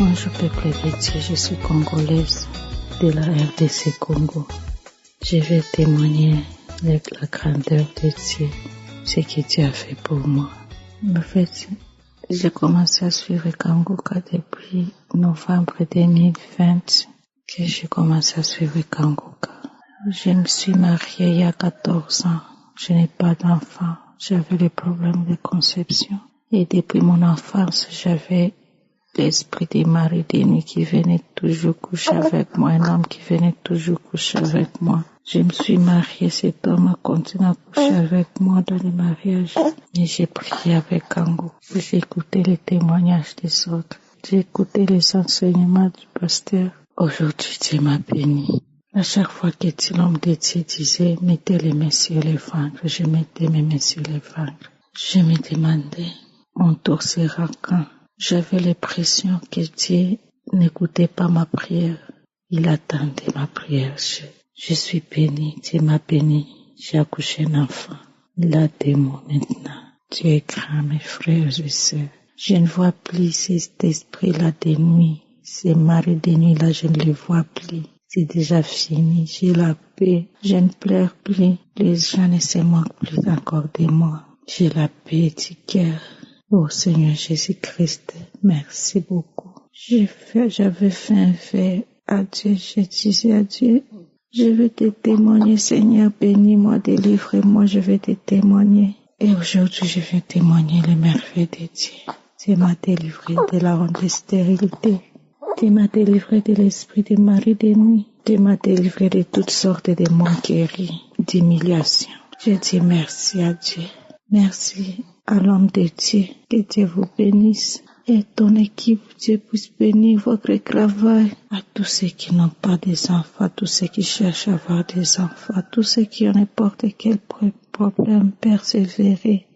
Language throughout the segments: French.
Moi, je peux plaider Dieu, je suis congolaise de la RDC Congo. Je vais témoigner de la grandeur de Dieu, ce que Dieu a fait pour moi. En fait, j'ai commencé à suivre Kanguka depuis novembre 2020 que j'ai commencé à suivre Kanguka. Je me suis mariée il y a 14 ans. Je n'ai pas d'enfant. J'avais des problèmes de conception. Et depuis mon enfance, j'avais l'esprit des maris des nuits qui venait toujours coucher avec moi, un homme qui venait toujours coucher avec moi. Je me suis mariée, cet homme a continué à coucher avec moi dans le mariage. Et j'ai prié avec Kango. J'ai écouté les témoignages des autres. J'ai écouté les enseignements du pasteur. Aujourd'hui, Dieu m'a béni. À chaque fois que l'homme de Dieu disait, mettez les mains sur les ventres, je mettais mes mains sur les ventres. Je me demandais, mon tour sera quand? J'avais l'impression que Dieu n'écoutait pas ma prière. Il attendait ma prière. Je suis bénie. Dieu m'a béni. J'ai accouché un enfant. Il a 2 mois maintenant. Dieu est grand, mes frères et sœurs. Je ne vois plus cet esprit-là de nuit. Ces maris de nuit-là, je ne les vois plus. C'est déjà fini. J'ai la paix. Je ne pleure plus. Les gens ne se moquent plus encore de moi. J'ai la paix du cœur. Oh Seigneur Jésus-Christ, merci beaucoup. J'avais fait un vœu à Dieu, je disais à Dieu, je vais te témoigner, Seigneur, bénis-moi, délivre-moi, je vais te témoigner. Et aujourd'hui, je vais témoigner les merveilles de Dieu. Dieu m'a délivré de la honte de stérilité. Dieu m'a délivré de l'esprit de mari de nuit. Dieu m'a délivré de toutes sortes de moqueries, d'humiliations. Je dis merci à Dieu. Merci à l'homme de Dieu, que Dieu vous bénisse. Et ton équipe, Dieu puisse bénir votre travail. À tous ceux qui n'ont pas des enfants, à tous ceux qui cherchent à avoir des enfants, à tous ceux qui ont n'importe quel problème, persévérer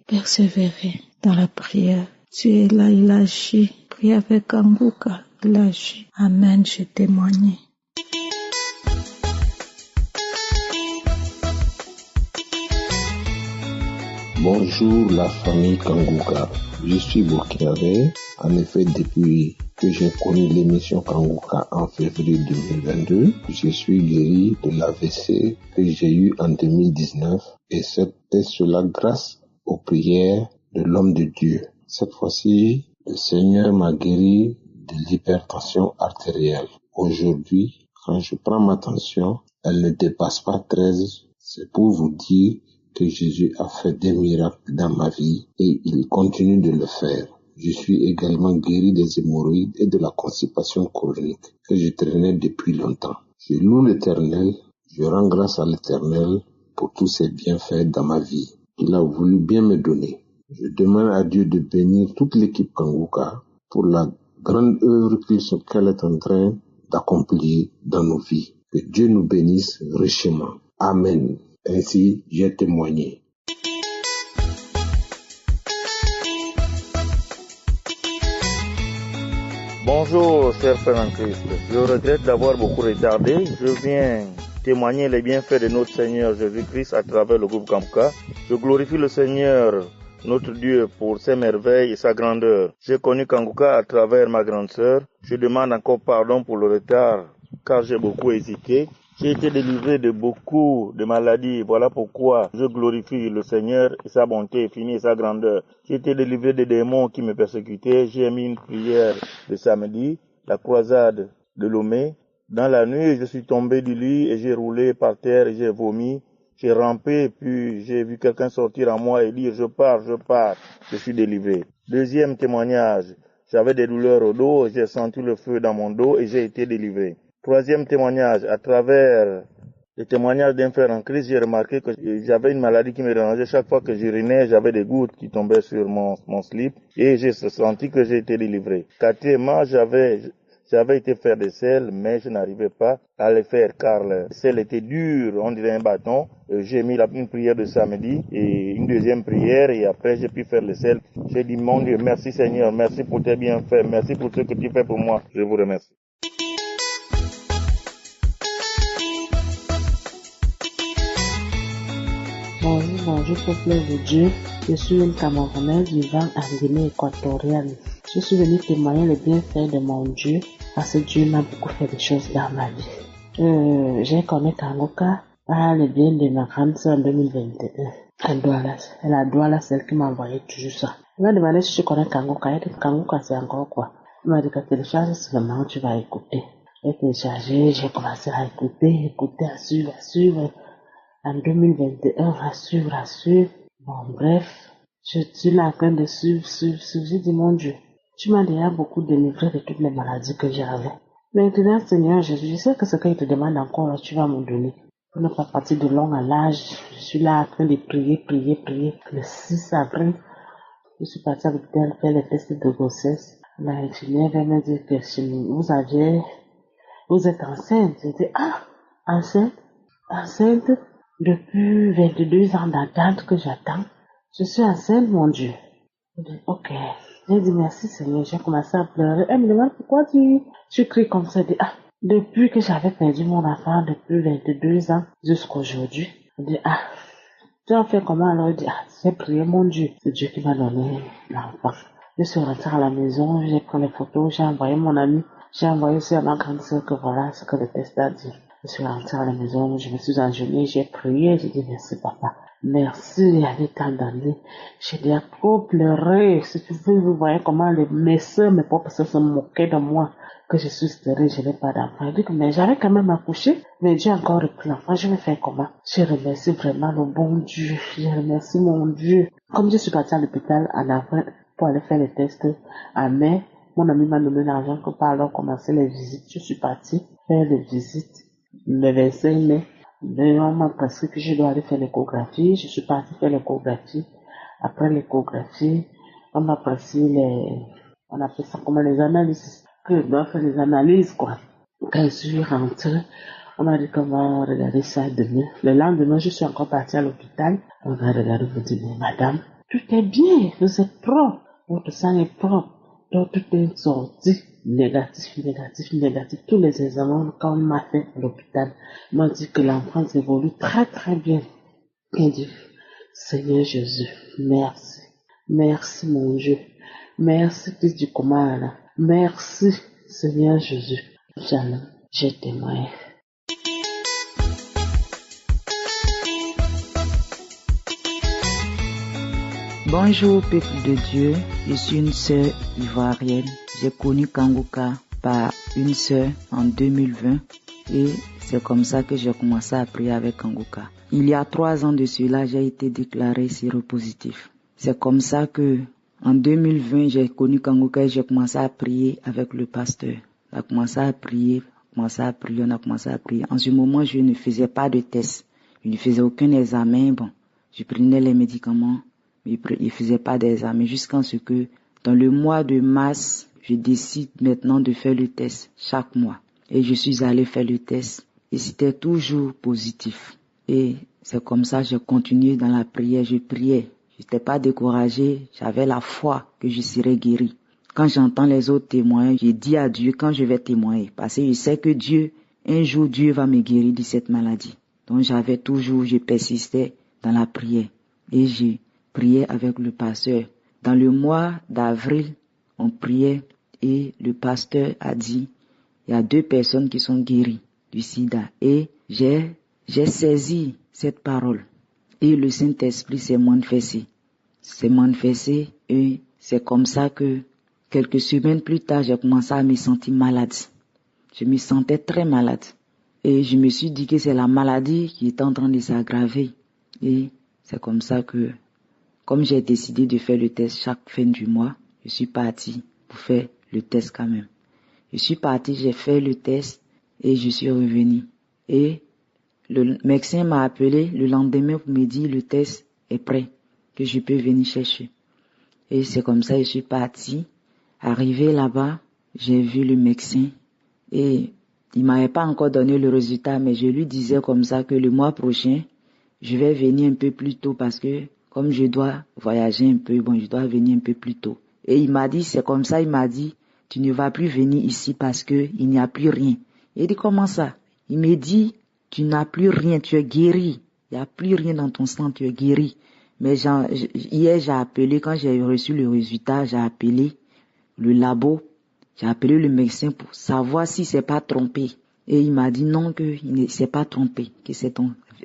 dans la prière. Dieu est là, il agit. Priez avec Kanguka, il agit. Amen, je témoigne. Bonjour la famille Kanguka, je suis burkinabé. En effet, depuis que j'ai connu l'émission Kanguka en février 2022, je suis guéri de l'AVC que j'ai eu en 2019 et c'était cela grâce aux prières de l'homme de Dieu. Cette fois-ci, le Seigneur m'a guéri de l'hypertension artérielle. Aujourd'hui, quand je prends ma tension, elle ne dépasse pas 13. C'est pour vous dire que Jésus a fait des miracles dans ma vie et il continue de le faire. Je suis également guéri des hémorroïdes et de la constipation chronique que je traînais depuis longtemps. Je loue l'Éternel, je rends grâce à l'Éternel pour tous ses bienfaits dans ma vie. Il a voulu bien me donner. Je demande à Dieu de bénir toute l'équipe Kanguka pour la grande œuvre qu'elle est en train d'accomplir dans nos vies. Que Dieu nous bénisse richement. Amen. Ainsi, j'ai témoigné. Bonjour, cher Père en Christ. Je regrette d'avoir beaucoup retardé. Je viens témoigner les bienfaits de notre Seigneur Jésus-Christ à travers le groupe Kanguka. Je glorifie le Seigneur, notre Dieu, pour ses merveilles et sa grandeur. J'ai connu Kanguka à travers ma grande sœur. Je demande encore pardon pour le retard, car j'ai beaucoup hésité. J'ai été délivré de beaucoup de maladies. Voilà pourquoi je glorifie le Seigneur et sa bonté infinie et sa grandeur. J'ai été délivré des démons qui me persécutaient. J'ai mis une prière le samedi, la croisade de Lomé. Dans la nuit, je suis tombé du lit et j'ai roulé par terre et j'ai vomi. J'ai rampé, puis j'ai vu quelqu'un sortir à moi et dire « Je pars, je suis délivré ». Deuxième témoignage, j'avais des douleurs au dos, j'ai senti le feu dans mon dos et j'ai été délivré. Troisième témoignage, à travers le témoignage d'un frère en Christ, j'ai remarqué que j'avais une maladie qui me dérangeait. Chaque fois que j'urinais, j'avais des gouttes qui tombaient sur mon slip et j'ai senti que j'ai été délivré. Quatrièmement, j'avais été faire des selles, mais je n'arrivais pas à les faire car les selles étaient dures, on dirait un bâton. J'ai mis une prière de samedi et une deuxième prière et après j'ai pu faire les selles. J'ai dit, mon Dieu, merci Seigneur, merci pour tes bienfaits, merci pour ce que tu fais pour moi. Je vous remercie. Bonjour, peuple de Dieu. Je suis une Camerounaise vivant en Guinée équatoriale. Je suis venue témoigner les bienfaits de mon Dieu parce que Dieu m'a beaucoup fait des choses dans ma vie. J'ai connu Kanguka par le bien de ma grande sœur en 2021. À Douala. Elle a Douala, celle qui m'a envoyé toujours ça. Elle m'a demandé si je connais Kanguka. Elle dit Kanguka c'est encore quoi? Elle m'a dit que télécharge seulement, tu vas écouter. J'ai téléchargé, j'ai commencé à écouter, à suivre. En 2021, à suivre. Bon, bref, je suis là en train de suivre. J'ai dit, mon Dieu, tu m'as déjà beaucoup délivré de toutes les maladies que j'avais. Maintenant, Seigneur Jésus, je sais que ce qu'il te demande encore, tu vas me donner. Pour ne pas partir de long à large, je suis là en train de prier. Le 6 avril, je suis partie avec elle faire les tests de grossesse. L'infirmière vient me dire que vous êtes enceinte. J'ai dit, enceinte depuis 22 ans d'attente que j'attends. Je suis enceinte, mon Dieu. J'ai dit, ok. J'ai dit, merci Seigneur. J'ai commencé à pleurer. Elle me demande pourquoi tu cries comme ça. J'ai dit, depuis que j'avais perdu mon enfant, depuis 22 ans jusqu'à aujourd'hui. J'ai dit, tu as fait comment? Alors, elle dit, j'ai prié mon Dieu. C'est Dieu qui m'a donné l'enfant. Je suis rentrée à la maison, j'ai pris les photos, j'ai envoyé mon ami, j'ai envoyé aussi à ma grande sœur que voilà ce que le test a dit. Je suis rentrée à la maison, je me suis agenouillée, j'ai prié, j'ai dit merci papa. Merci, il y avait tant d'années. J'ai dit trop pleuré. Si vous voyez comment mes soeurs, mes propres soeurs se moquaient de moi, que je suis stérile, je n'ai pas d'enfant. Je dis que mais j'avais quand même accouché, mais Dieu a encore repris l'enfant, je vais faire comment? Je remercie vraiment le bon Dieu, je remercie mon Dieu. Comme je suis partie à l'hôpital en avril pour aller faire les tests en mai, mon ami m'a donné l'argent pour alors commencer les visites. Je suis partie faire les visites le 25 mai. On m'a prescrit que je dois aller faire l'échographie. Je suis partie faire l'échographie. Après l'échographie, on m'a prescrit on appelle ça comment les analyses. Que je dois faire les analyses, quoi. Quand je suis rentrée, on m'a dit qu'on va regarder ça demain. Le lendemain, je suis encore partie à l'hôpital. On va regarder, vous dit, mais madame, tout est bien, vous êtes propre. Votre sang est propre. Donc tout est sorti. Négatif. Tous les examens qu'on m'a fait à l'hôpital m'ont dit que l'enfant évolue très très bien. Et dit, Seigneur Jésus, merci. Merci mon Dieu. Merci Christ du commande. Merci Seigneur Jésus. Jamais, je témoigne. Bonjour peuple de Dieu, je suis une sœur ivoirienne. J'ai connu Kanguka par une sœur en 2020 et c'est comme ça que j'ai commencé à prier avec Kanguka. Il y a 3 ans de cela, j'ai été déclaré séropositif. C'est comme ça que en 2020, j'ai connu Kanguka et j'ai commencé à prier avec le pasteur. On a commencé à prier. En ce moment, je ne faisais pas de test. Je ne faisais aucun examen. Bon, je prenais les médicaments. Mais il faisait pas d'examen jusqu'à ce que dans le mois de mars, je décide maintenant de faire le test chaque mois. Et je suis allé faire le test et c'était toujours positif. Et c'est comme ça que j'ai continué dans la prière, je priais. Je n'étais pas découragée, j'avais la foi que je serais guérie. Quand j'entends les autres témoigner, je dis à Dieu quand je vais témoigner parce que je sais que un jour Dieu va me guérir de cette maladie. Donc je persistais dans la prière et j'ai prié avec le pasteur. Dans le mois d'avril, on priait et le pasteur a dit, il y a 2 personnes qui sont guéries du sida. Et j'ai saisi cette parole. Et le Saint-Esprit s'est manifesté. Et c'est comme ça que quelques semaines plus tard, j'ai commencé à me sentir malade. Je me sentais très malade. Et je me suis dit que c'est la maladie qui est en train de s'aggraver. Et c'est comme ça que, comme j'ai décidé de faire le test chaque fin du mois, je suis partie pour faire le test quand même. Je suis partie, j'ai fait le test et je suis revenue. Et le médecin m'a appelé le lendemain pour me dire le test est prêt, que je peux venir chercher. Et c'est comme ça que je suis partie. Arrivé là-bas, j'ai vu le médecin et il m'avait pas encore donné le résultat, mais je lui disais comme ça que le mois prochain, je vais venir un peu plus tôt parce que comme je dois voyager un peu, je dois venir un peu plus tôt. Et il m'a dit, c'est comme ça, il m'a dit, tu ne vas plus venir ici parce que il n'y a plus rien. Il dit, comment ça? Il me dit, tu n'as plus rien, tu es guéri. Il n'y a plus rien dans ton sang, tu es guéri. Mais hier, j'ai appelé, quand j'ai reçu le résultat, j'ai appelé le labo, j'ai appelé le médecin pour savoir si c'est pas trompé. Et il m'a dit non, que il ne s'est pas trompé, que c'est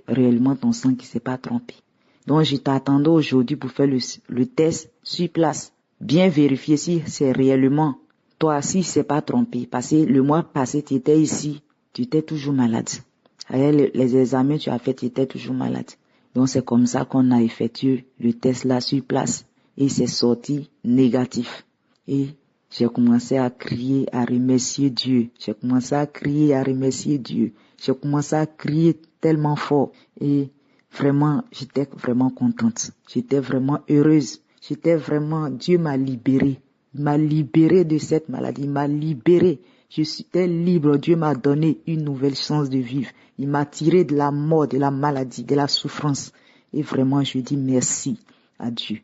réellement ton sang qui s'est pas trompé. Donc, je t'attendais aujourd'hui pour faire le test sur place. Bien vérifier si c'est réellement toi, si c'est pas trompé. Parce que le mois passé, tu étais ici, tu étais toujours malade. Avec les examens, tu as fait, tu étais toujours malade. Donc, c'est comme ça qu'on a effectué le test là sur place. Et c'est sorti négatif. Et j'ai commencé à crier, à remercier Dieu. J'ai commencé à crier, à remercier Dieu. J'ai commencé à crier tellement fort. Et vraiment, j'étais vraiment contente. J'étais vraiment heureuse. Dieu m'a libérée. Il m'a libérée de cette maladie. Il m'a libérée. Je suis libre. Dieu m'a donné une nouvelle chance de vivre. Il m'a tiré de la mort, de la maladie, de la souffrance. Et vraiment, je dis merci à Dieu.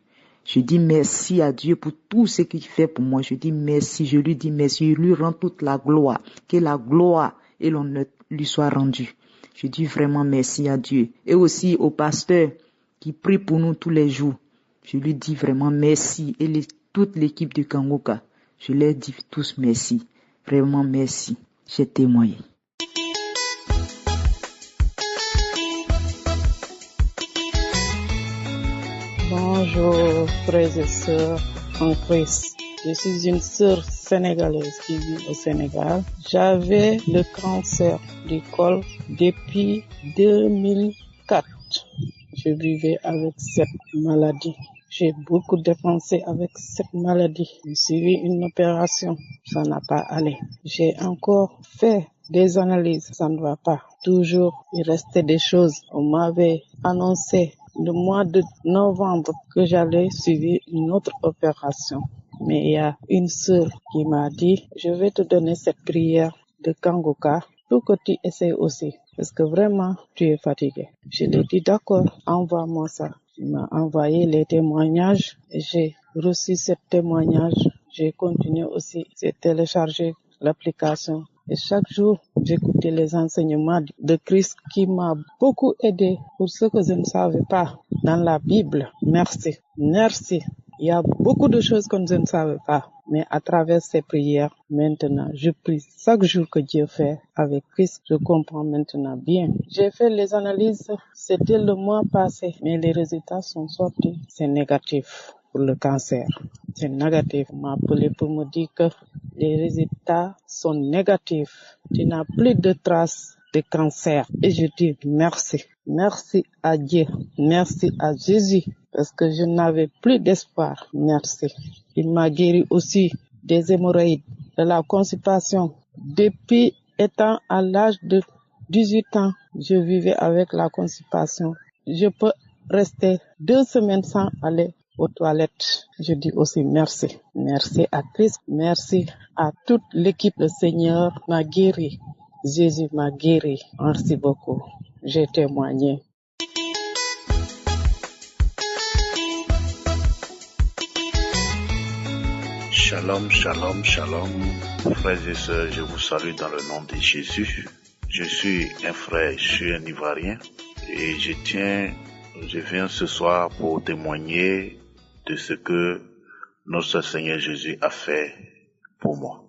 Je dis merci à Dieu pour tout ce qu'il fait pour moi. Je dis merci, je lui dis merci. Je lui rends toute la gloire. Que la gloire et l'honneur lui soient rendus. Je dis vraiment merci à Dieu. Et aussi au pasteur qui prie pour nous tous les jours. Je lui dis vraiment merci. Et toute l'équipe de Kangoka, je leur dis tous merci. Vraiment merci. J'ai témoigné. Bonjour frères et sœurs en Christ. Je suis une sœur sénégalaise qui vit au Sénégal. J'avais le cancer du col depuis 2004. Je vivais avec cette maladie. J'ai beaucoup dépensé avec cette maladie. J'ai suivi une opération, ça n'a pas allé. J'ai encore fait des analyses, ça ne va pas. Toujours, il restait des choses. On m'avait annoncé le mois de novembre que j'allais suivre une autre opération. Mais il y a une sœur qui m'a dit, je vais te donner cette prière de Kangoka pour que tu essaies aussi. Parce que vraiment, tu es fatigué. Je lui ai dit, d'accord, envoie-moi ça. Il m'a envoyé les témoignages et j'ai reçu ce témoignage. J'ai continué aussi, j'ai téléchargé l'application. Et chaque jour, j'écoutais les enseignements de Christ qui m'a beaucoup aidé pour ce que je ne savais pas dans la Bible. Merci. Merci. Il y a beaucoup de choses que je ne savais pas. Mais à travers ces prières, maintenant, je prie chaque jour que Dieu fait avec Christ. Je comprends maintenant bien. J'ai fait les analyses, c'était le mois passé, mais les résultats sont sortis. C'est négatif pour le cancer. C'est négatif. On m'a appelé pour me dire que les résultats sont négatifs. Tu n'as plus de traces de cancer. Et je dis merci. Merci à Dieu. Merci à Jésus. Parce que je n'avais plus d'espoir. Merci. Il m'a guéri aussi des hémorroïdes, de la constipation. Depuis étant à l'âge de 18 ans, je vivais avec la constipation. Je peux rester 2 semaines sans aller aux toilettes. Je dis aussi merci. Merci à Christ. Merci à toute l'équipe. Le Seigneur m'a guéri. Jésus m'a guéri. Merci beaucoup. J'ai témoigné. Shalom, shalom, shalom. Frères et sœurs, je vous salue dans le nom de Jésus. Je suis un frère, je suis un Ivoirien et je viens ce soir pour témoigner de ce que notre Seigneur Jésus a fait pour moi.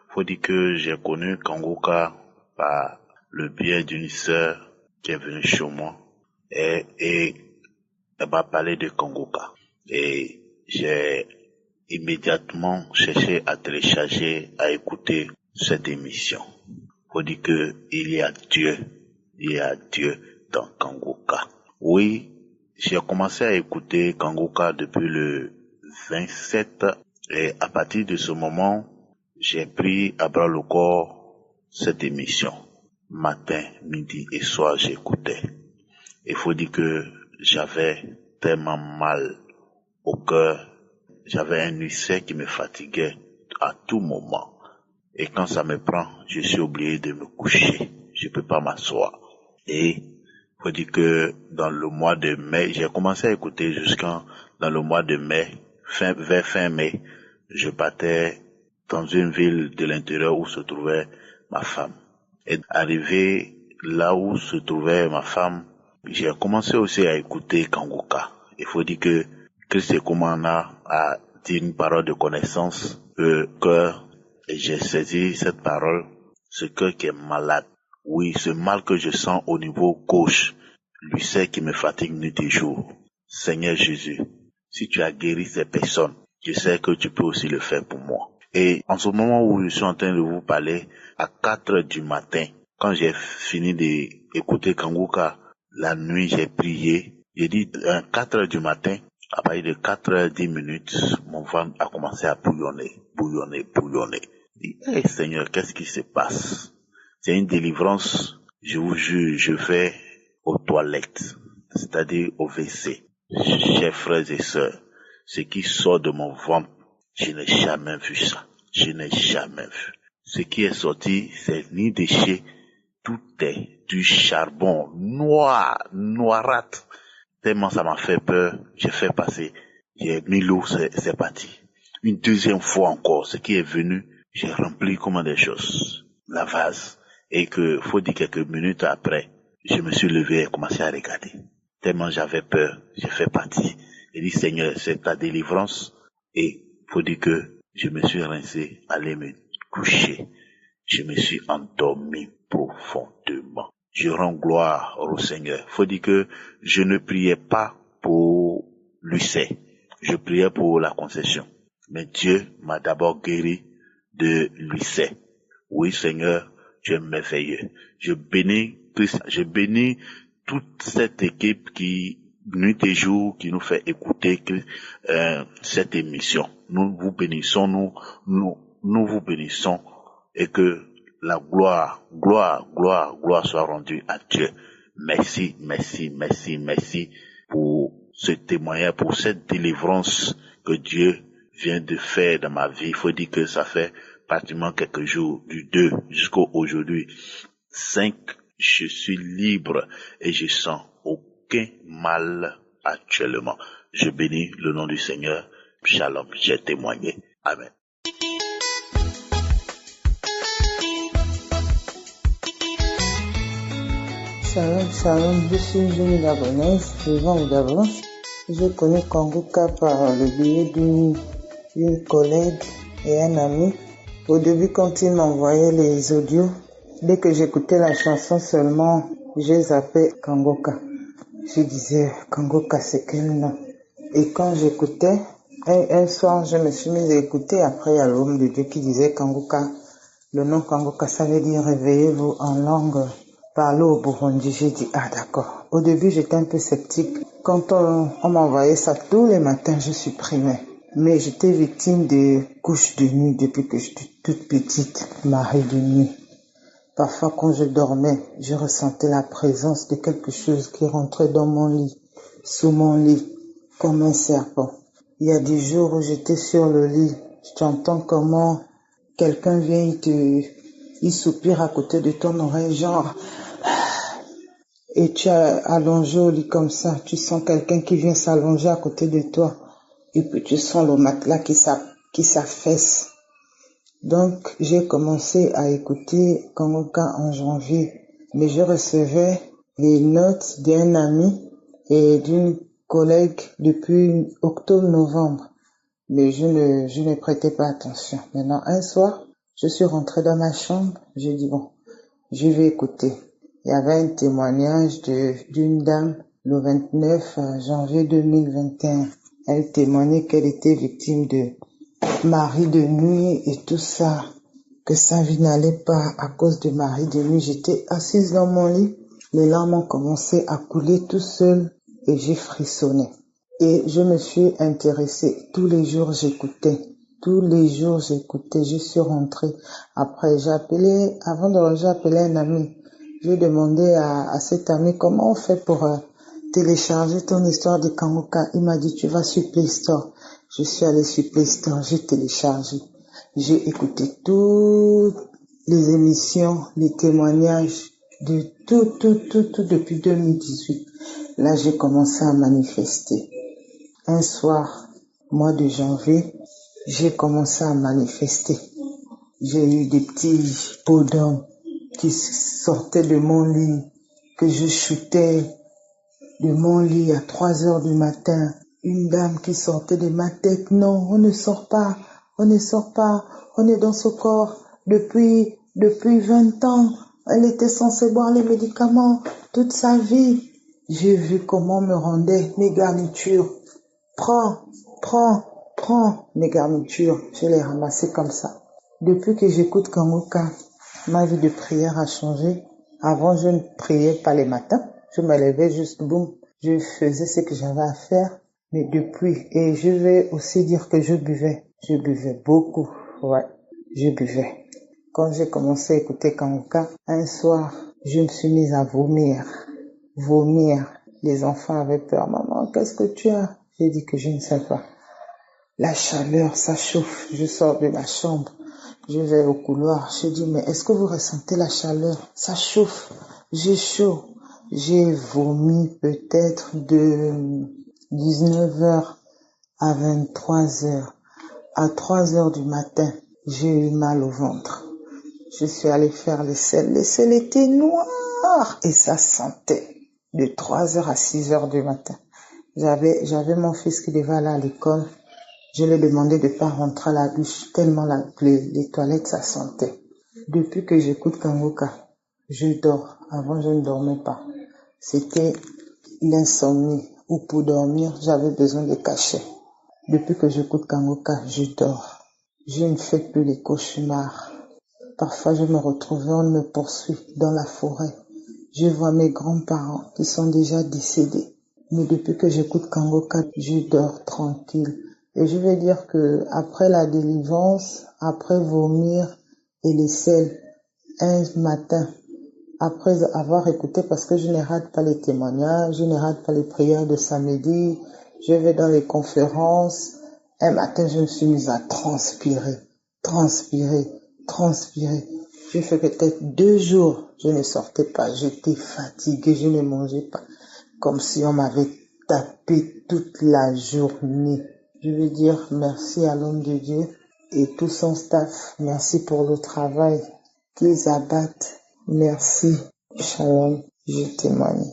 Faut dire que j'ai connu Kangoka par le biais d'une sœur qui est venue chez moi et elle m'a parlé de Kangoka. Et j'ai immédiatement cherché à télécharger, à écouter cette émission. Faut dire que il y a Dieu dans Kangoka. Oui, j'ai commencé à écouter Kangoka depuis le 27 et à partir de ce moment, j'ai pris à bras le corps cette émission. Matin, midi et soir, j'écoutais. Il faut dire que j'avais tellement mal au cœur. J'avais un ulcère qui me fatiguait à tout moment. Et quand ça me prend, je suis obligé de me coucher. Je peux pas m'asseoir. Et faut dire que dans le mois de mai, j'ai commencé à écouter dans le mois de mai, vers fin mai, je partais dans une ville de l'intérieur où se trouvait ma femme. Et arrivé là où se trouvait ma femme, j'ai commencé aussi à écouter Kanguka. Il faut dire que Christ Ekumana a dit une parole de connaissance, que j'ai saisi cette parole, ce cœur qui est malade. Oui, ce mal que je sens au niveau gauche, lui sait qui me fatigue nuit et jour. Seigneur Jésus, si tu as guéri ces personnes, je sais que tu peux aussi le faire pour moi. Et en ce moment où je suis en train de vous parler, à 4 heures du matin, quand j'ai fini d'écouter Kanguka, la nuit j'ai prié, j'ai dit à 4 heures du matin, à partir de 4 heures 10 minutes, mon ventre a commencé à bouillonner. Je dis, hey Seigneur, qu'est-ce qui se passe? C'est une délivrance, je vous jure, je vais aux toilettes, c'est-à-dire au WC. Chers frères et sœurs, ce qui sort de mon ventre, je n'ai jamais vu ça. Je n'ai jamais vu. Ce qui est sorti, c'est ni déchet, tout est du charbon noirâtre. Tellement ça m'a fait peur, j'ai fait passer, j'ai mis l'eau, c'est parti. Une deuxième fois encore, ce qui est venu, j'ai rempli comment des choses, la vase. Et que, faut dire quelques minutes après, je me suis levé et commencé à regarder. Tellement j'avais peur, j'ai fait partie. J'ai dit, Seigneur, c'est ta délivrance. Et faut dire que je me suis rincé, allé me coucher. Je me suis endormi profondément. Je rends gloire au Seigneur. Faut dire que je ne priais pas pour l'UCE. Je priais pour la concession. Mais Dieu m'a d'abord guéri de l'UCE. Oui, Seigneur, tu es merveilleux. Je bénis Christ, je bénis toute cette équipe qui, nuit et jour, qui nous fait écouter cette émission. Nous vous bénissons, nous vous bénissons, et que la gloire soit rendue à Dieu. Merci pour ce témoignage, pour cette délivrance que Dieu vient de faire dans ma vie. Il faut dire que ça fait pratiquement quelques jours, du 2 jusqu'au aujourd'hui. 5, je suis libre et je sens aucun mal actuellement. Je bénis le nom du Seigneur. Shalom, j'ai témoigné. Amen. Shalom, je suis une Gabonaise, vivant au Gabon. Je connais Kanguka par le biais d'une collègue et un ami. Au début, quand il m'envoyait les audios, dès que j'écoutais la chanson seulement, j'ai zappé Kanguka. Je disais, Kanguka, c'est quel nom? Et quand j'écoutais, un soir, je me suis mise à écouter. Après, il y a l'homme de Dieu qui disait Kanguka. Le nom Kanguka, ça veut dire réveillez-vous en langue. Parler au Burundi, j'ai dit, ah d'accord. Au début, j'étais un peu sceptique. Quand on m'envoyait ça tous les matins, je supprimais. Mais j'étais victime de couches de nuit depuis que j'étais toute petite, marée de nuit. Parfois, quand je dormais, je ressentais la présence de quelque chose qui rentrait dans mon lit, sous mon lit, comme un serpent. Il y a des jours où j'étais sur le lit, j'entends comment quelqu'un vient, il soupire à côté de ton oreille, genre... Et tu es allongé au lit comme ça, tu sens quelqu'un qui vient s'allonger à côté de toi. Et puis tu sens le matelas qui s'affaisse. Donc j'ai commencé à écouter Kanguka en janvier. Mais je recevais les notes d'un ami et d'une collègue depuis octobre-novembre. Mais je ne prêtais pas attention. Maintenant, un soir, je suis rentrée dans ma chambre. J'ai dit bon, je vais écouter. Il y avait un témoignage d'une dame le 29 janvier 2021. Elle témoignait qu'elle était victime de mari de nuit et tout ça, que sa vie n'allait pas à cause de mari de nuit. J'étais assise dans mon lit, les larmes ont commencé à couler tout seul et j'ai frissonné. Et je me suis intéressée. Tous les jours j'écoutais, je suis rentrée. Après j'ai appelé un ami. J'ai demandé à cet ami comment on fait pour télécharger ton histoire de Kanguka. Il m'a dit tu vas sur Play Store. Je suis allée sur Play Store, j'ai téléchargé. J'ai écouté toutes les émissions, les témoignages de tout depuis 2018. Là j'ai commencé à manifester. Un soir, mois de janvier, j'ai commencé à manifester. J'ai eu des petits pots d'homme qui sortaient de mon lit, que je chutais, de mon lit à 3 heures du matin. Une dame qui sortait de ma tête. Non, on ne sort pas, on ne sort pas, on est dans ce corps depuis 20 ans. Elle était censée boire les médicaments toute sa vie. J'ai vu comment on me rendait mes garnitures. Prends mes garnitures. Je les ramassais comme ça. Depuis que j'écoute Kanguka, ma vie de prière a changé. Avant, je ne priais pas les matins. Je me levais juste, boum, je faisais ce que j'avais à faire. Mais depuis, et je vais aussi dire que je buvais beaucoup, ouais, je buvais. Quand j'ai commencé à écouter Kanguka, un soir, je me suis mise à vomir. Les enfants avaient peur. Maman, qu'est-ce que tu as? J'ai dit que je ne sais pas. La chaleur, ça chauffe. Je sors de la chambre. Je vais au couloir. Je dis, mais est-ce que vous ressentez la chaleur? Ça chauffe. J'ai chaud. J'ai vomi peut-être de 19h à 23h. À 3h du matin, j'ai eu mal au ventre. Je suis allée faire les selles. Les selles étaient noires et ça sentait. De 3h à 6h du matin. J'avais mon fils qui devait aller à l'école. Je lui ai demandé de ne pas rentrer à la douche tellement les toilettes ça sentait. Depuis que j'écoute Kanguka, je dors. Avant, je ne dormais pas. C'était l'insomnie. Ou pour dormir, j'avais besoin de cachets. Depuis que j'écoute Kanguka, je dors. Je ne fais plus les cauchemars. Parfois, je me retrouve, on me poursuit dans la forêt. Je vois mes grands-parents qui sont déjà décédés. Mais depuis que j'écoute Kanguka, je dors tranquille. Et je vais dire que après la délivrance, après vomir et les selles, un matin, après avoir écouté, parce que je ne rate pas les témoignages, je ne rate pas les prières de samedi, je vais dans les conférences. Un matin, je me suis mise à transpirer. J'ai fait peut-être 2 jours, je ne sortais pas, j'étais fatiguée, je ne mangeais pas, comme si on m'avait tapé toute la journée. Je veux dire merci à l'homme de Dieu et tout son staff, merci pour le travail qu'ils abattent, merci, shalom, je témoigne.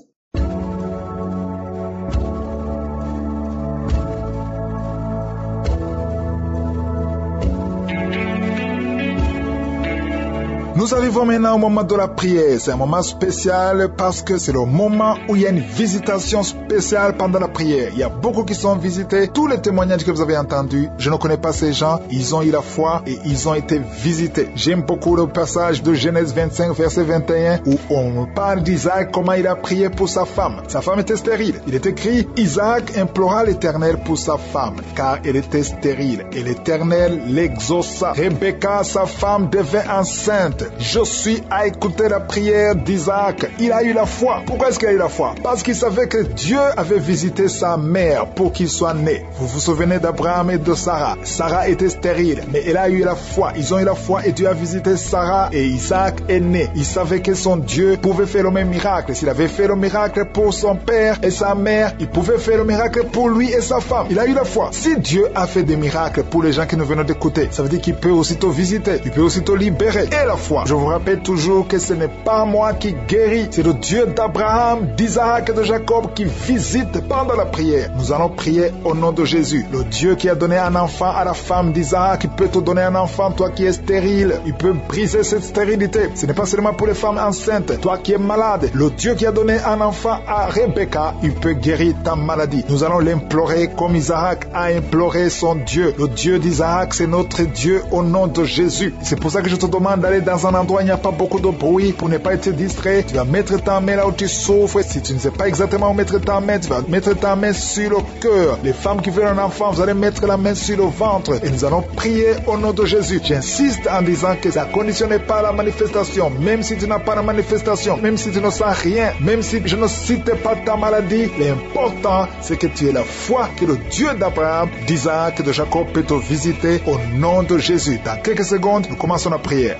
Nous arrivons maintenant au moment de la prière. C'est un moment spécial parce que c'est le moment où il y a une visitation spéciale pendant la prière. Il y a beaucoup qui sont visités. Tous les témoignages que vous avez entendus, je ne connais pas ces gens. Ils ont eu la foi et ils ont été visités. J'aime beaucoup le passage de Genèse 25, verset 21, où on parle d'Isaac, comment il a prié pour sa femme. Sa femme était stérile. Il est écrit, Isaac implora l'Éternel pour sa femme, car elle était stérile. Et l'Éternel l'exauça. Rebecca, sa femme, devint enceinte. Josué a écouté la prière d'Isaac. Il a eu la foi. Pourquoi est-ce qu'il a eu la foi? Parce qu'il savait que Dieu avait visité sa mère pour qu'il soit né. Vous vous souvenez d'Abraham et de Sarah. Sarah était stérile, mais elle a eu la foi. Ils ont eu la foi et Dieu a visité Sarah et Isaac est né. Il savait que son Dieu pouvait faire le même miracle. S'il avait fait le miracle pour son père et sa mère, il pouvait faire le miracle pour lui et sa femme. Il a eu la foi. Si Dieu a fait des miracles pour les gens qui nous venons d'écouter, ça veut dire qu'il peut aussitôt visiter, il peut aussitôt libérer. Et la foi. Je vous rappelle toujours que ce n'est pas moi qui guéris, c'est le Dieu d'Abraham, d'Isaac et de Jacob qui visite pendant la prière. Nous allons prier au nom de Jésus. Le Dieu qui a donné un enfant à la femme d'Isaac, il peut te donner un enfant, toi qui es stérile. Il peut briser cette stérilité. Ce n'est pas seulement pour les femmes enceintes. Toi qui es malade, le Dieu qui a donné un enfant à Rebecca, il peut guérir ta maladie. Nous allons l'implorer comme Isaac a imploré son Dieu. Le Dieu d'Isaac, c'est notre Dieu au nom de Jésus. C'est pour ça que je te demande d'aller dans un endroit où il n'y a pas beaucoup de bruit pour ne pas être distrait. Tu vas mettre ta main là où tu souffres. Si tu ne sais pas exactement où mettre ta main, tu vas mettre ta main sur le cœur. Les femmes qui veulent un enfant, vous allez mettre la main sur le ventre et nous allons prier au nom de Jésus. J'insiste en disant que ça ne conditionne pas la manifestation. Même si tu n'as pas la manifestation, même si tu ne sens rien, même si je ne cite pas ta maladie, l'important c'est que tu aies la foi que le Dieu d'Abraham, d'Isaac et de Jacob peut te visiter au nom de Jésus. Dans quelques secondes, nous commençons la prière.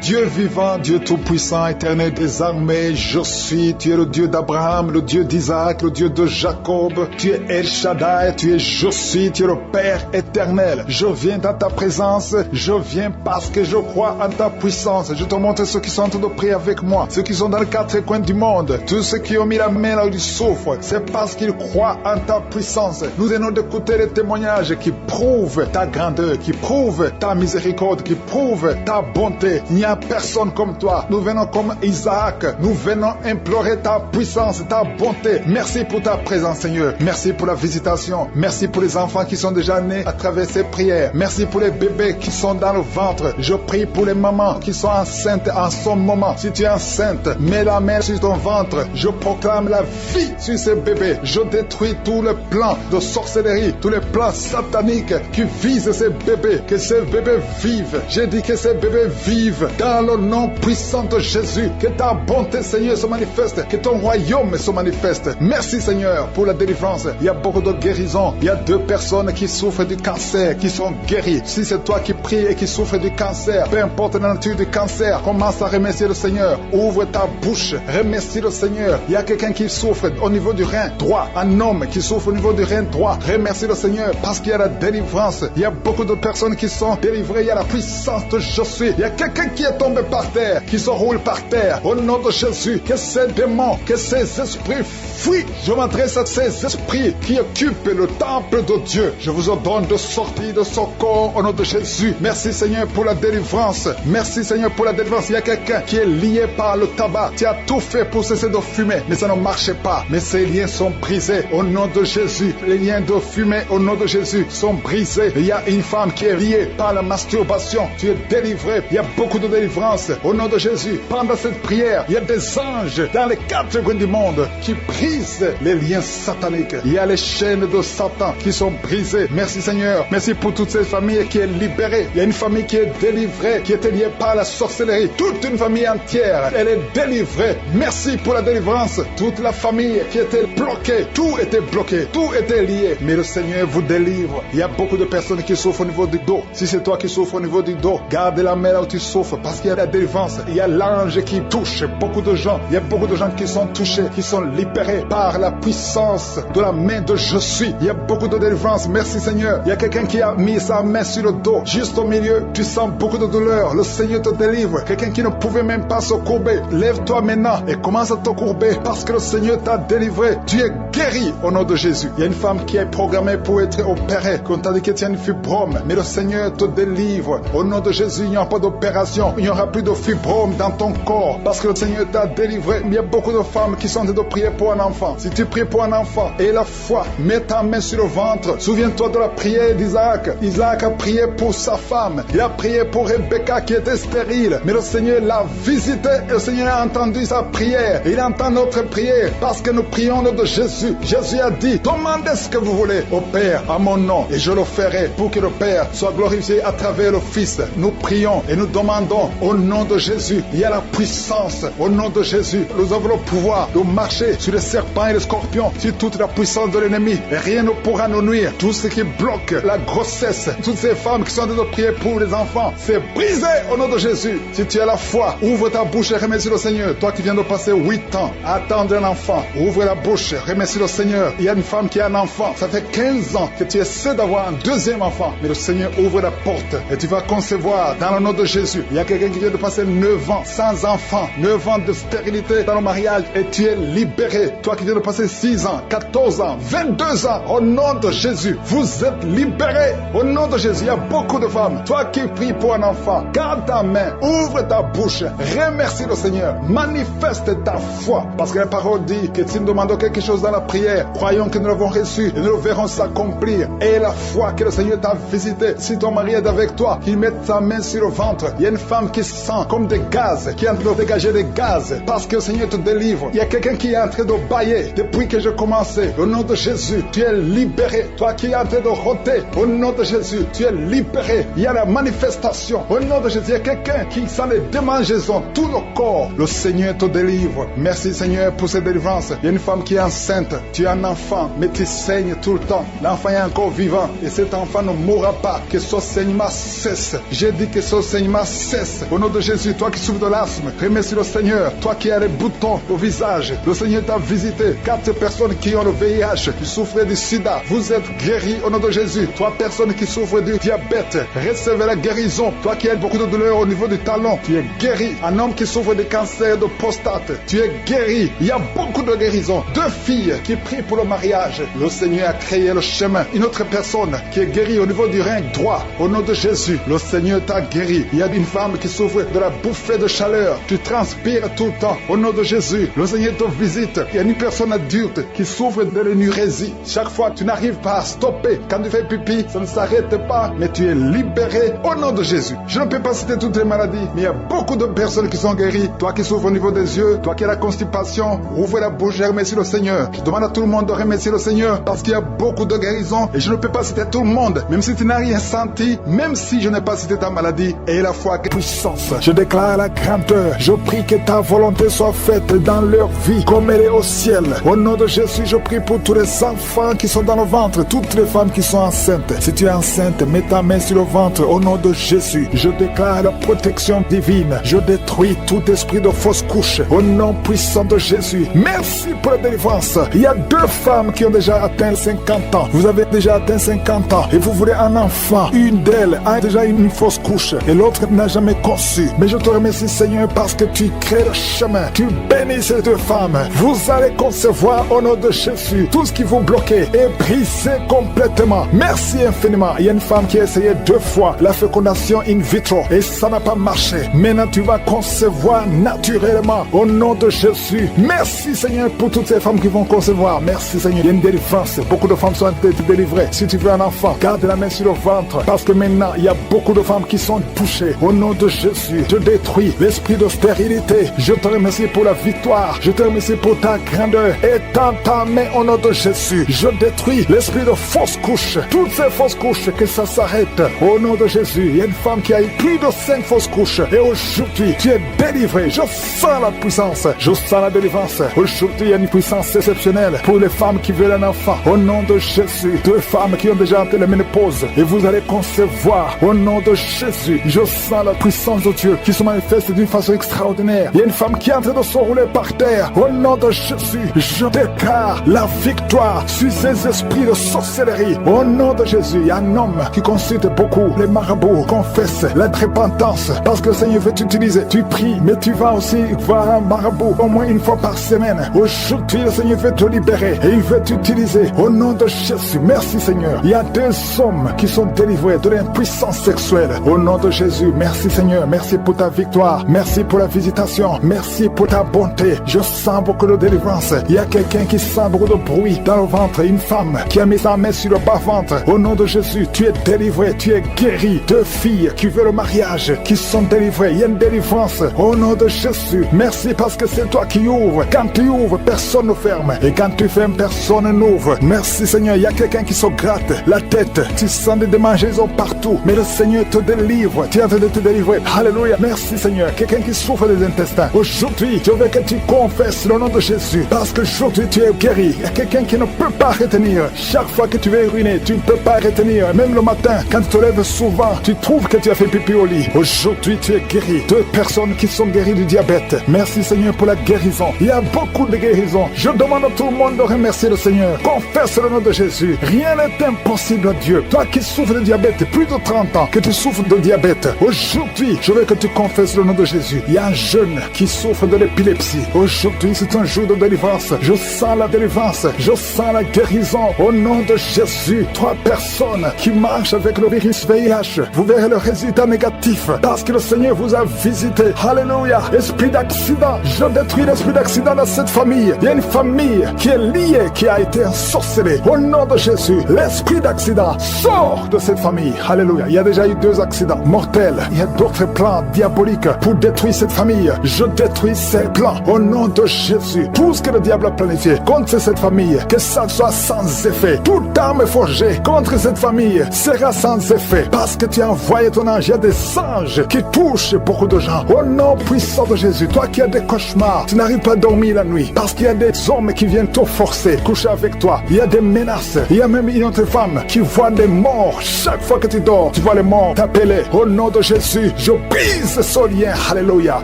Dieu vivant, Dieu tout-puissant, éternel des armées, je suis. Tu es le Dieu d'Abraham, le Dieu d'Isaac, le Dieu de Jacob. Tu es El Shaddai, tu es je suis, tu es le Père éternel. Je viens dans ta présence, je viens parce que je crois en ta puissance. Je te montre ceux qui sont en train de prier avec moi, ceux qui sont dans les quatre coins du monde, tous ceux qui ont mis la main là où ils souffrent. C'est parce qu'ils croient en ta puissance. Nous venons d'écouter les témoignages qui prouvent ta grandeur, qui prouvent ta miséricorde, qui prouvent ta bonté. Il n'y a personne comme toi. Nous venons comme Isaac. Nous venons implorer ta puissance, ta bonté. Merci pour ta présence, Seigneur. Merci pour la visitation. Merci pour les enfants qui sont déjà nés à travers ces prières. Merci pour les bébés qui sont dans le ventre. Je prie pour les mamans qui sont enceintes en ce moment. Si tu es enceinte, mets la main sur ton ventre. Je proclame la vie sur ces bébés. Je détruis tous les plans de sorcellerie, tous les plans sataniques qui visent ces bébés. Que ces bébés vivent. J'ai dit que ces bébés vivent dans le nom puissant de Jésus. Que ta bonté, Seigneur, se manifeste. Que ton royaume se manifeste. Merci, Seigneur, pour la délivrance. Il y a beaucoup de guérisons. Il y a 2 personnes qui souffrent du cancer, qui sont guéries. Si c'est toi qui pries et qui souffres du cancer, peu importe la nature du cancer, commence à remercier le Seigneur. Ouvre ta bouche. Remercie le Seigneur. Il y a quelqu'un qui souffre au niveau du rein droit. Un homme qui souffre au niveau du rein droit. Remercie le Seigneur parce qu'il y a la délivrance. Il y a beaucoup de personnes qui sont délivrées. Il y a la puissance de je suis. Il y a quelqu'un qui est tombé par terre, qui se roule par terre. Au nom de Jésus, que ces démons, que ces esprits fuient. Je m'adresse à ces esprits qui occupent le temple de Dieu. Je vous ordonne de sortir de ce corps au nom de Jésus. Merci Seigneur pour la délivrance. Merci Seigneur pour la délivrance. Il y a quelqu'un qui est lié par le tabac. Tu as tout fait pour cesser de fumer, mais ça ne marchait pas. Mais ces liens sont brisés au nom de Jésus. Les liens de fumée au nom de Jésus sont brisés. Il y a une femme qui est liée par la masturbation. Tu es délivré. Il y a beaucoup de délivrance au nom de Jésus. Pendant cette prière, il y a des anges dans les 4 coins du monde qui brisent les liens sataniques. Il y a les chaînes de Satan qui sont brisées. Merci Seigneur. Merci pour toutes ces familles qui est libérée. Il y a une famille qui est délivrée, qui était liée par la sorcellerie. Toute une famille entière, elle est délivrée. Merci pour la délivrance. Toute la famille qui était bloquée, tout était bloqué, tout était lié. Mais le Seigneur vous délivre. Il y a beaucoup de personnes qui souffrent au niveau du dos. Si c'est toi qui souffres au niveau du dos, garde la main là où tu souffres parce qu'il y a la délivrance. Il y a l'ange qui touche beaucoup de gens. Il y a beaucoup de gens qui sont touchés, qui sont libérés par la puissance de la main de je suis. Il y a beaucoup de délivrance. Merci Seigneur. Il y a quelqu'un qui a mis sa main sur le dos. Juste au milieu, tu sens beaucoup de douleur. Le Seigneur te délivre. Quelqu'un qui ne pouvait même pas se courber. Lève-toi maintenant et commence à te courber parce que le Seigneur t'a délivré. Tu es guéri au nom de Jésus. Il y a une femme qui est programmée pour être opérée. Qu'on t'a dit que tu as une fibrome. Mais le Seigneur te délivre. Au nom de Jésus, il n'y aura pas d'opération. Il n'y aura plus de fibrome dans ton corps parce que le Seigneur t'a délivré. Il y a beaucoup de femmes qui sont en train de prier pour un enfant. Si tu pries pour un enfant et la foi, mets ta main sur le ventre. Souviens-toi de la prière d'Isaac. Isaac a prié pour sa femme. Il a prié pour Rebecca qui était stérile. Mais le Seigneur l'a visité et le Seigneur a entendu sa prière. Il entend notre prière parce que nous prions au nom de Jésus. Jésus a dit, demandez ce que vous voulez au Père à mon nom et je le ferai pour que le Père soit glorifié à travers le Fils. Nous prions et nous demandons au nom de Jésus. Il y a la puissance au nom de Jésus. Nous avons le pouvoir de marcher sur les serpents et les scorpions, sur toute la puissance de l'ennemi. Et rien ne pourra nous nuire. Tout ce qui bloque la grossesse, toutes ces femmes qui sont en train de prier pour les enfants, c'est brisé au nom de Jésus. Si tu as la foi, ouvre ta bouche et remercie le Seigneur. Toi qui viens de passer 8 ans à attendre un enfant, ouvre la bouche, remercie le Seigneur. Il y a une femme qui a un enfant. Ça fait 15 ans que tu essaies d'avoir un deuxième enfant. Mais le Seigneur ouvre la porte et tu vas concevoir dans le nom de Jésus. Il y a quelqu'un qui vient de passer 9 ans sans enfant, 9 ans de stérilité dans le mariage et tu es libéré. Toi qui viens de passer 6 ans, 14 ans, 22 ans, au nom de Jésus, vous êtes libérés. Au nom de Jésus, il y a beaucoup de femmes. Toi qui pries pour un enfant, garde ta main, ouvre ta bouche, remercie le Seigneur, manifeste ta foi. Parce que la parole dit que si nous demandons quelque chose dans la prière, croyons que nous l'avons reçu et nous le verrons s'accomplir. Et la foi que le Seigneur t'a visité, si ton mari est avec toi, qu'il mette sa main sur le ventre. Il y a une femme qui sent comme des gaz, qui est en train de dégager des gaz, parce que le Seigneur te délivre. Il y a quelqu'un qui est en train de empaillé depuis que j'ai commencé. Au nom de Jésus, tu es libéré. Toi qui es en train de rôter, au nom de Jésus, tu es libéré. Il y a la manifestation. Au nom de Jésus, il y a quelqu'un qui sent les démangeaisons, tout le corps. Le Seigneur te délivre. Merci Seigneur pour cette délivrance. Il y a une femme qui est enceinte. Tu es un enfant, mais tu saignes tout le temps. L'enfant est encore vivant et cet enfant ne mourra pas. Que ce saignement cesse. J'ai dit que ce saignement cesse. Au nom de Jésus, toi qui souffres de l'asthme, remercie le Seigneur. Toi qui as les boutons au visage, le Seigneur t'a visité. 4 personnes qui ont le VIH, qui souffrent du sida, vous êtes guéris au nom de Jésus. 3 personnes qui souffrent du diabète, recevez la guérison. Toi qui as beaucoup de douleurs au niveau du talon, tu es guéri. Un homme qui souffre de cancer de prostate, tu es guéri. Il y a beaucoup de guérisons. 2 filles qui prient pour le mariage, le Seigneur a créé le chemin. Une autre personne qui est guérie au niveau du rein droit, au nom de Jésus, le Seigneur t'a guéri. Il y a une femme qui souffre de la bouffée de chaleur, tu transpires tout le temps, au nom de Jésus, le Seigneur te visite. Il y a une personne adulte qui souffre de l'énurésie. Chaque fois, tu n'arrives pas à stopper. Quand tu fais pipi, ça ne s'arrête pas, mais tu es libéré au nom de Jésus. Je ne peux pas citer toutes les maladies, mais il y a beaucoup de personnes qui sont guéries. Toi qui souffres au niveau des yeux, toi qui as la constipation, ouvre la bouche et remercie le Seigneur. Je demande à tout le monde de remercier le Seigneur parce qu'il y a beaucoup de guérisons et je ne peux pas citer tout le monde, même si tu n'as rien senti, même si je n'ai pas cité ta maladie. Et la foi que puissance, je déclare la grandeur. Je prie que ta volonté soit faite dans leur vie comme elle est au ciel. Au nom de Jésus, je prie pour tous les enfants qui sont dans le ventre, toutes les femmes qui sont enceintes. Si tu es enceinte, mets ta main sur le ventre au nom de Jésus. Je déclare la protection divine. Je détruis tout esprit de fausse couche au nom puissant de Jésus. Merci pour la délivrance. Il y a 2 femmes qui ont déjà atteint 50 ans. Vous avez déjà atteint 50 ans et vous voulez un enfant. Une d'elles a déjà une fausse couche et l'autre n'a jamais conçu. Mais je te remercie Seigneur parce que tu crées le chemin. Tu bénis ces 2 femmes. Vous allez concevoir au nom de Jésus. Tout ce qui vous bloquait est brisé complètement. Merci infiniment. Il y a une femme qui a essayé 2 fois la fécondation in vitro et ça n'a pas marché. Maintenant tu vas concevoir naturellement au nom de Jésus. Merci Seigneur pour toutes ces femmes qui vont concevoir. Merci Seigneur. Il y a une délivrance. Beaucoup de femmes sont délivrées. Si tu veux un enfant, garde la main sur le ventre parce que maintenant il y a beaucoup de femmes qui sont touchées. Au nom de Jésus, je détruis l'esprit de stérilité. Je te remercie pour la victoire. Je te remercie pour ta grandeur. Étends ta main au nom de Jésus. Je détruis l'esprit de fausse couche. Toutes ces fausses couches, que ça s'arrête. Au nom de Jésus, il y a une femme qui a eu plus de 5 fausses couches. Et aujourd'hui, tu es délivré. Je sens la puissance. Je sens la délivrance. Aujourd'hui, il y a une puissance exceptionnelle pour les femmes qui veulent un enfant. Au nom de Jésus, 2 femmes qui ont déjà atteint la ménopause. Et vous allez concevoir. Au nom de Jésus, je sens la puissance de Dieu qui se manifeste d'une façon extraordinaire. Il y a une femme qui est en train de se rouler par terre. Au nom de Jésus, je déclare la victoire sur ces esprits de sorcellerie. Au nom de Jésus, il y a un homme qui consulte beaucoup les marabouts, confesse la repentance parce que le Seigneur veut t'utiliser. Tu pries, mais tu vas aussi voir un marabout au moins une fois par semaine. Aujourd'hui, le Seigneur veut te libérer et il veut t'utiliser. Au nom de Jésus, merci Seigneur. Il y a 2 hommes qui sont délivrés de l'impuissance sexuelle. Au nom de Jésus, merci Seigneur. Merci pour ta victoire. Merci pour la visitation. Merci pour ta bonté. Je sens beaucoup de délivrance. Il y a quelqu'un qui sent beaucoup de bruit dans le ventre. Une femme qui a mis sa main sur le bas-ventre. Au nom de Jésus, tu es délivré. Tu es guéri. 2 filles qui veulent le mariage, qui sont délivrées. Il y a une délivrance. Au nom de Jésus, merci parce que c'est toi qui ouvres. Quand tu ouvres, personne ne ferme. Et quand tu fermes, personne n'ouvre. Merci Seigneur. Il y a quelqu'un qui se gratte la tête. Tu sens des démangeaisons partout. Mais le Seigneur te délivre. Tu es en train de te délivrer. Alléluia. Merci Seigneur. Quelqu'un qui souffre des intestins. Aujourd'hui, je veux que tu confesses le nom de Jésus. Parce que aujourd'hui, tu es guéri. Il y a quelqu'un qui ne peut pas retenir. Chaque fois que tu veux uriner, tu ne peux pas retenir. Même le matin, quand tu te lèves souvent, tu trouves que tu as fait pipi au lit. Aujourd'hui, tu es guéri. 2 personnes qui sont guéries du diabète. Merci Seigneur pour la guérison. Il y a beaucoup de guérisons. Je demande à tout le monde de remercier le Seigneur. Confesse le nom de Jésus. Rien n'est impossible à Dieu. Toi qui souffres de diabète, plus de 30 ans que tu souffres de diabète, aujourd'hui, je veux que tu confesses le nom de Jésus. Il y a un jeune qui souffre de l'épilepsie. Aujourd'hui, c'est un jour de délivrance. Je sens la délivrance. Je sens la guérison. Au nom de Jésus, 3 personnes qui marchent avec le virus VIH, vous verrez le résultat négatif parce que le Seigneur vous a visité. Alléluia. Esprit d'accident, je détruis l'esprit d'accident dans cette famille. Il y a une famille qui est liée, qui a été ensorcelée. Au nom de Jésus, l'esprit d'accident sort de cette famille. Alléluia. Il y a déjà eu 2 accidents mortels. Il y a d'autres plans diaboliques pour détruire cette famille. Je détruis ces plans au nom de Jésus. Tous ce que le diable a planifié contre cette famille, que ça soit sans effet. Toute arme forgée contre cette famille sera sans effet parce que tu as envoyé ton ange. Il y a des anges qui touchent beaucoup de gens. Au nom puissant de Jésus, toi qui as des cauchemars, tu n'arrives pas à dormir la nuit parce qu'il y a des hommes qui viennent te forcer, coucher avec toi. Il y a des menaces. Il y a même une autre femme qui voit des morts. Chaque fois que tu dors, tu vois les morts t'appeler. Au nom de Jésus, je brise ce lien. Alléluia.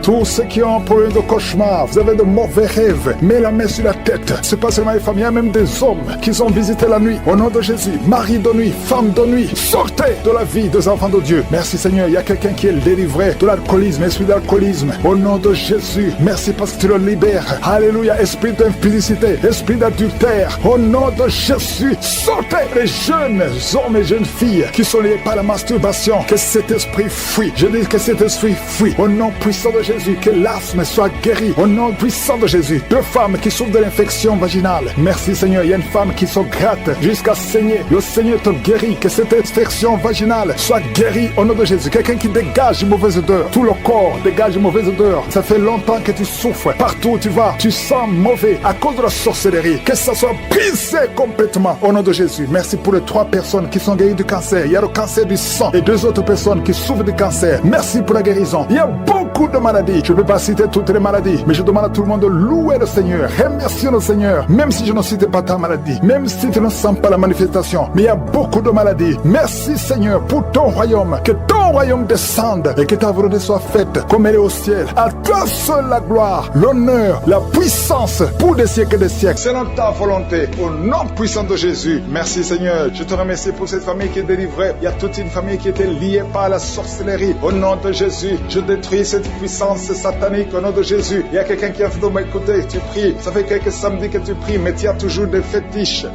Tous ceux qui ont un problème de cauchemar, vous avez de mauvais rêves, mets la main sur la tête. C'est pas seulement les femmes, il y a même des hommes qui sont visités la nuit. Au nom de Jésus, mari de nuit, femme de nuit, sortez de la vie des enfants de Dieu. Merci Seigneur, il y a quelqu'un qui est délivré de l'alcoolisme, esprit d'alcoolisme. Au nom de Jésus, merci parce que tu le libères. Alléluia, esprit d'impudicité, esprit d'adultère. Au nom de Jésus, sortez les jeunes hommes et jeunes filles qui sont liés par la masturbation. Que cet esprit fuit. Je dis que cet esprit fuit. Au nom puissant de Jésus, que l'asthme soit guéri. Au nom puissant de Jésus, deux femmes qui souffrent de l'infection vaginale. Merci Seigneur, il y a une femme qui se gratte jusqu'à saigner. Le Seigneur te guérit. Que cette infection vaginale soit guérie au nom de Jésus. Quelqu'un qui dégage une mauvaise odeur. Tout le corps dégage une mauvaise odeur. Ça fait longtemps que tu souffres. Partout où tu vas, tu sens mauvais à cause de la sorcellerie. Que ça soit brisé complètement au nom de Jésus. Merci pour les 3 personnes qui sont guéries du cancer. Il y a le cancer du sang et 2 autres personnes qui souffrent du cancer. Merci pour la guérison. Il y a beaucoup de maladies. Je ne peux pas citer toutes les maladies, mais je demande à tout le monde de louer le Seigneur. Remercier le Seigneur. Même si je ne cite pas ta maladie, même si tu ne sens pas la manifestation, mais il y a beaucoup de maladies. Merci Seigneur pour ton royaume. Que ton royaume descende et que ta volonté soit faite comme elle est au ciel. À toi seul la gloire, l'honneur, la puissance pour des siècles et des siècles. C'est dans ta volonté, au nom puissant de Jésus. Merci Seigneur. Je te remercie pour cette famille qui est délivrée. Il y a toute une famille qui était liée par la sorcellerie. Au nom de Jésus, je détruis cette puissance satanique au nom de Jésus. Il y a quelqu'un qui a fait de m'écouter. Tu pries. Ça fait quelques samedis que tu pries, mais tu as toujours des fétiches,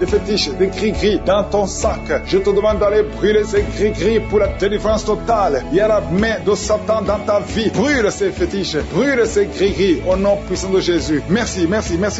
des gris-gris dans ton sac. Je te demande d'aller brûler ces gris-gris pour la délivrance totale. Il y a la main de Satan dans ta vie. Brûle ces fétiches, brûle ces gris-gris au nom puissant de Jésus. Merci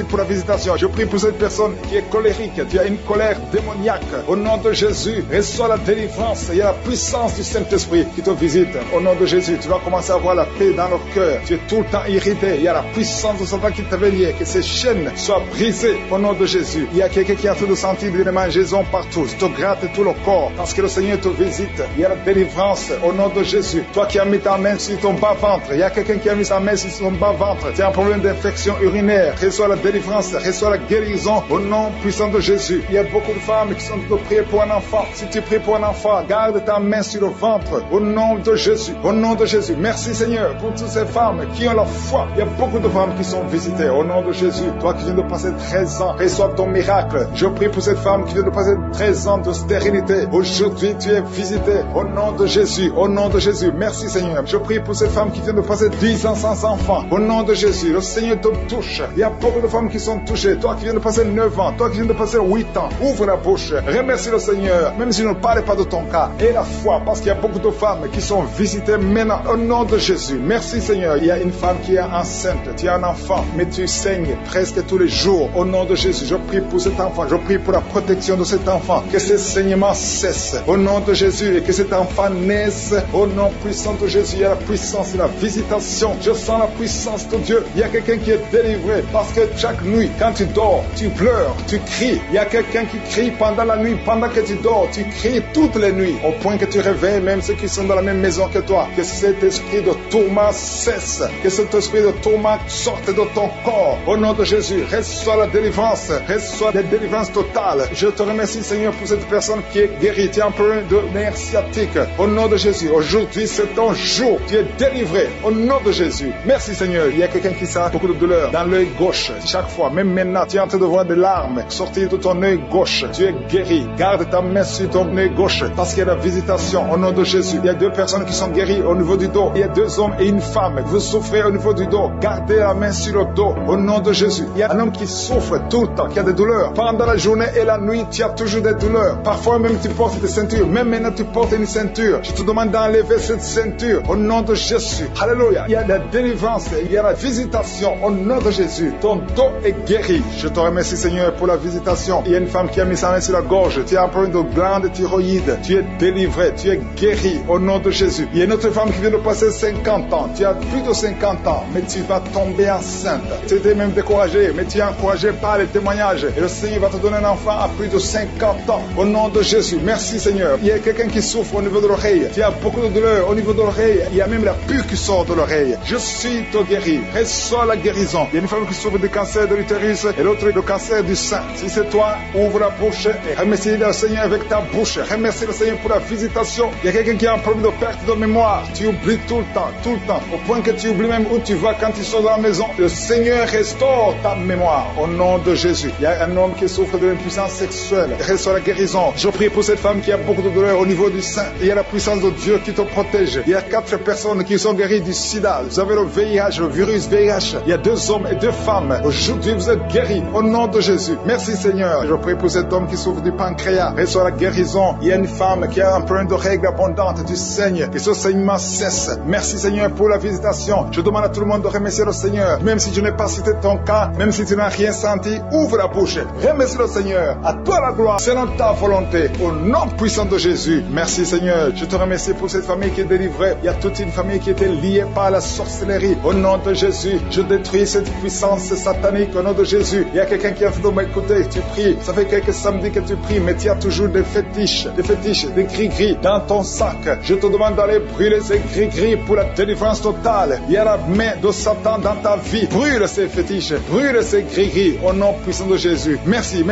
pour la visitation. Je prie pour cette personne qui est colérique. Tu as une colère démoniaque. Au nom de Jésus, reçois la délivrance. Il y a la puissance du Saint-Esprit qui te visite. Au nom de Jésus, tu vas commencer à avoir la paix dans le cœur. Tu es tout le temps irrité. Il y a la puissance de Satan qui t'avait lié. Que ces chaînes soient brisées au nom de Jésus. Il y a quelqu'un qui a fait de sentir des mangeaisons partout. Tu te grattes tout le corps parce que le Seigneur te visite. Il y a la délivrance au nom de Jésus. Toi qui as mis ta main sur ton bas-ventre, il y a quelqu'un qui a mis sa main sur son bas-ventre. Tu as un problème d'infection urinaire. Reçois la délivrance, reçois la guérison au nom puissant de Jésus. Il y a beaucoup de femmes qui sont de prier pour un enfant. Si tu pries pour un enfant, garde ta main sur le ventre au nom de Jésus. Au nom de Jésus. Merci Seigneur pour toutes ces femmes qui ont la foi. Il y a beaucoup de femmes qui sont visitées au nom de Jésus. Toi qui viens de passer 13 ans, reçois ton miracle. Je prie pour cette femme qui vient de passer 13 ans de stérilité. Aujourd'hui, tu es visitée au nom de Jésus. Au nom de Jésus. Merci Seigneur. Je prie pour cette femme qui vient de passer 10 ans sans enfant. Au nom de Jésus. Le Seigneur te touche. Il y a beaucoup de femmes qui sont touchées. Toi qui viens de passer 9 ans. Toi qui viens de passer 8 ans. Ouvre la bouche. Remercie le Seigneur. Même si je ne parle pas de ton cas. Et la foi. Parce qu'il y a beaucoup de femmes qui sont visitées maintenant. Au nom de Jésus. Merci Seigneur. Il y a une femme qui est enceinte. Tu as un enfant. Mais tu saignes presque tous les jours. Au nom de Jésus. Je prie pour cet enfant. Je prie pour la protection de cet enfant. Que ces saignements cessent. Au nom de Jésus. Et que cet enfant naisse. Au nom puissant de Jésus. Il y a la puissance de la visitation. Je sens la puissance de Dieu. Il y a quelqu'un qui est délivré. Parce que chaque nuit, quand tu dors, tu pleures, tu cries. Il y a quelqu'un qui crie pendant la nuit. Pendant que tu dors, tu cries toutes les nuits. Au point que tu réveilles même ceux qui sont dans la même maison que toi. Que cet esprit de tourment cesse. Que cet esprit de tourment sorte de ton corps. Au nom de Jésus, reçois la délivrance. Reçois la délivrance totale. Je te remercie Seigneur pour cette personne qui est guérie. Tu as un problème de nerf sciatique. Au nom de Jésus, aujourd'hui c'est ton jour. Tu es délivré. Au nom de Jésus. Merci Seigneur. Il y a quelqu'un qui sent beaucoup de douleur dans l'œil gauche. Chaque fois, même maintenant, tu es en train de voir des larmes sortir de ton œil gauche. Tu es guéri. Garde ta main sur ton œil gauche parce qu'il y a la visitation. Au nom de Jésus. Il y a 2 personnes qui sont guéries au niveau du dos. Il y a 2 hommes et une femme. Vous souffrez au niveau du dos. Gardez la main sur le dos. Au nom de Jésus. Il y a un homme qui souffre tout le temps, qui a des douleurs. Pendant la journée et la nuit, tu as toujours des douleurs. Parfois même tu portes des ceintures. Même maintenant tu portes une ceinture. Je te demande demande d'enlever cette ceinture au nom de Jésus. Alléluia. Il y a la délivrance, il y a la visitation au nom de Jésus. Ton dos est guéri. Je te remercie, Seigneur, pour la visitation. Il y a une femme qui a mis sa main sur la gorge. Tu as un problème de glande thyroïde. Tu es délivré, tu es guéri au nom de Jésus. Il y a une autre femme qui vient de passer 50 ans. Tu as plus de 50 ans, mais tu vas tomber enceinte. Tu étais même découragé, mais tu es encouragé par les témoignages. Et le Seigneur va te donner un enfant à plus de 50 ans au nom de Jésus. Merci, Seigneur. Il y a quelqu'un qui souffre au niveau de l'oreille. Tu as beaucoup de douleur au niveau de l'oreille. Il y a même la pus qui sort de l'oreille. Je suis te guéri. Reçois la guérison. Il y a une femme qui souffre du cancer de l'utérus et l'autre du cancer du sein. Si c'est toi, ouvre la bouche et remercie le Seigneur avec ta bouche. Remercie le Seigneur pour la visitation. Il y a quelqu'un qui a un problème de perte de mémoire. Tu oublies tout le temps, au point que tu oublies même où tu vas quand tu sors de la maison. Le Seigneur restaure ta mémoire au nom de Jésus. Il y a un homme qui souffre de l'impuissance sexuelle. Reçois la guérison. Je prie pour cette femme qui a beaucoup de douleur au niveau du sein. Il y a la puissance de Dieu qui te protège. Il y a 4 personnes qui sont guéries du sida. Vous avez le VIH, le virus VIH. Il y a 2 hommes et 2 femmes. Aujourd'hui, vous êtes guéris au nom de Jésus. Merci, Seigneur. Je prie pour cet homme qui souffre du pancréas. Reçois la guérison. Il y a une femme qui a un problème de règles abondantes. Tu saignes et ce saignement cesse. Merci, Seigneur, pour la visitation. Je demande à tout le monde de remercier le Seigneur. Même si je n'ai pas cité ton cas, même si tu n'as rien senti, ouvre la bouche. Remercie le Seigneur. À toi la gloire. C'est dans ta volonté. Au nom puissant de Jésus. Merci, Seigneur. Je te remercie pour cette famille qui est délivrée. Il y a toute une famille qui était liée par la sorcellerie. Au nom de Jésus, je détruis cette puissance satanique. Au nom de Jésus, il y a quelqu'un qui a fait de m'écouter. Tu pries. Ça fait quelques samedis que tu pries, mais tu as toujours des fétiches, des gris-gris dans ton sac. Je te demande d'aller brûler ces gris-gris pour la délivrance totale. Il y a la main de Satan dans ta vie. Brûle ces fétiches, brûle ces gris-gris au nom puissant de Jésus. Merci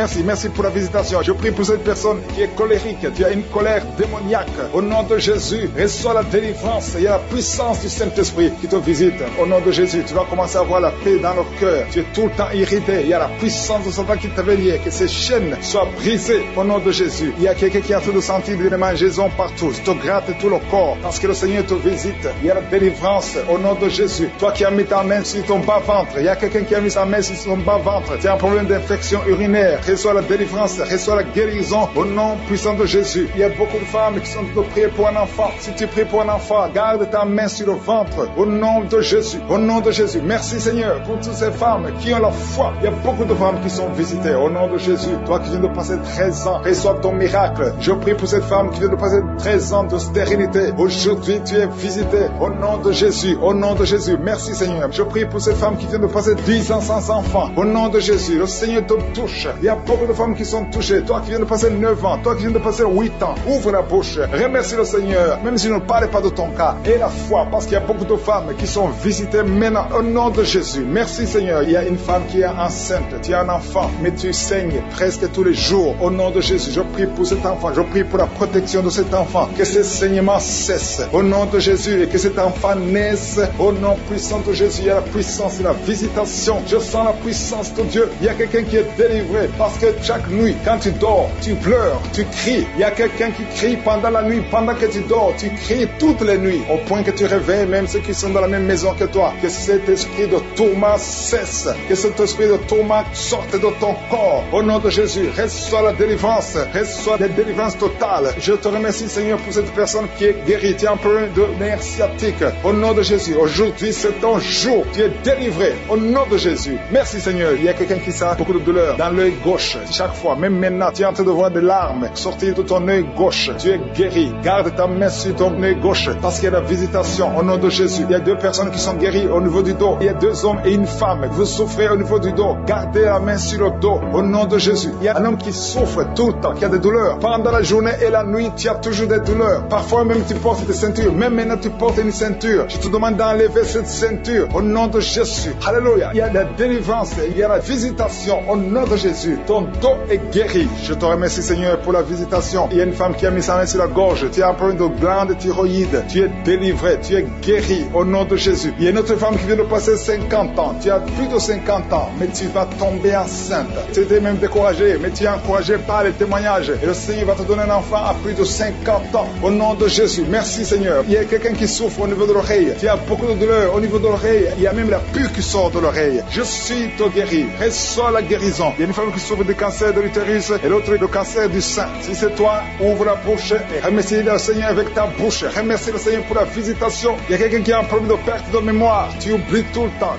pour la visitation. Je prie pour cette personne qui est colérique. Tu as une colère démoniaque. Au nom de Jésus, reçois la délivrance. Il y a la puissance du Saint-Esprit qui te visite. Au nom de Jésus, tu vas commencer à avoir la paix dans le cœur. Tu es tout le temps irrité. Il y a la puissance de Satan qui t'avait lié. Que ces chaînes soient brisées au nom de Jésus. Il y a quelqu'un qui a tout de sentir des mangeaisons partout. Tu te grattes tout le corps parce que le Seigneur te visite. Il y a la délivrance au nom de Jésus. Toi qui as mis ta main sur ton bas-ventre, il y a quelqu'un qui a mis sa main sur son bas-ventre. Tu as un problème d'infection urinaire. Reçois la délivrance, reçois la guérison au nom puissant de Jésus. Il y a beaucoup de femmes qui sont de prier pour un enfant. Si tu pries pour un enfant, garde ta main sur le ventre au nom de Jésus. Au nom de Jésus. Merci, Seigneur, pour toutes ces femmes qui ont la foi. Il y a beaucoup de femmes qui sont visitées au nom de Jésus. Toi qui viens de passer 13 ans, reçois ton miracle. Je prie pour cette femme qui vient de passer 13 ans de stérilité. Aujourd'hui, tu es visité au nom de Jésus. Au nom de Jésus. Merci, Seigneur. Je prie pour cette femme qui vient de passer 10 ans sans enfant. Au nom de Jésus. Le Seigneur te touche. Il y a beaucoup de femmes qui sont touchées. Toi qui viens de passer 9 ans. Toi qui viens de passer 8 ans. Ouvre la bouche. Remercie le Seigneur. Même si je ne parle pas de ton cas. Et la foi. Parce qu'il y a beaucoup de femmes qui sont visitées maintenant. Au nom de Jésus. Merci, Seigneur. Il y a une femme qui est enceinte. Tu as un enfant. Mais tu saignes presque tous les jours. Au nom de Jésus. Je prie pour cet enfant. Je prie pour la protection de cet enfant. Que ce saignement cesse. Au nom de Jésus. Et que cet enfant naisse. Au nom puissant de Jésus. Il y a la puissance et la visitation. Je sens la puissance de Dieu. Il y a quelqu'un qui est délivré. Parce que chaque nuit, quand tu dors, tu pleures, tu cries. Il y a quelqu'un qui crie pendant la nuit. Pendant que tu dors, tu cries toutes les nuits. Au point que tu réveilles même ceux qui sont dans la même maison que toi. Que cet esprit de tourment cesse. Que cet esprit de tourment sorte de ton corps. Au nom de Jésus, reçois la délivrance. Reçois la délivrance totale. Je te remercie, Seigneur, pour cette personne qui est guérie. Tu as un problème de nerf sciatique. Au nom de Jésus, aujourd'hui, c'est ton jour. Tu es délivré. Au nom de Jésus. Merci, Seigneur. Il y a quelqu'un qui a beaucoup de douleur dans l'œil gauche. Chaque fois, même maintenant, tu es en train de voir des larmes sortir de ton œil gauche. Tu es guéri. Garde ta main sur ton œil gauche parce qu'il y a la visitation. Au nom de Jésus. Il y a 2 personnes qui sont guéries au niveau du dos. Il y a 2 hommes et une femme. Vous souffrez au niveau du dos. Gardez la main sur le dos. Au nom de Jésus. Il y a un homme qui souffre tout le temps, qui a des douleurs. Pendant la journée et la nuit, tu as toujours des douleurs. Parfois même tu portes des ceintures. Même maintenant tu portes une ceinture. Je te demande d'enlever cette ceinture. Au nom de Jésus. Alléluia. Il y a la délivrance. Il y a la visitation. Au nom de Jésus. Ton dos est guéri. Je te remercie, Seigneur, pour la visitation. Il y a une femme qui a mis sa main sur la gorge. Tu as un problème de glande thyroïde. Tu es délivré. Tu es guéri. Au nom de Jésus. Il y a une autre femme qui vient de passer 50 ans. Tu as plus de 50 ans. Mais tu vas tomber enceinte. Tu étais même découragé. Mais tu es encouragé par les témoignages. Et le Seigneur va te donner un enfant à plus de 50 ans. Au nom de Jésus. Merci, Seigneur. Il y a quelqu'un qui souffre au niveau de l'oreille. Tu as beaucoup de douleur au niveau de l'oreille. Il y a même la pus qui sort de l'oreille. Je suis te guéri. Reçois la guérison. Il y a une femme qui souffre du cancer de l'utérus et l'autre du cancer du sein. Si c'est toi, ouvre la bouche et remercie le Seigneur avec avec ta bouche. Remercie le Seigneur pour la visitation. Il y a quelqu'un qui a un problème de perte de mémoire. Tu oublies tout le temps,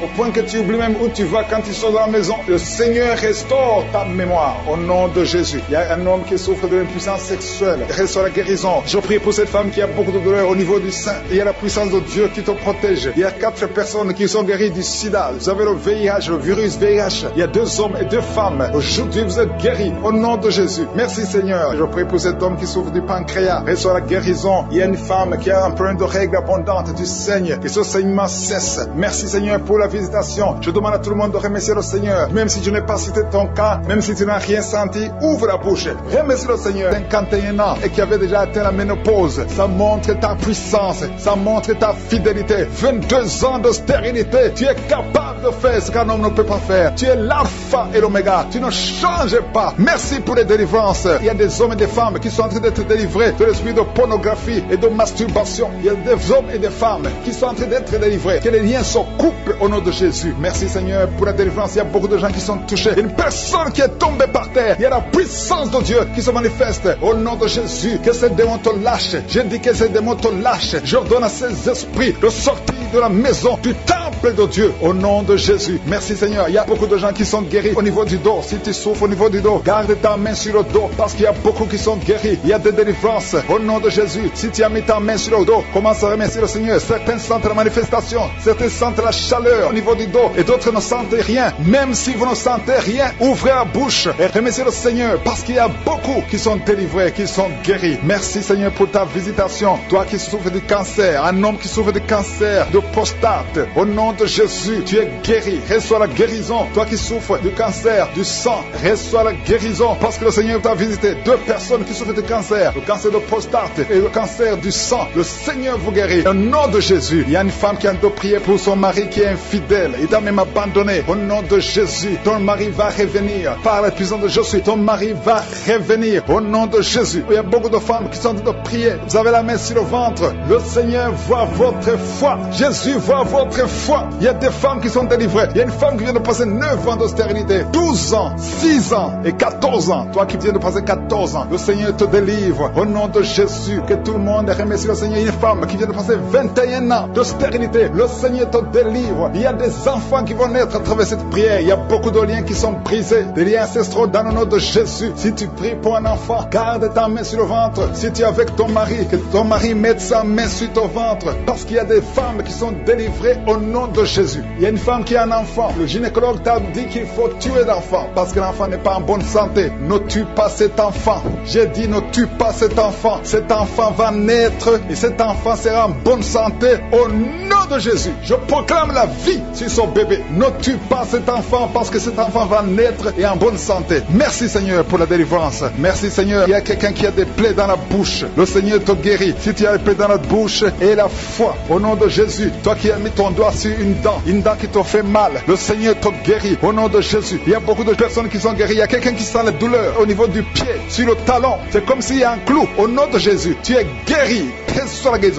au point que tu oublies même où tu vas quand tu sors de la maison. Le Seigneur restaure ta mémoire au nom de Jésus. Il y a un homme qui souffre de l'impuissance sexuelle. Restaure la guérison. Je prie pour cette femme qui a beaucoup de douleur au niveau du sein. Il y a la puissance de Dieu qui te protège. Il y a 4 personnes qui sont guéries du sida. Vous avez le VIH, le virus VIH. Il y a 2 hommes et 2 femmes. Aujourd'hui, vous êtes guéris au nom de Jésus. Merci Seigneur. Je prie pour cet homme qui souffre du pancréas. Reçois la guérison. Il y a une femme qui a un problème de règles abondantes. Tu saignes. Et ce saignement cesse. Merci Seigneur pour la visitation. Je demande à tout le monde de remercier le Seigneur. Même si je n'ai pas cité ton cas, même si tu n'as rien senti, ouvre la bouche. Remercie le Seigneur. 51 ans et qui avait déjà atteint la ménopause. Ça montre ta puissance. Ça montre ta fidélité. 22 ans de stérilité. Tu es capable de faire ce qu'un homme ne peut pas faire. Tu es l'alpha et l'oméga. Tu ne changes pas. Merci pour les délivrances. Il y a des hommes et des femmes qui sont en train d'être délivrés de l'esprit de pornographie et de masturbation. Il y a des hommes et des femmes qui sont en train d'être délivrés. Que les liens se coupent au nom de Jésus. Merci Seigneur pour la délivrance. Il y a beaucoup de gens qui sont touchés. Une personne qui est tombée par terre. Il y a la puissance de Dieu qui se manifeste au nom de Jésus. Que ces démons te lâchent. Je dis que ces démons te lâchent. J'ordonne à ces esprits de sortir de la maison du temple de Dieu au nom de Jésus. Merci Seigneur. Il y a beaucoup de gens qui sont guéris au niveau du dos. Si tu souffres au niveau du dos, garde ta main sur le dos parce qu'il y a beaucoup qui sont guéris. Il y a des délivrances au nom de Jésus. Si tu as mis ta main sur le dos, commence à remercier le Seigneur. Certains sentent la manifestation, certains sentent la chaleur au niveau du dos et d'autres ne sentent rien. Même si vous ne sentez rien, ouvrez la bouche et remerciez le Seigneur parce qu'il y a beaucoup qui sont délivrés, qui sont guéris. Merci Seigneur pour ta visitation. Toi qui souffres du cancer, un homme qui souffre du cancer de prostate, au nom de Jésus, tu es guéri. Reçois la guérison. Toi qui souffres du cancer du sang, reçois la guérison parce que le Seigneur t'a visité. 2 personnes qui souffrent du cancer, le cancer de prostate et le cancer du sang. Le Seigneur vous guérit. Au nom de Jésus, il y a une femme qui a de prier pour son mari qui est infidèle. Il t'a même abandonné. Au nom de Jésus, ton mari va revenir. Par la puissance de Jésus, ton mari va revenir. Au nom de Jésus. Il y a beaucoup de femmes qui sont en train de prier. Vous avez la main sur le ventre. Le Seigneur voit votre foi. Jésus voit votre foi. Il y a des femmes qui sont délivrées. Il y a une femme qui vient de passer 9 ans de stérilité, 12 ans, 6 ans et 14 ans. Toi qui viens de passer 14 ans, le Seigneur te délivre. Au nom de Jésus, que tout le monde remercie le Seigneur. Une femme qui vient de passer 21 ans de stérilité, le Seigneur te délivre. Il y a des enfants qui vont naître à travers cette prière. Il y a beaucoup de liens qui sont brisés, des liens ancestraux dans le nom de Jésus. Si tu pries pour un enfant, garde ta main sur le ventre. Si tu es avec ton mari, que ton mari mette sa main sur ton ventre. Parce qu'il y a des femmes qui sont délivrées au nom de Jésus. Il y a une femme qui a un enfant. Le gynécologue t'a dit qu'il faut tuer l'enfant parce que l'enfant n'est pas en bonne santé. Ne tue pas cet enfant. J'ai dit ne tue pas cet enfant. Cet enfant va naître et cet enfant sera en bonne santé au nom de Jésus. Je proclame la vie sur son bébé. Ne tue pas cet enfant parce que cet enfant va naître et en bonne santé. Merci Seigneur pour la délivrance. Merci Seigneur. Il y a quelqu'un qui a des plaies dans la bouche. Le Seigneur te guérit. Si tu as des plaies dans la bouche et la foi au nom de Jésus. Toi qui as mis ton doigt sur une dent qui te fait mal. Le Seigneur te guérit au nom de Jésus. Il y a beaucoup de personnes qui sont guéries. Il y a quelqu'un qui sent la douleur au niveau du pied, sur le talon. C'est comme s'il y a un clou. Au nom de Jésus, tu es guéri.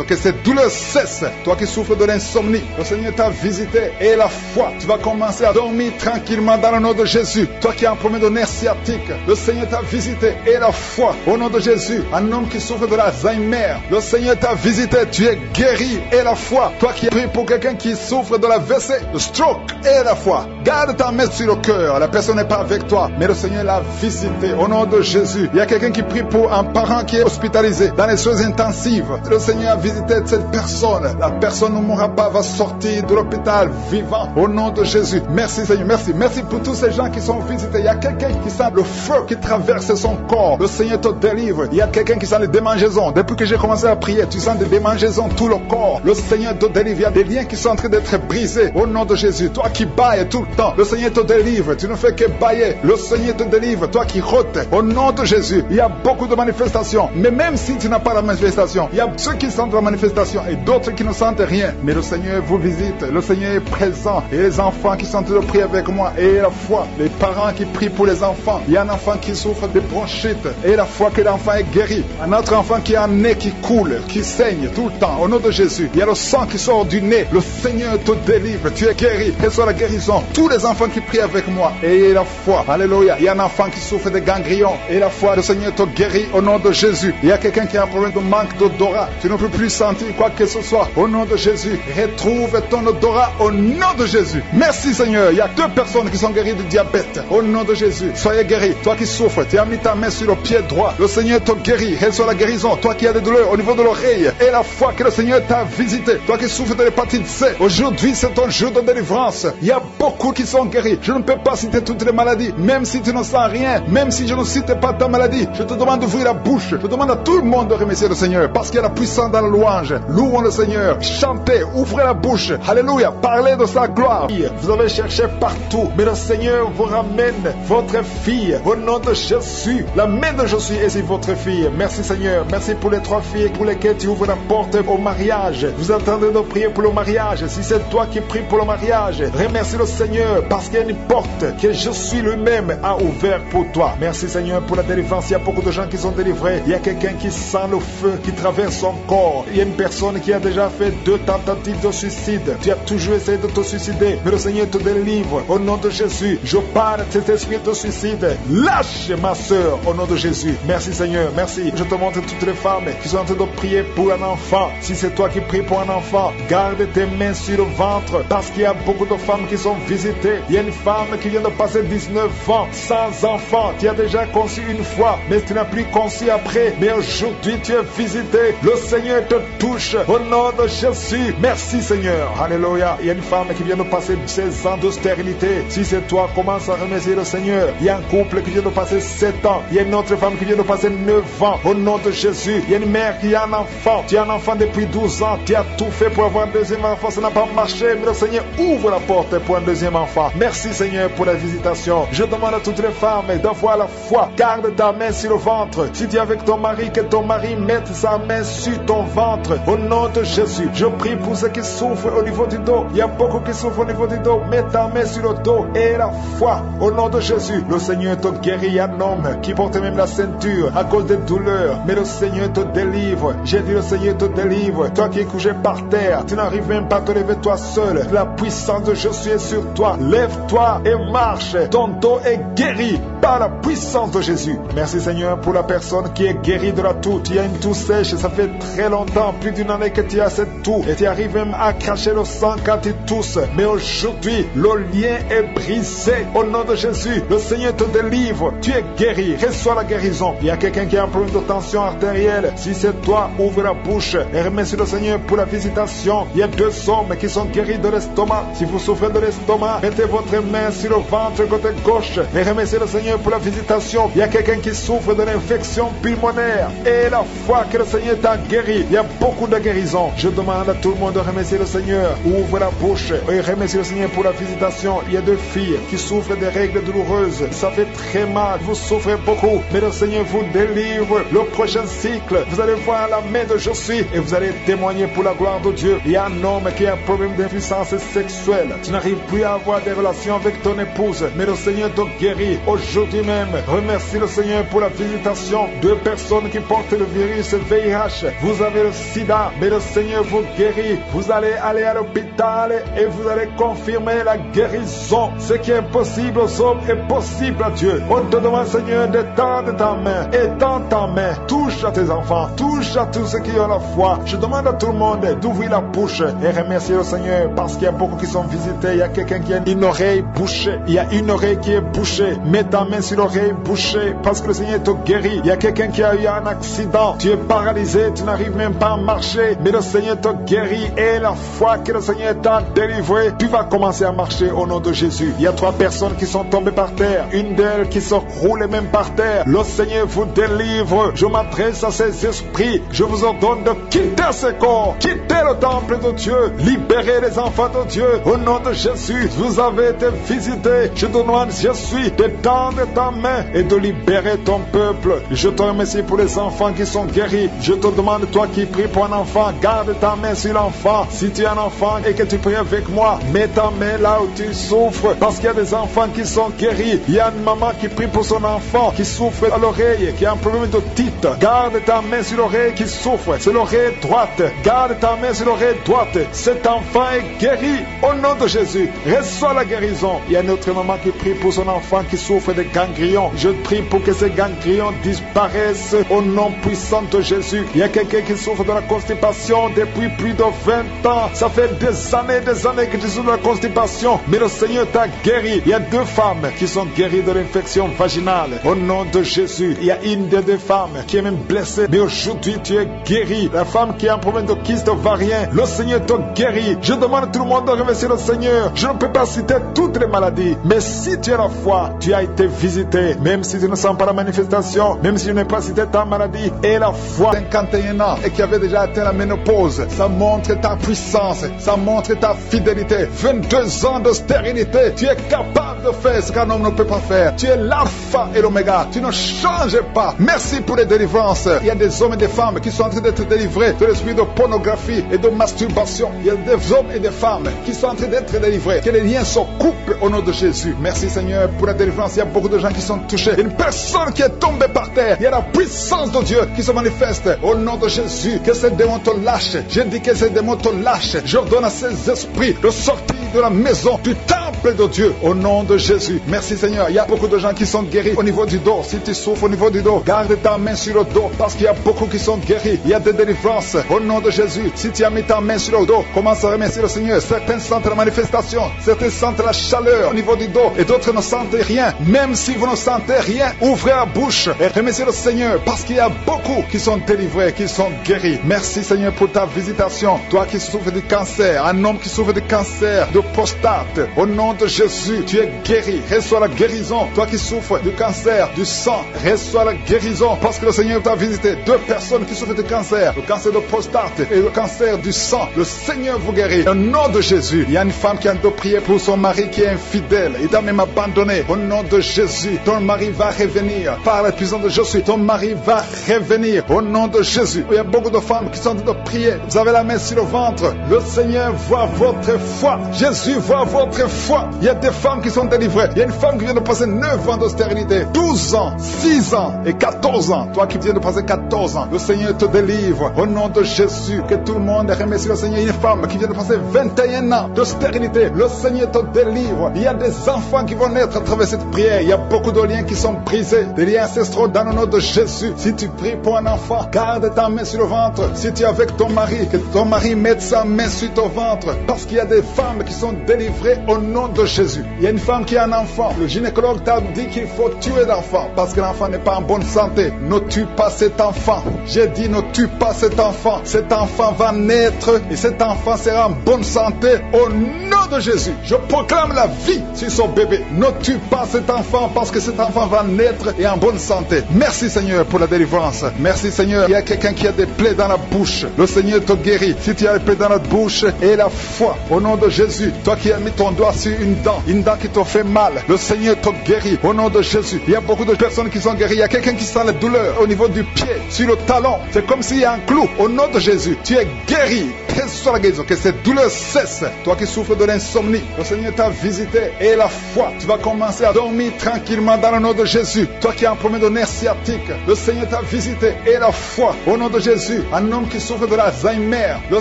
Que cette douleur cesse. Toi qui souffres de l'insomnie, le Seigneur t'a visité et la foi. Tu vas commencer à dormir tranquillement dans le nom de Jésus. Toi qui as un problème de nerf sciatique, le Seigneur t'a visité et la foi. Au nom de Jésus, un homme qui souffre de l'Alzheimer, le Seigneur t'a visité. Tu es guéri et la foi. Toi qui pries pour quelqu'un qui souffre de la WC, le stroke et la foi. Garde ta main sur le cœur. La personne n'est pas avec toi, mais le Seigneur l'a visité. Au nom de Jésus, il y a quelqu'un qui prie pour un parent qui est hospitalisé dans les soins intensifs. Le Seigneur a visité cette personne. La personne ne mourra pas, va sortir de l'hôpital vivant. Au nom de Jésus. Merci Seigneur, merci. Merci pour tous ces gens qui sont visités. Il y a quelqu'un qui sent le feu qui traverse son corps. Le Seigneur te délivre. Il y a quelqu'un qui sent les démangeaisons. Depuis que j'ai commencé à prier, tu sens des démangeaisons tout le corps. Le Seigneur te délivre. Il y a des liens qui sont en train d'être brisés. Au nom de Jésus. Toi qui bailles tout le temps, le Seigneur te délivre. Tu ne fais que bailler. Le Seigneur te délivre. Toi qui rôtes. Au nom de Jésus. Il y a beaucoup de manifestations. Mais même si tu n'as pas la manifestation, il y a ceux qui sentent la manifestation et d'autres qui ne sentent rien. Mais mais le Seigneur vous visite, le Seigneur est présent, et les enfants qui sont en train de prier avec moi, et la foi, les parents qui prient pour les enfants, il y a un enfant qui souffre de bronchite, et la foi que l'enfant est guéri, un autre enfant qui a un nez qui coule, qui saigne tout le temps, au nom de Jésus, il y a le sang qui sort du nez, le Seigneur te délivre, tu es guéri, reçois la guérison, tous les enfants qui prient avec moi, et la foi, alléluia, il y a un enfant qui souffre de ganglions, et la foi, le Seigneur te guérit au nom de Jésus, il y a quelqu'un qui a un problème de manque d'odorat, tu ne peux plus sentir quoi que ce soit, au nom de Jésus, retrouve ton odorat au nom de Jésus, merci Seigneur, il y a 2 personnes qui sont guéries de diabète, au nom de Jésus, soyez guéris, toi qui souffres, tu as mis ta main sur le pied droit, le Seigneur te guérit, reçois la guérison, toi qui as des douleurs au niveau de l'oreille, et la foi que le Seigneur t'a visité, toi qui souffres de l'hépatite C, aujourd'hui c'est ton jour de délivrance, il y a beaucoup qui sont guéris, je ne peux pas citer toutes les maladies, même si tu ne sens rien, même si je ne cite pas ta maladie, je te demande d'ouvrir la bouche, je demande à tout le monde de remercier le Seigneur, parce qu'il y a la puissance dans la louange, louons le Seigneur, chantez, ouvrez la bouche, alléluia, parlez de sa gloire, vous avez cherché partout, mais le Seigneur vous ramène votre fille, au nom de Jésus, la main de Jésus est sur votre fille, merci Seigneur, merci pour les 3 filles pour lesquelles tu ouvres la porte au mariage, vous attendez de prier pour le mariage, si c'est toi qui pries pour le mariage, remercie le Seigneur, parce qu'il y a une porte que Jésus lui-même a ouvert pour toi, merci Seigneur pour la délivrance, il y a beaucoup de gens qui sont délivrés, il y a quelqu'un qui sent le feu qui traverse son corps, il y a une personne qui a déjà fait 2 tentatives de suicide, tu as toujours essayé de te suicider, mais le Seigneur te délivre, au nom de Jésus, je parle de cet esprit de suicide, lâche ma soeur, au nom de Jésus, merci Seigneur, merci, je te montre toutes les femmes qui sont en train de prier pour un enfant, si c'est toi qui pries pour un enfant, garde tes mains sur le ventre, parce qu'il y a beaucoup de femmes qui sont visitées, il y a une femme qui vient de passer 19 ans sans enfant, tu as déjà conçu une fois, mais tu n'as plus conçu après, mais aujourd'hui tu es visité, le Seigneur te touche, au nom de Jésus, merci Seigneur, alléluia, il y a une femme qui vient de passer 16 ans de stérilité, si c'est toi, commence à remercier le Seigneur, il y a un couple qui vient de passer 7 ans, il y a une autre femme qui vient de passer 9 ans, au nom de Jésus, il y a une mère qui a un enfant, tu as un enfant depuis 12 ans, tu as tout fait pour avoir un deuxième enfant, ça n'a pas marché, mais le Seigneur ouvre la porte pour un deuxième enfant, merci Seigneur pour la visitation, je demande à toutes les femmes d'avoir la foi, garde ta main sur le ventre, si tu es avec ton mari, que ton mari mette sa main sur ton ventre, au nom de Jésus, je prie pour ceux qui souffrent au niveau du dos, il y a beaucoup qui souffrent au niveau du dos, mets ta main sur le dos, et la foi, au nom de Jésus, le Seigneur te guérit, il y a un homme qui porte même la ceinture à cause des douleurs, mais le Seigneur te délivre, j'ai dit le Seigneur te délivre, toi qui es couché par terre, tu n'arrives même pas à te lever toi seul, la puissance de Jésus est sur toi, lève-toi et marche, ton dos est guéri par la puissance de Jésus, merci Seigneur pour la personne qui est guérie de la toux, tu as une toux sèche, ça fait très longtemps, plus d'une année que tu as cette toux, et tu arrives même à cracher le sang quand tu tousses, mais aujourd'hui, le lien est brisé, au nom de Jésus, le Seigneur te délivre, tu es guéri, reçois la guérison, il y a quelqu'un qui a un problème de tension artérielle, si c'est toi, ouvre la bouche, et remercie le Seigneur pour la visitation, il y a 2 hommes qui sont guéris de l'estomac, si vous souffrez de l'estomac, mettez votre main sur le ventre côté gauche, et remerciez le Seigneur pour la visitation, il y a quelqu'un qui souffre de l'infection pulmonaire, et la foi que le Seigneur t'a guéri, il y a beaucoup de guérison, je demande à tout le monde de remercier le Seigneur, ouvre la bouche, et remerciez le Seigneur pour la visitation, il y a 2 filles qui souffrent des règles douloureuses, ça fait très mal, vous souffrez beaucoup, mais le Seigneur vous délivre, le prochain cycle, vous allez voir la main de Jésus, et vous allez témoigner pour la gloire de Dieu, il y a un homme qui a un problème d'impuissance sexuelle, tu n'arrives plus à avoir des relations avec ton épouse, mais le Seigneur te guérit, aujourd'hui même, remercie le Seigneur pour la visitation, 2 personnes qui portent le virus VIH, vous avez le sida, mais le Seigneur vous guérit, vous allez aller à l'hôpital, et vous allez confirmer la guérison, ce qui est impossible aux hommes est possible à Dieu, on te demande Seigneur d'étendre ta main, étends ta main, touche à tes enfants, touche à tous ceux qui ont la foi, je demande à tout le monde d'ouvrir la bouche, et remercier le Seigneur, parce qu'il y a beaucoup qui sont visités, il y a quelqu'un qui a une oreille bouchée, il y a une oreille qui est bouchée, mets ta main sur l'oreille bouchée, parce que le Seigneur te guérit, il y a quelqu'un qui a eu un accident, tu es paralysé, tu n'arrives même pas à marcher, mais le Seigneur te guérit, et la foi que le Seigneur t'a délivré, tu vas commencer à marcher au nom de Jésus, il y a 3 personnes qui sont tombées par terre, une d'elles qui se roule même par terre, le Seigneur vous délivre, je m'adresse à ces esprits, je vous ordonne de quitter ce corps, quitter le temple de Dieu, libérez les enfants de Dieu, au nom de Jésus, vous avez été visités, je te demande Jésus d'étendre ta main et de libérer ton peuple, je te remercie pour les enfants qui sont guéris, je te demande toi qui pries pour un enfant, garde ta main sur l'enfant, enfant. Si tu es un enfant et que tu pries avec moi, mets ta main là où tu souffres, parce qu'il y a des enfants qui sont guéris. Il y a une maman qui prie pour son enfant qui souffre à l'oreille, qui a un problème d'otite. Garde ta main sur l'oreille qui souffre, c'est l'oreille droite. Garde ta main sur l'oreille droite. Cet enfant est guéri au nom de Jésus. Reçois la guérison. Il y a une autre maman qui prie pour son enfant qui souffre de ganglions. Je prie pour que ces ganglions disparaissent au nom puissant de Jésus. Il y a quelqu'un qui souffre de la constipation depuis plus de 20 ans. Ça fait des années que tu souffres de la constipation, mais le Seigneur t'a guéri. Il y a 2 femmes qui sont guéries de l'infection vaginale au nom de Jésus. Il y a une des 2 femmes qui est même blessée, mais aujourd'hui tu es guéri. La femme qui a un problème de kyste ovarien, le Seigneur t'a guéri. Je demande à tout le monde de remercier le Seigneur. Je ne peux pas citer toutes les maladies, mais si tu as la foi, tu as été visité. Même si tu ne sens pas la manifestation, même si je n'ai pas cité ta maladie, et la foi, 51 ans et qui avait déjà atteint la ménopause, ça montre ta puissance, ça montre ta fidélité. 22 ans de stérilité, tu es capable de faire ce qu'un homme ne peut pas faire. Tu es l'alpha et l'oméga, tu ne changes pas. Merci pour les délivrances. Il y a des hommes et des femmes qui sont en train d'être délivrés de l'esprit de pornographie et de masturbation. Il y a des hommes et des femmes qui sont en train d'être délivrés. Que les liens se coupent au nom de Jésus. Merci Seigneur pour la délivrance. Il y a beaucoup de gens qui sont touchés. Une personne qui est tombée par terre. Il y a la puissance de Dieu qui se manifeste au nom de Jésus. Que ces démons te lâchent. Je dis que ces démons te lâchent. J'ordonne à ces esprits de sortir de la maison, du temple de Dieu, au nom de Jésus. Merci Seigneur. Il y a beaucoup de gens qui sont guéris au niveau du dos. Si tu souffres au niveau du dos, garde ta main sur le dos, parce qu'il y a beaucoup qui sont guéris. Il y a des délivrances au nom de Jésus. Si tu as mis ta main sur le dos, commence à remercier le Seigneur. Certains sentent la manifestation, certains sentent la chaleur au niveau du dos, et d'autres ne sentent rien. Même si vous ne sentez rien, ouvrez la bouche et remerciez le Seigneur, parce qu'il y a beaucoup qui sont délivrés, qui sont guéris. Merci Seigneur pour ta visitation. Toi qui souffres du cancer, un homme qui souffre du cancer de prostate, au nom de Jésus, tu es guéri. Reçois la guérison. Toi qui souffres du cancer du sang, reçois la guérison, parce que le Seigneur t'a visité. 2 personnes qui souffrent du cancer, le cancer de prostate et le cancer du sang, le Seigneur vous guérit au nom de Jésus. Il y a une femme qui a de prier pour son mari qui est infidèle, il t'a même abandonné. Au nom de Jésus, ton mari va revenir par la puissance de Jésus. Ton mari va revenir au nom de Jésus. Il y a beaucoup de femmes qui sont en train de prier. Vous avez la main sur le ventre. Le Seigneur voit votre foi. Jésus voit votre foi. Il y a des femmes qui sont délivrées. Il y a une femme qui vient de passer 9 ans de stérilité, 12 ans, 6 ans et 14 ans. Toi qui viens de passer 14 ans, le Seigneur te délivre au nom de Jésus. Que tout le monde remercie le Seigneur. Une femme qui vient de passer 21 ans de stérilité, le Seigneur te délivre. Il y a des enfants qui vont naître à travers cette prière. Il y a beaucoup de liens qui sont brisés, des liens ancestraux dans le nom de Jésus. Si tu pries pour un enfant, garde ta main sur le ventre. Si tu es avec ton mari, que ton mari mette sa main sur ton ventre, parce qu'il y a des femmes qui sont délivrées au nom de Jésus. Il y a une femme qui a un enfant. Le gynécologue t'a dit qu'il faut tuer l'enfant parce que l'enfant n'est pas en bonne santé. Ne tue pas cet enfant. J'ai dit ne tue pas cet enfant. Cet enfant va naître et cet enfant sera en bonne santé au nom de Jésus. Je proclame la vie sur son bébé. Ne tue pas cet enfant parce que cet enfant va naître et en bonne santé. Merci Seigneur pour la délivrance. Merci Seigneur. Il y a quelqu'un qui a des plaies dans la bouche. Le Seigneur te guérit. Si tu as des plaies dans la bouche, et la foi au nom de Jésus. Toi qui as mis ton doigt sur une dent qui te fait mal, le Seigneur te guérit au nom de Jésus. Il y a beaucoup de personnes qui sont guéries. Il y a quelqu'un qui sent la douleur au niveau du pied, sur le talon. C'est comme s'il y a un clou. Au nom de Jésus, tu es guéri. Reçois la guérison. Que cette douleur cesse. Toi qui souffres de l'insomnie, le Seigneur t'a visité et la foi. Tu vas commencer à dormir tranquillement dans le nom de Jésus. Toi qui as un problème de nerf sciatique, le Seigneur t'a visité et la foi. Au nom de Jésus, un homme qui souffre de l'Alzheimer, le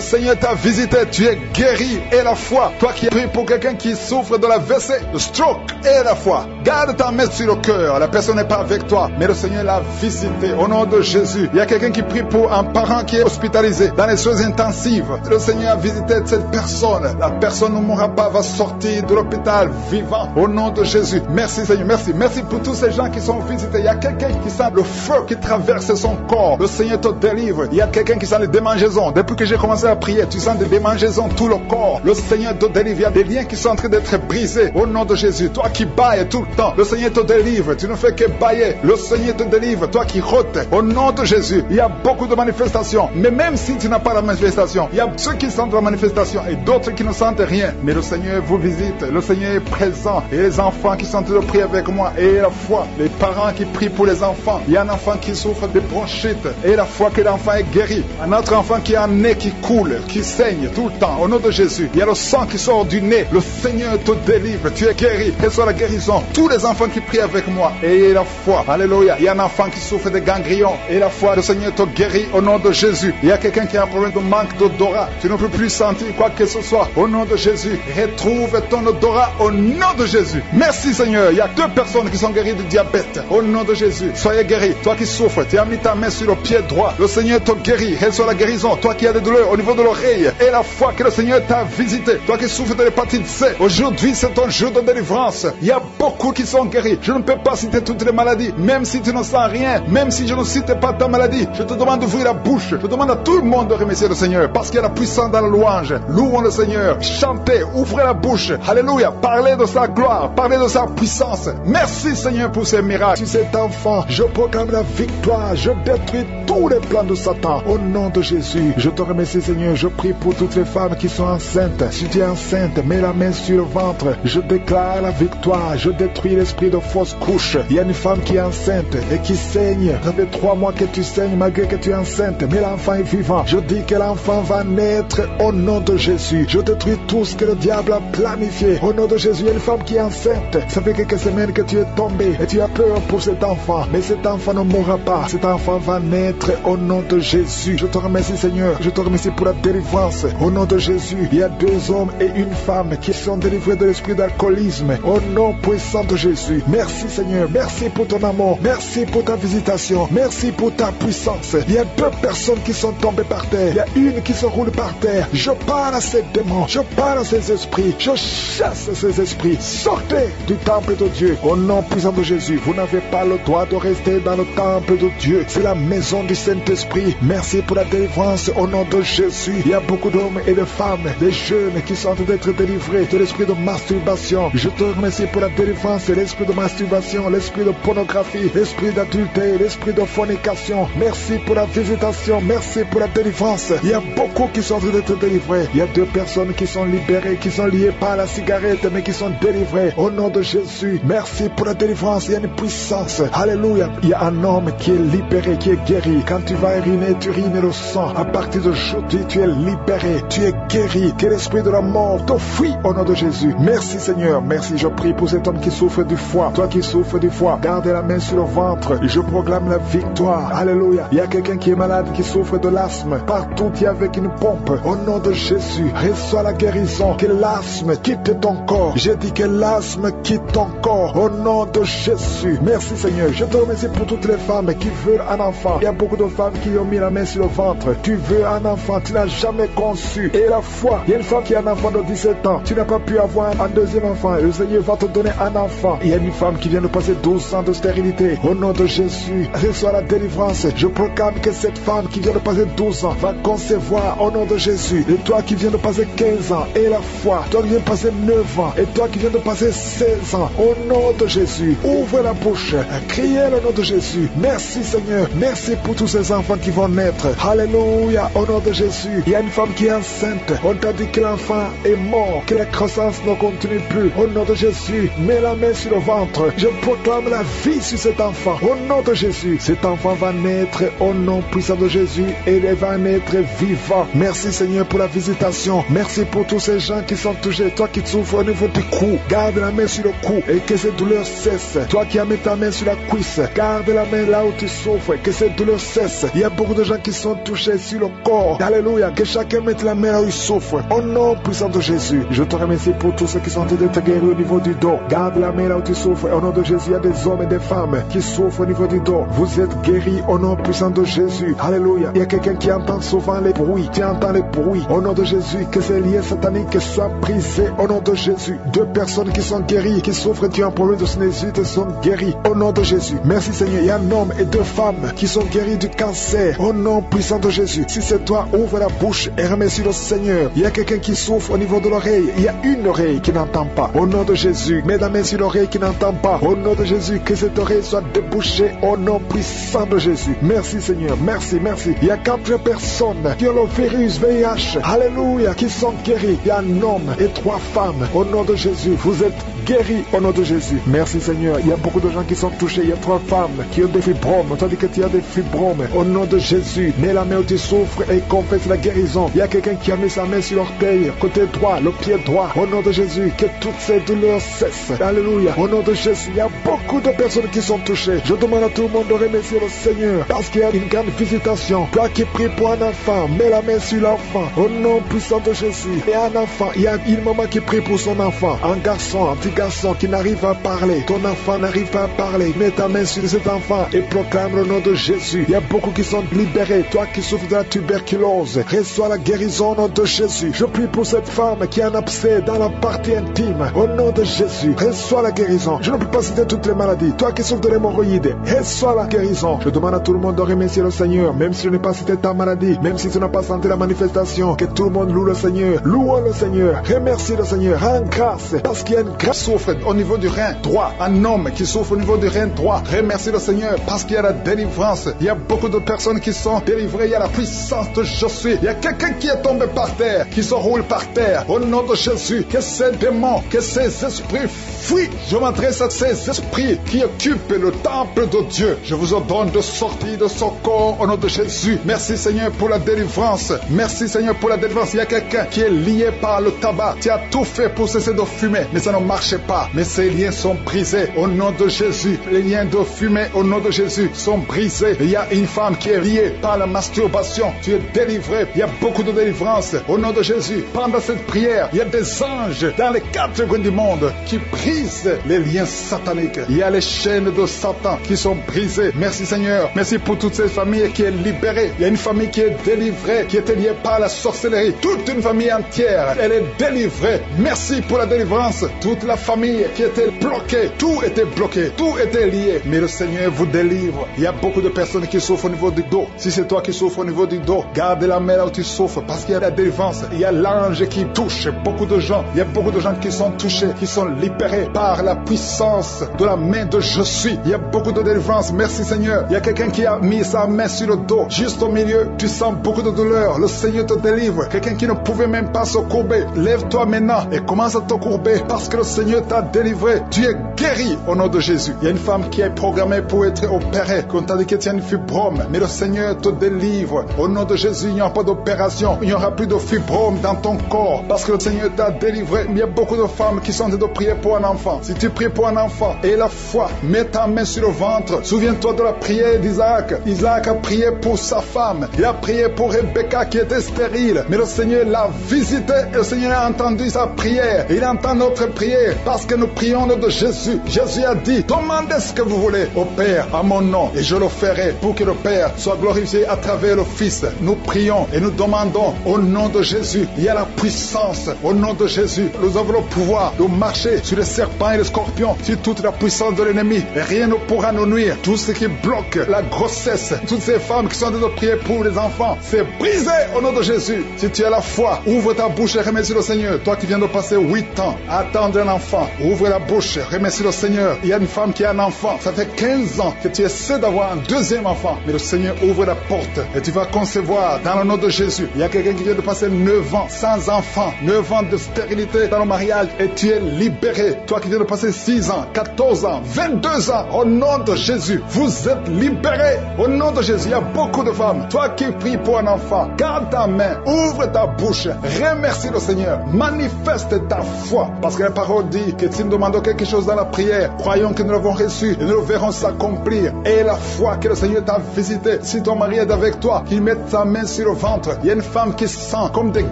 Seigneur t'a visité. Tu es guéri et la foi. Toi qui pries pour quelqu'un qui souffre de la WC, le stroke et la foi. Garde ta main sur le cœur. La personne n'est pas avec toi, mais le Seigneur l'a visité. Au nom de Jésus, il y a quelqu'un qui prie pour un parent qui est hospitalisé dans les soins intensifs. Le Seigneur a visité cette personne. La personne ne mourra pas, va sortir de l'hôpital vivant. Au nom de Jésus. Merci Seigneur, merci. Merci pour tous ces gens qui sont visités. Il y a quelqu'un qui sent le feu qui traverse son corps. Le Seigneur te délivre. Il y a quelqu'un qui sent les démangeaisons. Depuis que j'ai commencé à prier, tu sens des démangeaisons tout le corps. Le Seigneur te délivre. Il y a des liens qui sont en train d'être brisés. Au nom de Jésus. Toi qui bailles tout le temps. Le Seigneur te délivre. Tu ne fais que bailler. Le Seigneur te délivre. Toi qui rôtes. Au nom de Jésus. Il y a beaucoup de manifestations. Mais même si tu n'as pas la manifestation, il y a ceux qui sentent la manifestation et d'autres qui ne sentent rien. Mais le Seigneur vous visite. Le Seigneur est présent. Et les enfants qui sont en train de prier avec moi. Et la foi. Les parents qui prient pour les enfants. Il y a un enfant qui souffre de bronchite. Et la foi que l'enfant est guéri. Un autre enfant qui a un nez qui coule, qui saigne tout le temps. Au nom de Jésus. Il y a le sang qui sort du nez. Le Seigneur te délivre. Tu es guéri. Reçois la guérison. Tous les enfants qui prient avec moi. Et la foi. Alléluia. Il y a un enfant qui souffre de ganglions. Et la foi, le Seigneur te guérit au nom de Jésus. Il y a quelqu'un qui a un problème de manque d'odorat. Tu ne peux plus sentir quoi que ce soit. Au nom de Jésus. Retrouve ton odorat au nom de Jésus. Merci Seigneur. Il y a 2 personnes qui sont guéries de diabète. Au nom de Jésus. Soyez guéris. Toi qui souffres, tu as mis ta main sur le pied droit. Le Seigneur te guérit. Reçois la guérison. Toi qui as des douleurs au niveau de l'oreille. Et la foi que le Seigneur t'a visité. Toi qui souffres de l'hépatite C. Aujourd'hui, c'est ton jour de délivrance. Il y a beaucoup qui sont guéris. Je ne peux pas citer toutes les maladies. Même si tu ne sens rien. Même si je ne cite pas ta maladie. Je te demande d'ouvrir la bouche. Je demande à tout le monde de remercier le Seigneur. Parce qu'il y a la puissance dans la louange. Louons le Seigneur. Chantez. Ouvrez la bouche. Alléluia. Parlez de sa gloire. Parlez de sa puissance. Merci Seigneur pour ces miracles. Sur cet enfant, je proclame la victoire. Je détruis tous les plans de Satan. Au nom de Jésus. Je te remercie Seigneur. Je prie pour toutes les femmes qui sont enceintes. Si tu es enceinte, mets la main sur le ventre. Je déclare la victoire. Je détruis l'esprit de fausse couche. Il y a une femme qui est enceinte et qui saigne. Ça fait 3 mois que tu saignes malgré que tu es enceinte. Mais l'enfant est vivant. Je dis que l'enfant va naître au nom de Jésus. Je détruis tout ce que le diable a planifié. Au nom de Jésus, il y a une femme qui est enceinte. Ça fait quelques semaines que tu es tombé et tu as peur pour cet enfant. Mais cet enfant ne mourra pas. Cet enfant va naître au nom de Jésus. Je te remercie Seigneur. Je te remercie pour la délivrance. Au nom de Jésus, il y a 2 hommes et une femme qui sont délivrés de l'esprit d'alcoolisme. Au nom puissant de Jésus. Merci Seigneur. Merci pour ton amour. Merci pour ta visitation. Merci pour ta puissance. Il y a 2 personnes qui sont tombées par terre. Il y a une qui se roule par terre. Je parle à ces démons. Je parle à ces esprits. Je chasse ces esprits. Sortez du temple de Dieu. Au nom puissant de Jésus. Vous n'avez pas le droit de rester dans le temple de Dieu. C'est la maison du Saint-Esprit. Merci pour la délivrance au nom de Jésus. Il y a beaucoup d'hommes et de femmes, des jeunes qui sont en train d'être délivrés de l'esprit de masturbation. Je te remercie pour la délivrance de l'esprit de masturbation, l'esprit de pornographie, l'esprit d'adultère, l'esprit de fornication. Merci pour la visitation. Merci pour la délivrance. Il y a beaucoup qui sont en train d'être délivrés. Il y a 2 personnes qui sont libérées, qui sont liées par la cigarette, mais qui sont délivrées au nom de Jésus. Merci pour la délivrance. Il y a une puissance. Alléluia. Il y a un homme qui est libéré, qui est guéri. Quand tu vas uriner, tu urines le sang. À partir d'aujourd'hui, tu es libéré. Tu es guéri. Que l'esprit de la mort te fuit au nom de Jésus. Merci Seigneur. Merci. Je prie pour cet homme qui souffre du foie. Toi qui souffres du foie, garde la main sur le ventre. Je proclame la victoire. Alléluia. Il y a quelqu'un qui est malade, qui souffre de l'asthme. Partout, il y a avec une pompe. Au nom de Jésus, reçois la guérison. Que l'asthme quitte ton corps. J'ai dit que l'asthme quitte ton corps. Au nom de Jésus. Merci Seigneur. Je te remercie pour toutes les femmes qui veulent un enfant. Il y a beaucoup de femmes qui ont mis la main sur le ventre. Tu veux un enfant, tu n'as jamais conçu. Et la foi, il y a une femme qui a un enfant de 17 ans. Tu n'as pas pu avoir un deuxième enfant. Le Seigneur va te donner un enfant. Il y a une femme qui vient de passer 12 ans de stérilité. Au nom de Jésus, reçois la délivrance. Je proclame que cette femme qui vient de passer 12 ans va concevoir au nom de Jésus. Et toi qui viens de passer 15 ans, et la foi, toi qui viens de passer 9 ans, et toi qui viens de passer 16 ans, au nom de Jésus, ouvre la bouche, criez le nom de Jésus. Merci Seigneur, merci pour tous ces enfants qui vont naître. Alléluia, au nom de Jésus. Il y a une femme qui est enceinte. On t'a dit que l'enfant est mort, que la croissance ne continue plus. Au nom de Jésus, mets la main sur le ventre. Je proclame la vie sur cet enfant. Au nom de Jésus, cet enfant va naître au nom puissant de Jésus et il va naître vivant. Merci Seigneur pour la visitation. Merci pour tous ces gens qui sont touchés. Toi qui souffres au niveau du cou, garde la main sur le cou et que ces douleurs cessent. Toi qui as mis ta main sur la cuisse, garde la main là où tu souffres, que ces douleurs cessent. Il y a beaucoup de gens qui sont touchés sur le corps. Alléluia, que chacun mette la main là où il souffre. Au nom puissant de Jésus, je te remercie pour tous ceux qui sont en train d'être guéris au niveau du dos. Garde la main là où tu souffres. Au nom de Jésus, il y a des hommes et des femmes qui souffrent au niveau du dos. Vous êtes guéris au nom puissant de Jésus. Alléluia. Il y a quelqu'un qui entend souvent les bruits. Tu entends les bruits. Au nom de Jésus, que ces liens sataniques soient brisés au nom de Jésus. 2 personnes qui sont guéries, qui souffrent d'un problème de sinusite sont guéries au nom de Jésus. Merci Seigneur. Il y a un homme et 2 femmes qui sont guéris du cancer au nom puissant de Jésus. Si c'est toi, ouvre la bouche et remercie le Seigneur. Il y a quelqu'un qui souffre au niveau de l'oreille. Il y a une oreille qui n'entend pas. Au nom de Jésus, mets la main sur l'oreille qui n'entend pas. Au nom de Jésus, que cette oreille soit débouchée au nom puissant de Jésus. Merci Seigneur, merci, merci. Il y a 4 personnes qui ont le virus VIH, alléluia, qui sont guéries. Il y a un homme et 3 femmes. Au nom de Jésus, vous êtes guéris au nom de Jésus. Merci Seigneur. Il y a beaucoup de gens qui sont touchés. Il y a 3 femmes qui ont des fibromes. On t'a dit que tu as des fibromes. Au nom de Jésus, mets la main où tu souffres et confesse la guérison. Il y a quelqu'un qui a mis sa main sur l'orteil, côté droit, le pied droit. Au nom de Jésus, que toutes ces douleurs cessent. Alléluia. Au nom de Jésus, il y a beaucoup de personnes qui sont touchées. Je demande à tout le monde de remercier le Seigneur parce qu'il y a une grande visitation. Toi qui pries pour un enfant, mets la main sur l'enfant. Au nom puissant de Jésus. Et un enfant, il y a une maman qui prie pour son enfant. Un garçon, un petit garçon qui n'arrive pas à parler. Ton enfant n'arrive pas à parler. Mets ta main sur cet enfant et proclame le nom de Jésus. Il y a beaucoup qui sont libérés. Toi qui souffres de la tuberculose, reçois la guérison au nom de Jésus. Je prie pour cette femme qui a un abcès dans la partie intime. Au nom de Jésus, reçois la guérison. Je ne peux pas citer toutes les maladies. Toi qui souffres de l'hémorroïde, reçois la guérison. Je demande à tout le monde de remercier le Seigneur, même si je n'ai pas cité ta maladie, même si tu n'as pas senti la manifestation, que tout le monde loue le Seigneur. Louons le Seigneur. Remercie le Seigneur. Rends grâce parce qu'il y a une grâce qui souffre au niveau du rein droit. Un homme qui souffre au niveau du rein droit. Remercie le Seigneur parce qu'il y a la délivrance. Il y a beaucoup de personnes qui sont délivrées. Il y a la puissance de je suis. Il y a quelqu'un qui est tombé par terre, qui se roule par terre. Au nom de Jésus, que ces démons, que ces esprits fuient. Je m'adresse à ces esprits qui occupent le temple de Dieu. Je vous ordonne de sortir de son corps au nom de Jésus. Merci Seigneur pour la délivrance. Merci Seigneur pour la délivrance. Il y a quelqu'un qui est lié par le tabac. Tu as tout fait pour cesser de fumer, mais ça ne marchait pas. Mais ces liens sont brisés au nom de Jésus. Les liens de fumée au nom de Jésus sont brisés. Il y a une femme qui est liée par la masturbation. Tu es délivré. Il y a beaucoup de délivrance au nom de Jésus. Pendant cette prière, il y a des anges dans les 4 coins du monde qui brisent les liens sataniques. Il y a les chaînes de Satan qui sont brisées. Merci Seigneur. Merci pour toutes ces familles qui est libérée. Il y a une famille qui est délivrée, qui était liée par la sorcellerie. Toute une famille entière, elle est délivrée. Merci pour la délivrance. Toute la famille qui était bloquée, tout était bloqué, tout était lié. Mais le Seigneur vous délivre. Il y a beaucoup de personnes qui souffrent au niveau du dos. Si c'est toi qui souffres au niveau du dos, garde la main là où tu souffres parce qu'il y a la délivrance. Il y a l'ange qui touche beaucoup de gens. Il y a beaucoup de gens qui sont touchés, qui sont libérés par la puissance de la main de je suis. Il y a beaucoup de délivrance. Merci Seigneur. Il y a quelqu'un qui a mis sa main sur le dos. Juste au milieu, tu sens beaucoup de douleur. Le Seigneur te délivre. Quelqu'un qui ne pouvait même pas se courber. Lève-toi maintenant et commence à te courber parce que le Seigneur t'a délivré. Tu es guéri au nom de Jésus. Il y a une femme qui est programmée pour être opérée. Quand t'as dit que tu as une fibrome, mais le Seigneur te délivre. Au nom de Jésus, il n'y aura pas d'opération. Il n'y aura plus de fibrome dans ton corps parce que le Seigneur t'a délivré. Il y a beaucoup de femmes qui sont en train de prier pour un enfant. Si tu pries pour un enfant et la foi, mets ta main sur le ventre. Souviens-toi de la prière d'Isaac. Isaac a prié pour sa femme. Il a prié pour Rebecca qui était stérile. Mais le Seigneur l'a visité et le Seigneur a entendu sa prière. Il entend notre prière parce que nous prions au nom de Jésus. Jésus a dit, demandez ce que vous voulez au Père à mon nom et je le ferai pour que le Père soit glorifié à travers le Fils. Nous prions et nous demandons au nom de Jésus. Il y a la puissance au nom de Jésus. Nous avons le pouvoir de marcher sur les serpents et les scorpions, sur toute la puissance de l'ennemi. Et rien ne pourra nous nuire. Tout ce qui bloque la grossesse, toutes ces femmes qui sont en train de prier pour les enfants, c'est brisé au nom de Jésus. Si tu as la foi, ouvre ta bouche et remercie le Seigneur. Toi qui viens de passer 8 ans à attendre un enfant, ouvre la bouche, remercie le Seigneur. Il y a une femme qui a un enfant, ça fait 15 ans que tu essaies d'avoir un deuxième enfant, mais le Seigneur ouvre la porte et tu vas concevoir dans le nom de Jésus. Il y a quelqu'un qui vient de passer 9 ans sans enfant, 9 ans de stérilité dans le mariage et tu es libéré. Toi qui viens de passer 6 ans, 14 ans, 22 ans, au nom de Jésus, vous êtes libérés. Au nom de Jésus, il y a beaucoup de femmes. Toi qui pries pour un enfant, garde ta main, ouvre ta bouche, remercie le Seigneur, manifeste ta foi. Parce que la parole dit que si nous demandons quelque chose dans la prière, croyons que nous l'avons reçu et nous le verrons s'accomplir. Et la foi que le Seigneur t'a visité, si ton mari est avec toi, qu'il mette sa main sur le ventre. Il y a une femme qui sent comme des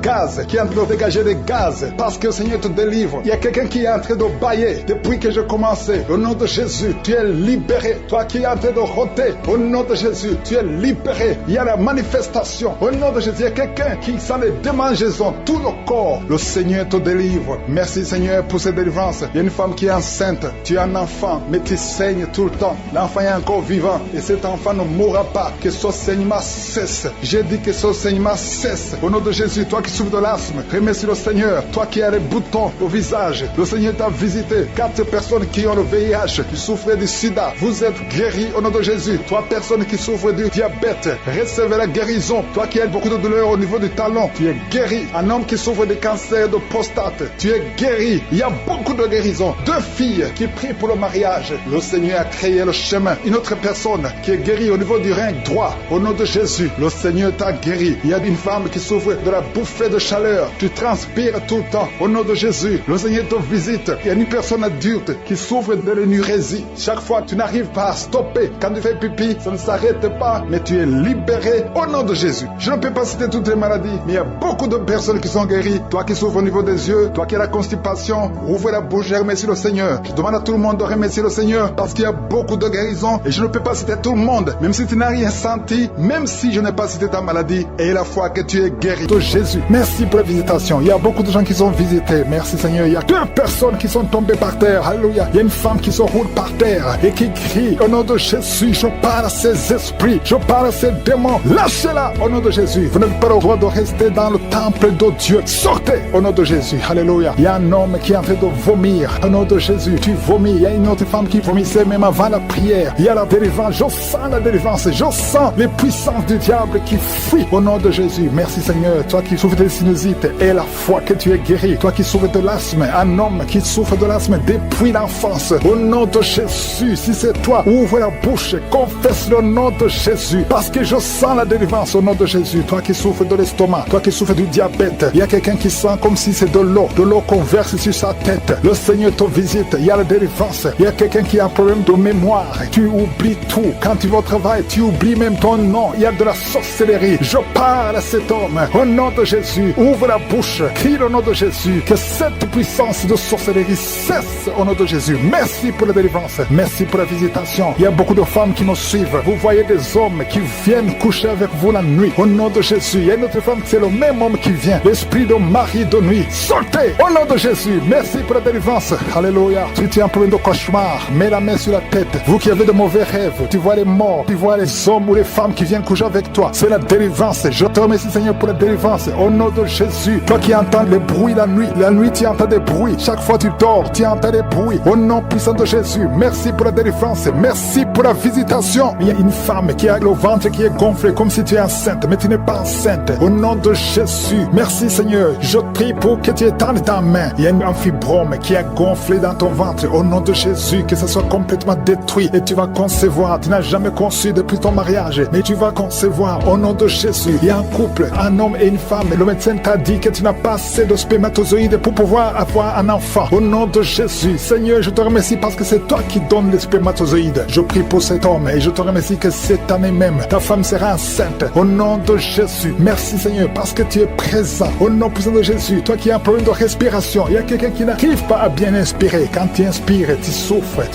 gaz, qui est en train de dégager des gaz, parce que le Seigneur te délivre. Il y a quelqu'un qui est en train de bailler depuis que j'ai commencé. Au nom de Jésus, tu es libéré. Toi qui es en train de rôter, au nom de Jésus, tu es libéré. Il y a la manifestation. Au nom de Jésus, il y a quelqu'un qui sent les démangeaisons, tout le corps. Le Seigneur te délivre. Merci Seigneur pour cette délivrance. Il y a une femme qui est enceinte. Tu es un enfant métissé. saigne tout le temps. L'enfant est encore vivant et cet enfant ne mourra pas. Que son saignement cesse. J'ai dit que son saignement cesse. Au nom de Jésus, toi qui souffres de l'asthme, remercie le Seigneur. Toi qui as les boutons au visage, le Seigneur t'a visité. 4 personnes qui ont le VIH, qui souffrent du sida, vous êtes guéris au nom de Jésus. 3 personnes qui souffrent du diabète, recevez la guérison. Toi qui as beaucoup de douleurs au niveau du talon, tu es guéri. Un homme qui souffre de cancer de prostate, tu es guéri. Il y a beaucoup de guérisons. 2 filles qui prient pour le mariage, le Seigneur a créé le chemin. Une autre personne qui est guérie au niveau du rein droit, au nom de Jésus, le Seigneur t'a guéri. Il y a une femme qui souffre de la bouffée de chaleur, tu transpires tout le temps, au nom de Jésus, le Seigneur te visite. Il y a une personne adulte qui souffre de l'énurésie. Chaque fois, tu n'arrives pas à stopper. Quand tu fais pipi, ça ne s'arrête pas, mais tu es libéré au nom de Jésus. Je ne peux pas citer toutes les maladies, mais il y a beaucoup de personnes qui sont guéries. Toi qui souffres au niveau des yeux, toi qui as la constipation, ouvre la bouche et remercie le Seigneur. Je demande à tout le monde de remercier le Seigneur parce qu'il y a beaucoup de guérisons et je ne peux pas citer tout le monde, même si tu n'as rien senti, même si je n'ai pas cité ta maladie, et la foi que tu es guéri. De Jésus, merci pour la visitation. Il y a beaucoup de gens qui sont visités. Merci Seigneur. Il y a 2 personnes qui sont tombées par terre. Alléluia. Il y a une femme qui se roule par terre et qui crie au nom de Jésus. Je parle à ces esprits, je parle à ces démons. Lâchez-la au nom de Jésus. Vous n'avez pas le droit de rester dans le temple de Dieu. Sortez au nom de Jésus. Alléluia. Il y a un homme qui est en train de vomir au nom de Jésus. Tu vomis. Il y a une autre femme qui vomissait même avant la prière. Il y a la délivrance. Je sens la délivrance. Je sens les puissances du diable qui fuient au nom de Jésus. Merci Seigneur. Toi qui souffres de sinusite et la foi que tu es guéri. Toi qui souffres de l'asthme. Un homme qui souffre de l'asthme depuis l'enfance. Au nom de Jésus. Si c'est toi, ouvre la bouche. Confesse le nom de Jésus. Parce que je sens la délivrance au nom de Jésus. Toi qui souffres de l'estomac. Toi qui souffres du diabète. Il y a quelqu'un qui sent comme si c'est de l'eau qu'on verse sur sa tête. Le Seigneur te visite. Il y a la délivrance. Il y a quelqu'un qui a un problème de mémoire. Tu oublies tout. Quand tu vas au travail, tu oublies même ton nom. Il y a de la sorcellerie. Je parle à cet homme. Au nom de Jésus, ouvre la bouche. Crie le nom de Jésus. Que cette puissance de sorcellerie cesse au nom de Jésus. Merci pour la délivrance. Merci pour la visitation. Il y a beaucoup de femmes qui nous suivent. Vous voyez des hommes qui viennent coucher avec vous la nuit. Au nom de Jésus. Il y a une autre femme, c'est le même homme qui vient. L'esprit de mari de nuit. Sortez au nom de Jésus. Merci pour la délivrance. Alléluia. Si tu as un problème de cauchemar, mets la main sur la tête. Vous qui avez de mauvais rêves, tu vois les morts, tu vois les hommes ou les femmes qui viennent coucher avec toi. C'est la délivrance. Je te remercie Seigneur pour la délivrance. Au nom de Jésus. Toi qui entends les bruits la nuit tu entends des bruits. Chaque fois tu dors, tu entends des bruits. Au nom puissant de Jésus. Merci pour la délivrance. Merci pour la visitation. Il y a une femme qui a le ventre qui est gonflé comme si tu es enceinte, mais tu n'es pas enceinte. Au nom de Jésus. Merci Seigneur. Je prie pour que tu étendes ta main. Il y a un fibrome qui a gonflé dans ton ventre. Au nom de Jésus, que ça soit complètement détruit et tu vas concevoir. Tu n'as jamais conçu depuis ton mariage, mais tu vas concevoir au nom de Jésus. Il y a un couple, un homme et une femme. Le médecin t'a dit que tu n'as pas assez de spermatozoïdes pour pouvoir avoir un enfant. Au nom de Jésus, Seigneur, je te remercie parce que c'est toi qui donnes les spermatozoïdes. Je prie pour cet homme et je te remercie que cette année même, ta femme sera enceinte. Au nom de Jésus, merci Seigneur parce que tu es présent. Au nom puissant de Jésus, toi qui as un problème de respiration, il y a quelqu'un qui n'arrive pas à bien inspirer. Quand tu inspires, tu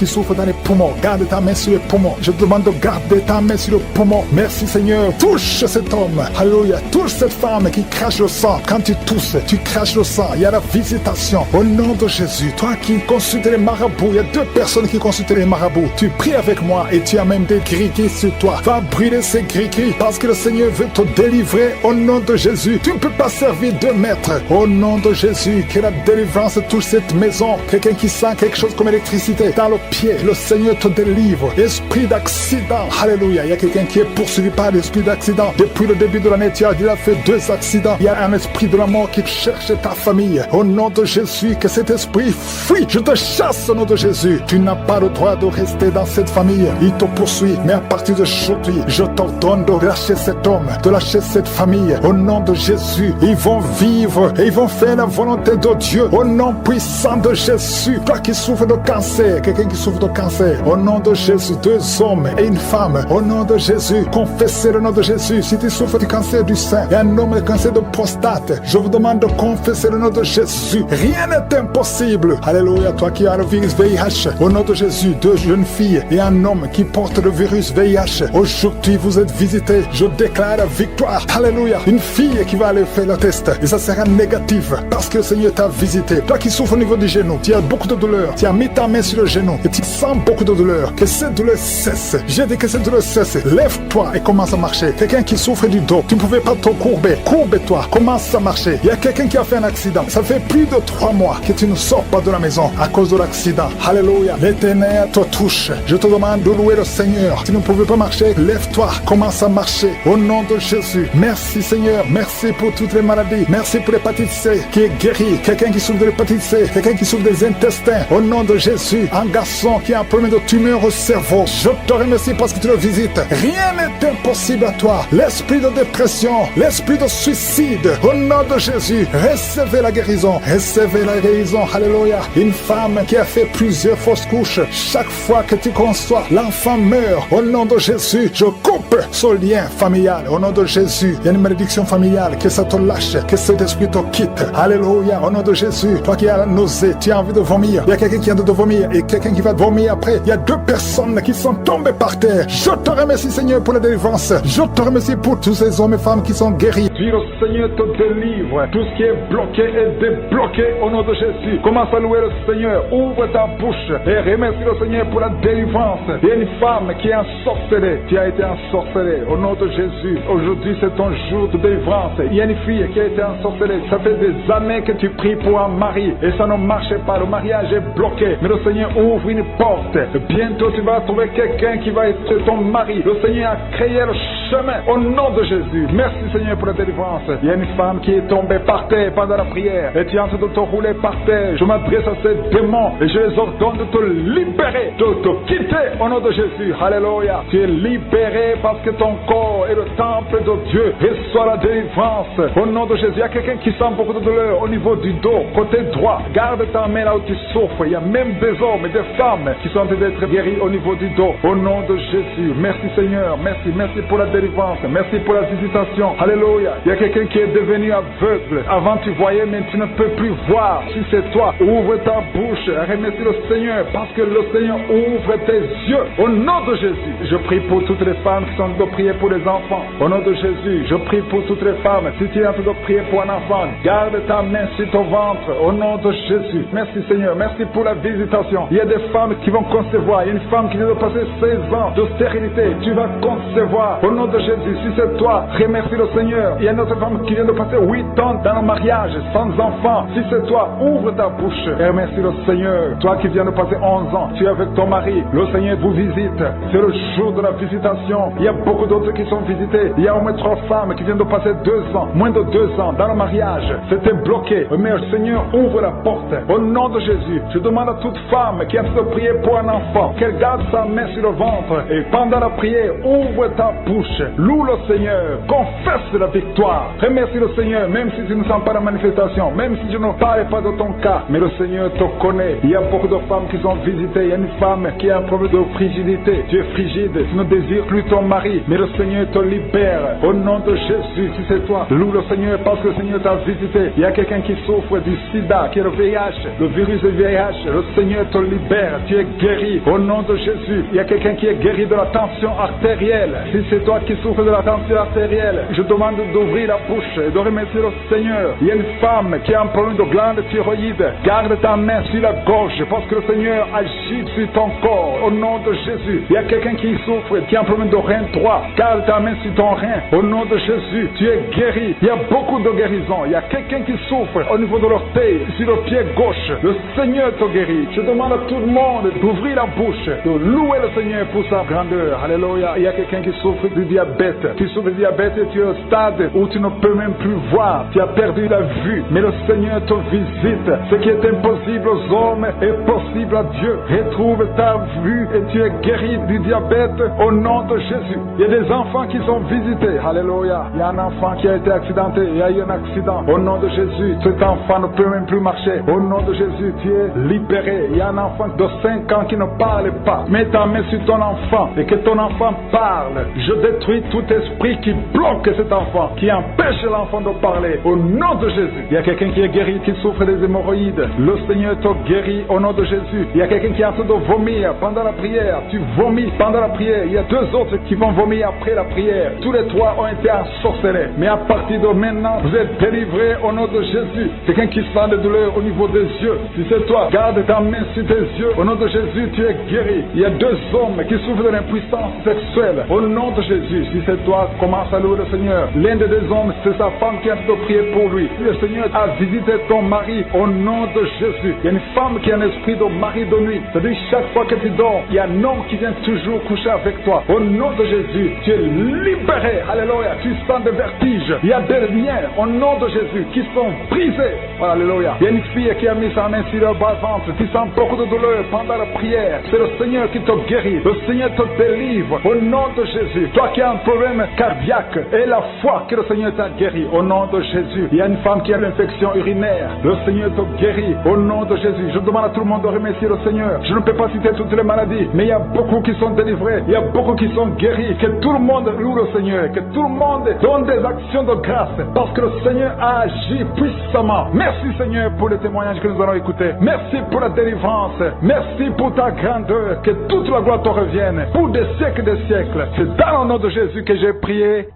souffres dans les poumons. Garde ta main sur les poumons. Je te demande de garder ta main sur le poumon. Merci Seigneur. Touche cet homme. Alléluia. Touche cette femme qui crache le sang. Quand tu tousses, tu craches le sang. Il y a la visitation. Au nom de Jésus, toi qui consultes les marabouts, il y a 2 personnes qui consultent les marabouts. Tu pries avec moi et tu as même des gris-gris sur toi. Va brûler ces gris-gris parce que le Seigneur veut te délivrer au nom de Jésus. Tu ne peux pas servir 2 maîtres. Au nom de Jésus, que la délivrance touche cette maison. Quelqu'un qui sent quelque chose comme électricité dans le pied, le Seigneur te délivre. Esprit d'accident, alléluia. Il y a quelqu'un qui est poursuivi par l'esprit d'accident. Depuis le début de l'année, tu as déjà fait 2 accidents. Il y a un esprit de la mort qui cherche ta famille. Au nom de Jésus, que cet esprit fuit. Je te chasse au nom de Jésus. Tu n'as pas le droit de rester dans cette famille. Il te poursuit. Mais à partir d'aujourd'hui, je t'ordonne de lâcher cet homme, de lâcher cette famille. Au nom de Jésus, ils vont vivre et ils vont faire la volonté de Dieu. Au nom puissant de Jésus. Toi qui souffres de cancer, quelqu'un qui souffre de cancer. Au nom de Jésus, 2 hommes et une femme. Au nom de Jésus, confessez le nom de Jésus. Si tu souffres du cancer du sein et un homme de cancer de prostate, je vous demande de confesser le nom de Jésus. Rien n'est impossible. Alléluia. Toi qui as le virus VIH, au nom de Jésus, 2 jeunes filles et un homme qui porte le virus VIH. Aujourd'hui, vous êtes visités. Je déclare la victoire. Alléluia. Une fille qui va aller faire le test et ça sera négatif parce que le Seigneur t'a visité. Toi qui souffres au niveau du genou, tu as beaucoup de douleur. Tu as mis ta main sur le genou et tu sent beaucoup de douleur, que cette douleur cesse. J'ai dit que cette douleur cesse. Lève-toi et commence à marcher. Quelqu'un qui souffre du dos, tu ne pouvais pas te courber. Courbe-toi, commence à marcher. Il y a quelqu'un qui a fait un accident. Ça fait plus de 3 mois que tu ne sors pas de la maison à cause de l'accident. Alléluia. L'Éternel te touche. Je te demande de louer le Seigneur. Si tu ne pouvais pas marcher, lève-toi, commence à marcher. Au nom de Jésus. Merci Seigneur. Merci pour toutes les maladies. Merci pour l'hépatite C qui est guérie. Quelqu'un qui souffre de l'hépatite C. Quelqu'un qui souffre des intestins. Au nom de Jésus. Un garçon qui a un problème de tumeur au cerveau. Je te remercie parce que tu le visites. Rien n'est impossible à toi. L'esprit de dépression, l'esprit de suicide. Au nom de Jésus. Recevez la guérison. Recevez la guérison. Alléluia. Une femme qui a fait plusieurs fausses couches. Chaque fois que tu conçois, l'enfant meurt. Au nom de Jésus, je coupe ce lien familial. Au nom de Jésus, il y a une malédiction familiale. Que ça te lâche. Que cet esprit te quitte. Alléluia. Au nom de Jésus, toi qui as la nausée, tu as envie de vomir. Il y a quelqu'un qui a envie de vomir et quelqu'un qui va vomir après. Il y a 2 personnes qui sont tombées par terre. Je te remercie Seigneur pour la délivrance. Je te remercie pour tous ces hommes et femmes qui sont guéris. Puis le Seigneur te délivre. Tout ce qui est bloqué est débloqué au nom de Jésus. Commence à louer le Seigneur. Ouvre ta bouche et remercie le Seigneur pour la délivrance. Il y a une femme qui est ensorcelée. Tu as été ensorcelée au nom de Jésus. Aujourd'hui c'est ton jour de délivrance. Il y a une fille qui a été ensorcelée. Ça fait des années que tu pries pour un mari et ça ne marchait pas. Le mariage est bloqué. Mais le Seigneur ouvre une porte. Bientôt tu vas trouver quelqu'un qui va être ton mari. Le Seigneur a créé le chemin au nom de Jésus. Merci Seigneur pour la délivrance. Il y a une femme qui est tombée par terre pendant la prière et tu es en train de te rouler par terre. Je m'adresse à ces démons et je les ordonne de te libérer, de te quitter au nom de Jésus. Alléluia. Tu es libéré parce que ton corps est le temple de Dieu. Reçois la délivrance au nom de Jésus. Il y a quelqu'un qui sent beaucoup de douleur au niveau du dos, côté droit. Garde ta main là où tu souffres. Il y a même des hommes et des femmes qui sont en train d'être guéris au niveau du dos. Au nom de Jésus. Merci Seigneur. Merci. Merci pour la délivrance. Merci pour la visitation. Alléluia. Il y a quelqu'un qui est devenu aveugle. Avant tu voyais, mais tu ne peux plus voir. Si c'est toi, ouvre ta bouche. Remercie le Seigneur parce que le Seigneur ouvre tes yeux. Au nom de Jésus. Je prie pour toutes les femmes qui sont en train de prier pour les enfants. Au nom de Jésus. Je prie pour toutes les femmes. Si tu es en train de prier pour un enfant, garde ta main sur ton ventre. Au nom de Jésus. Merci Seigneur. Merci pour la visitation. Il y a des femmes qui vont concevoir. Il y a une femme qui vient de passer 16 ans de stérilité. Tu vas concevoir. Au nom de Jésus. Si c'est toi, remercie le Seigneur. Il y a une autre femme qui vient de passer 8 ans dans le mariage sans enfant. Si c'est toi, ouvre ta bouche et remercie le Seigneur. Toi qui viens de passer 11 ans, tu es avec ton mari. Le Seigneur vous visite. C'est le jour de la visitation. Il y a beaucoup d'autres qui sont visités. Il y a au moins 3 femmes qui viennent de passer 2 ans, moins de 2 ans dans le mariage. C'était bloqué. Mais le Seigneur ouvre la porte. Au nom de Jésus, je demande à toute femme qui a de prier pour un enfant qu'elle garde sa main sur le ventre et pendant la prière, ouvre ta bouche. Loue le Seigneur. Confesse la victoire. Remercie le Seigneur, même si tu ne sens pas la manifestation, même si je ne parle pas de ton cas, mais le Seigneur te connaît. Il y a beaucoup de femmes qui sont visitées. Il y a une femme qui a un problème de frigidité. Tu es frigide, tu ne désires plus ton mari, mais le Seigneur te libère. Au nom de Jésus, si c'est toi, loue le Seigneur parce que le Seigneur t'a visité. Il y a quelqu'un qui souffre du sida, qui est le VIH, le virus du VIH. Le Seigneur te libère. Tu es guéri. Au nom de Jésus, il y a quelqu'un qui est guéri de la tension artérielle. Si c'est toi qui souffres de la tension artérielle, je demande d'ouvrir la bouche et de remercier le Seigneur. Il y a une femme qui a un problème de glande thyroïde. Garde ta main sur la gorge parce que le Seigneur agit sur ton corps. Au nom de Jésus, il y a quelqu'un qui souffre, qui a un problème de rein droit. Garde ta main sur ton rein. Au nom de Jésus, tu es guéri. Il y a beaucoup de guérisons. Il y a quelqu'un qui souffre au niveau de l'orteil, sur le pied gauche. Le Seigneur te guérit. Je demande à tout le monde d'ouvrir la bouche, de louer le Seigneur pour sa grandeur. Alléluia. Il y a quelqu'un qui souffre du diabète. Tu souffres du diabète et tu es au stade où tu ne peux même plus voir. Tu as perdu la vue. Mais le Seigneur te visite. Ce qui est impossible aux hommes est possible à Dieu. Retrouve ta vue et tu es guéri du diabète au nom de Jésus. Il y a des enfants qui sont visités. Alléluia. Il y a un enfant qui a été accidenté. Il y a eu un accident. Au nom de Jésus, cet enfant ne peut même plus marcher. Au nom de Jésus, tu es libéré. Il y a un enfant de 5 ans qui ne parle pas. Mets ta main sur ton enfant et que ton enfant parle. Je détruis tout esprit qui bloque cet enfant, qui empêche l'enfant de parler. Au nom de Jésus. Il y a quelqu'un qui est guéri, qui souffre des hémorroïdes. Le Seigneur te guérit au nom de Jésus. Il y a quelqu'un qui en train de vomir pendant la prière. Tu vomis pendant la prière. Il y a 2 autres qui vont vomir après la prière. Tous les 3 ont été ensorcelés. Mais à partir de maintenant, vous êtes délivrés au nom de Jésus. Quelqu'un qui sent de douleur au niveau des yeux. Si c'est toi, garde ta main sur tes yeux. Au nom de Jésus, tu es guéri. Il y a 2 hommes qui souffrent de l'impuissance sexuelle. Au nom de Jésus, si c'est toi, commence à louer le Seigneur. L'un des 2 hommes, c'est sa femme qui a de prier pour lui. Le Seigneur a visité ton mari au nom de Jésus. Il y a une femme qui a un esprit de mari de nuit. C'est-à-dire chaque fois que tu dors, il y a un homme qui vient toujours coucher avec toi. Au nom de Jésus, tu es libéré. Alléluia. Tu sens des vertiges. Il y a des liens au nom de Jésus qui sont brisés. Alléluia. Il y a une fille qui a mis sa main sur le bas-ventre. Tu sens beaucoup de douleur pendant la prière. C'est le Seigneur qui te guérit. Le Seigneur te délivre. Au nom de Jésus. Toi qui as un problème cardiaque, et la foi que le Seigneur t'a guéri. Au nom de Jésus. Il y a une femme qui a l'infection urinaire. Le Seigneur te guérit. Au nom de Jésus. Je demande à tout le monde de remercier le Seigneur. Je ne peux pas citer toutes les maladies, mais il y a beaucoup qui sont délivrés. Il y a beaucoup qui sont guéris. Que tout le monde loue le Seigneur. Que tout le monde donne des actions de grâce. Parce que le Seigneur a agi puissamment. Merci Seigneur pour les témoignages que nous allons écouter. Merci pour la délivrance. Merci pour ta grandeur. Que toute la gloire te revienne. Pour des siècles et des siècles. C'est dans le nom de Jésus que j'ai prié.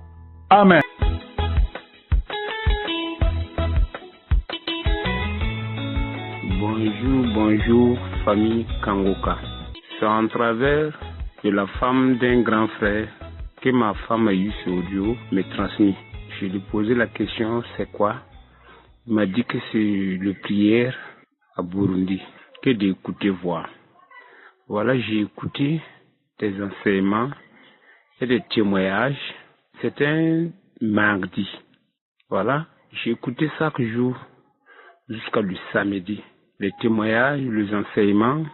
Amen. Bonjour, famille Kangoka. C'est en travers de la femme d'un grand frère que ma femme a eu ce audio me transmis. Je lui ai posé la question, c'est quoi? Il m'a dit que c'est le prière à Burundi, que d'écouter voir. Voilà, j'ai écouté des enseignements et des témoignages. C'était un mardi. Voilà, j'ai écouté chaque jour jusqu'à le samedi. Les témoignages, les enseignements,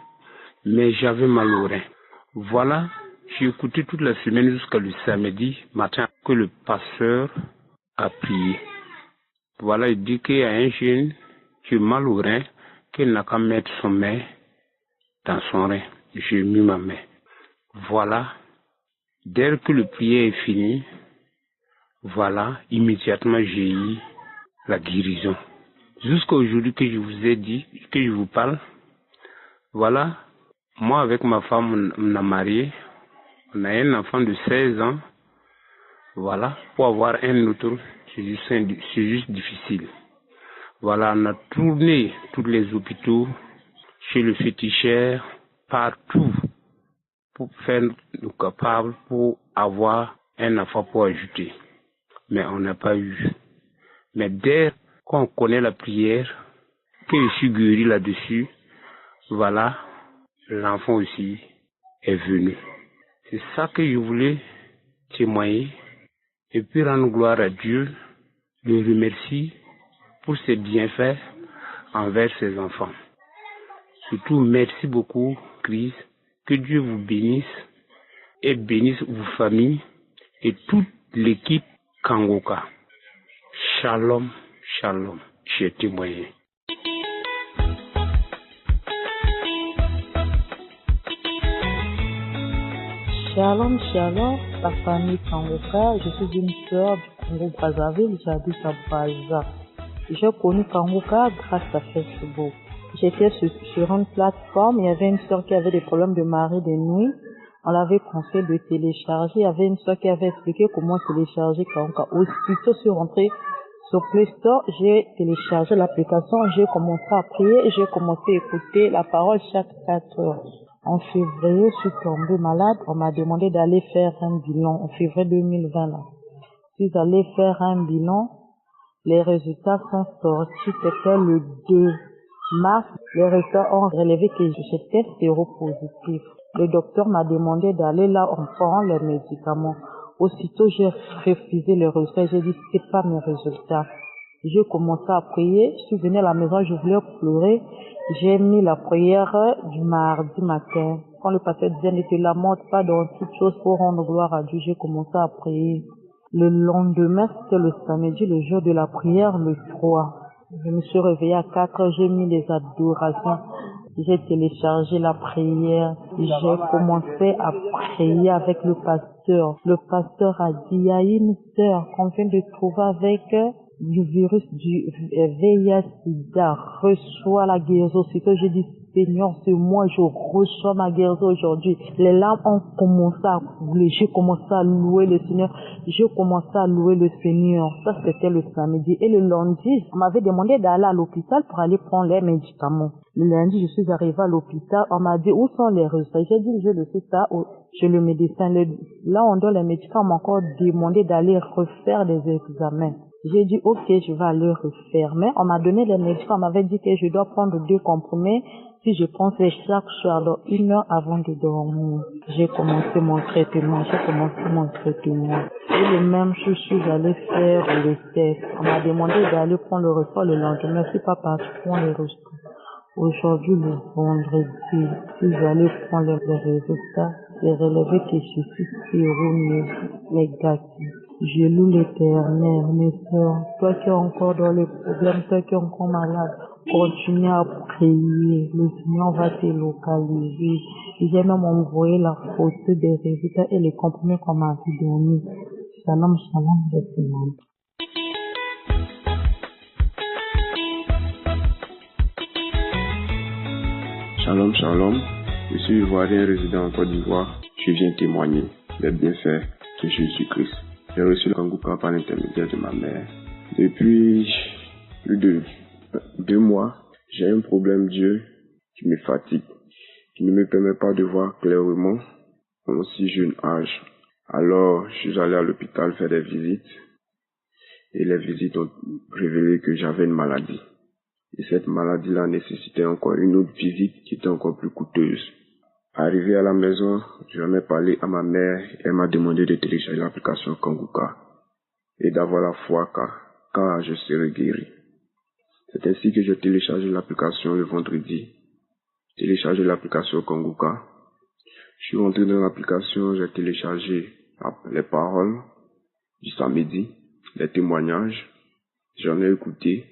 mais j'avais mal au rein. Voilà, j'ai écouté toute la semaine jusqu'à le samedi matin que le pasteur a prié. Voilà, il dit qu'il y a un jeune qui a mal au rein, qu'il n'a qu'à mettre son main dans son rein. J'ai mis ma main. Voilà, dès que le prière est fini, voilà, immédiatement j'ai eu la guérison. Jusqu'à aujourd'hui que je vous ai dit, que je vous parle, voilà, moi avec ma femme, on a marié, on a un enfant de 16 ans, voilà, pour avoir un autre, c'est juste difficile. Voilà, on a tourné tous les hôpitaux, chez le féticheur, partout, pour faire nous capables pour avoir un enfant pour ajouter. Mais on n'a pas eu. Mais dès qu'on connaît la prière, que je suis guéri là-dessus, voilà, l'enfant aussi est venu. C'est ça que je voulais témoigner et puis rendre gloire à Dieu, le remercier pour ses bienfaits envers ses enfants. Surtout, merci beaucoup, Christ, que Dieu vous bénisse et bénisse vos familles et toute l'équipe Kangoka. Shalom. Shalom, j'ai témoigné. Shalom, shalom, la famille Kangoka. Je suis une sœur du Congo-Brazzaville, j'habite à Brazza. J'ai connu Kangoka grâce à Facebook. J'étais sur une plateforme, il y avait une sœur qui avait des problèmes de mari de nuit. On l'avait conseillé de télécharger. Il y avait une sœur qui avait expliqué comment télécharger Kangoka. Aussitôt, je suis rentrée sur Play Store, j'ai téléchargé l'application, j'ai commencé à prier et j'ai commencé à écouter la parole chaque 4 heures. En février, je suis tombée malade. On m'a demandé d'aller faire un bilan en février 2020. Là. Je suis allée faire un bilan. Les résultats sont sortis. C'était le 2 mars. Les résultats ont relevé que j'étais séropositif. Le docteur m'a demandé d'aller là en prenant les médicaments. Aussitôt, j'ai refusé les résultats. J'ai dit, c'est pas mes résultats. J'ai commencé à prier. Je suis venue à la maison, je voulais pleurer. J'ai mis la prière du mardi matin. Quand le pasteur disait, ne te lamente pas dans toute chose pour rendre gloire à Dieu, j'ai commencé à prier. Le lendemain, c'était le samedi, le jour de la prière, le 3. Je me suis réveillée à 4 heures, j'ai mis les adorations. J'ai téléchargé la prière. J'ai commencé à prier avec le pasteur. Le pasteur a dit, il y a une sœur qu'on vient de trouver avec du virus du VIH-Sida. Reçoit la guérison. C'est que j'ai dit, Seigneur, c'est moi, je reçois ma guérison aujourd'hui. Les larmes ont commencé à couler. J'ai commencé à louer le Seigneur. J'ai commencé à louer le Seigneur. Ça, c'était le samedi. Et le lundi, on m'avait demandé d'aller à l'hôpital pour aller prendre les médicaments. Le lundi, je suis arrivée à l'hôpital. On m'a dit, où sont les résultats? J'ai dit, je le sais ça chez le médecin. Là, on donne les médicaments. On m'a encore demandé d'aller refaire des examens. J'ai dit, ok, je vais aller refaire. Mais on m'a donné les médicaments. On m'avait dit que je dois prendre 2 comprimés si je prends chaque soir, donc 1 heure avant de dormir. J'ai commencé mon traitement. Et le même chose, je suis allée faire le test. On m'a demandé d'aller prendre le repas le lendemain. Je suis pas partie prendre le repas. Aujourd'hui, le vendredi, si j'allais prendre les résultats, j'ai relevé que je suis séronégatif. Je loue l'Éternel, mes soeurs, toi qui es encore dans les problèmes, toi qui es encore malade, continue à prier, le Seigneur va te localiser. J'ai même envoyé la photo des résultats et les comprimés qu'on m'a donné. Shalom, shalom, je demande. Shalom, shalom. Je suis ivoirien résident en Côte d'Ivoire. Je viens témoigner des bienfaits de Jésus-Christ. J'ai reçu le Kanguka par l'intermédiaire de ma mère. Depuis plus de 2 mois, j'ai un problème d'yeux qui me fatigue, qui ne me permet pas de voir clairement à mon si jeune âge. Alors, je suis allé à l'hôpital faire des visites et les visites ont révélé que j'avais une maladie. Et cette maladie-là nécessitait encore une autre visite qui était encore plus coûteuse. Arrivé à la maison, j'en ai parlé à ma mère et elle m'a demandé de télécharger l'application Kanguka et d'avoir la foi car je serai guéri. C'est ainsi que j'ai téléchargé l'application le vendredi. Téléchargé l'application Kanguka. Je suis rentré dans l'application, j'ai téléchargé les paroles du samedi, les témoignages. J'en ai écouté.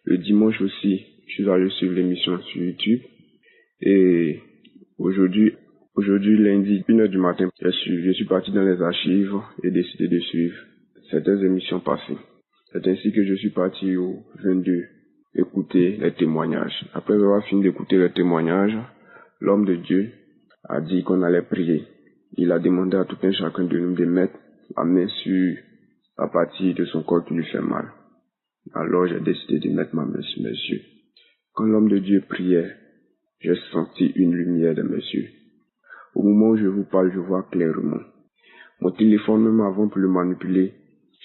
Le dimanche aussi, je suis allé suivre l'émission sur YouTube. Et aujourd'hui, lundi, 1h du matin, je suis parti dans les archives et décidé de suivre certaines émissions passées. C'est ainsi que je suis parti au 22 écouter les témoignages. Après avoir fini d'écouter les témoignages, l'homme de Dieu a dit qu'on allait prier. Il a demandé à tout un chacun de nous de mettre la main sur la partie de son corps qui lui fait mal. Alors j'ai décidé de mettre ma main sur mes yeux. Quand l'homme de Dieu priait, j'ai senti une lumière dans mes yeux. Au moment où je vous parle, je vois clairement. Mon téléphone, même avant pour le manipuler,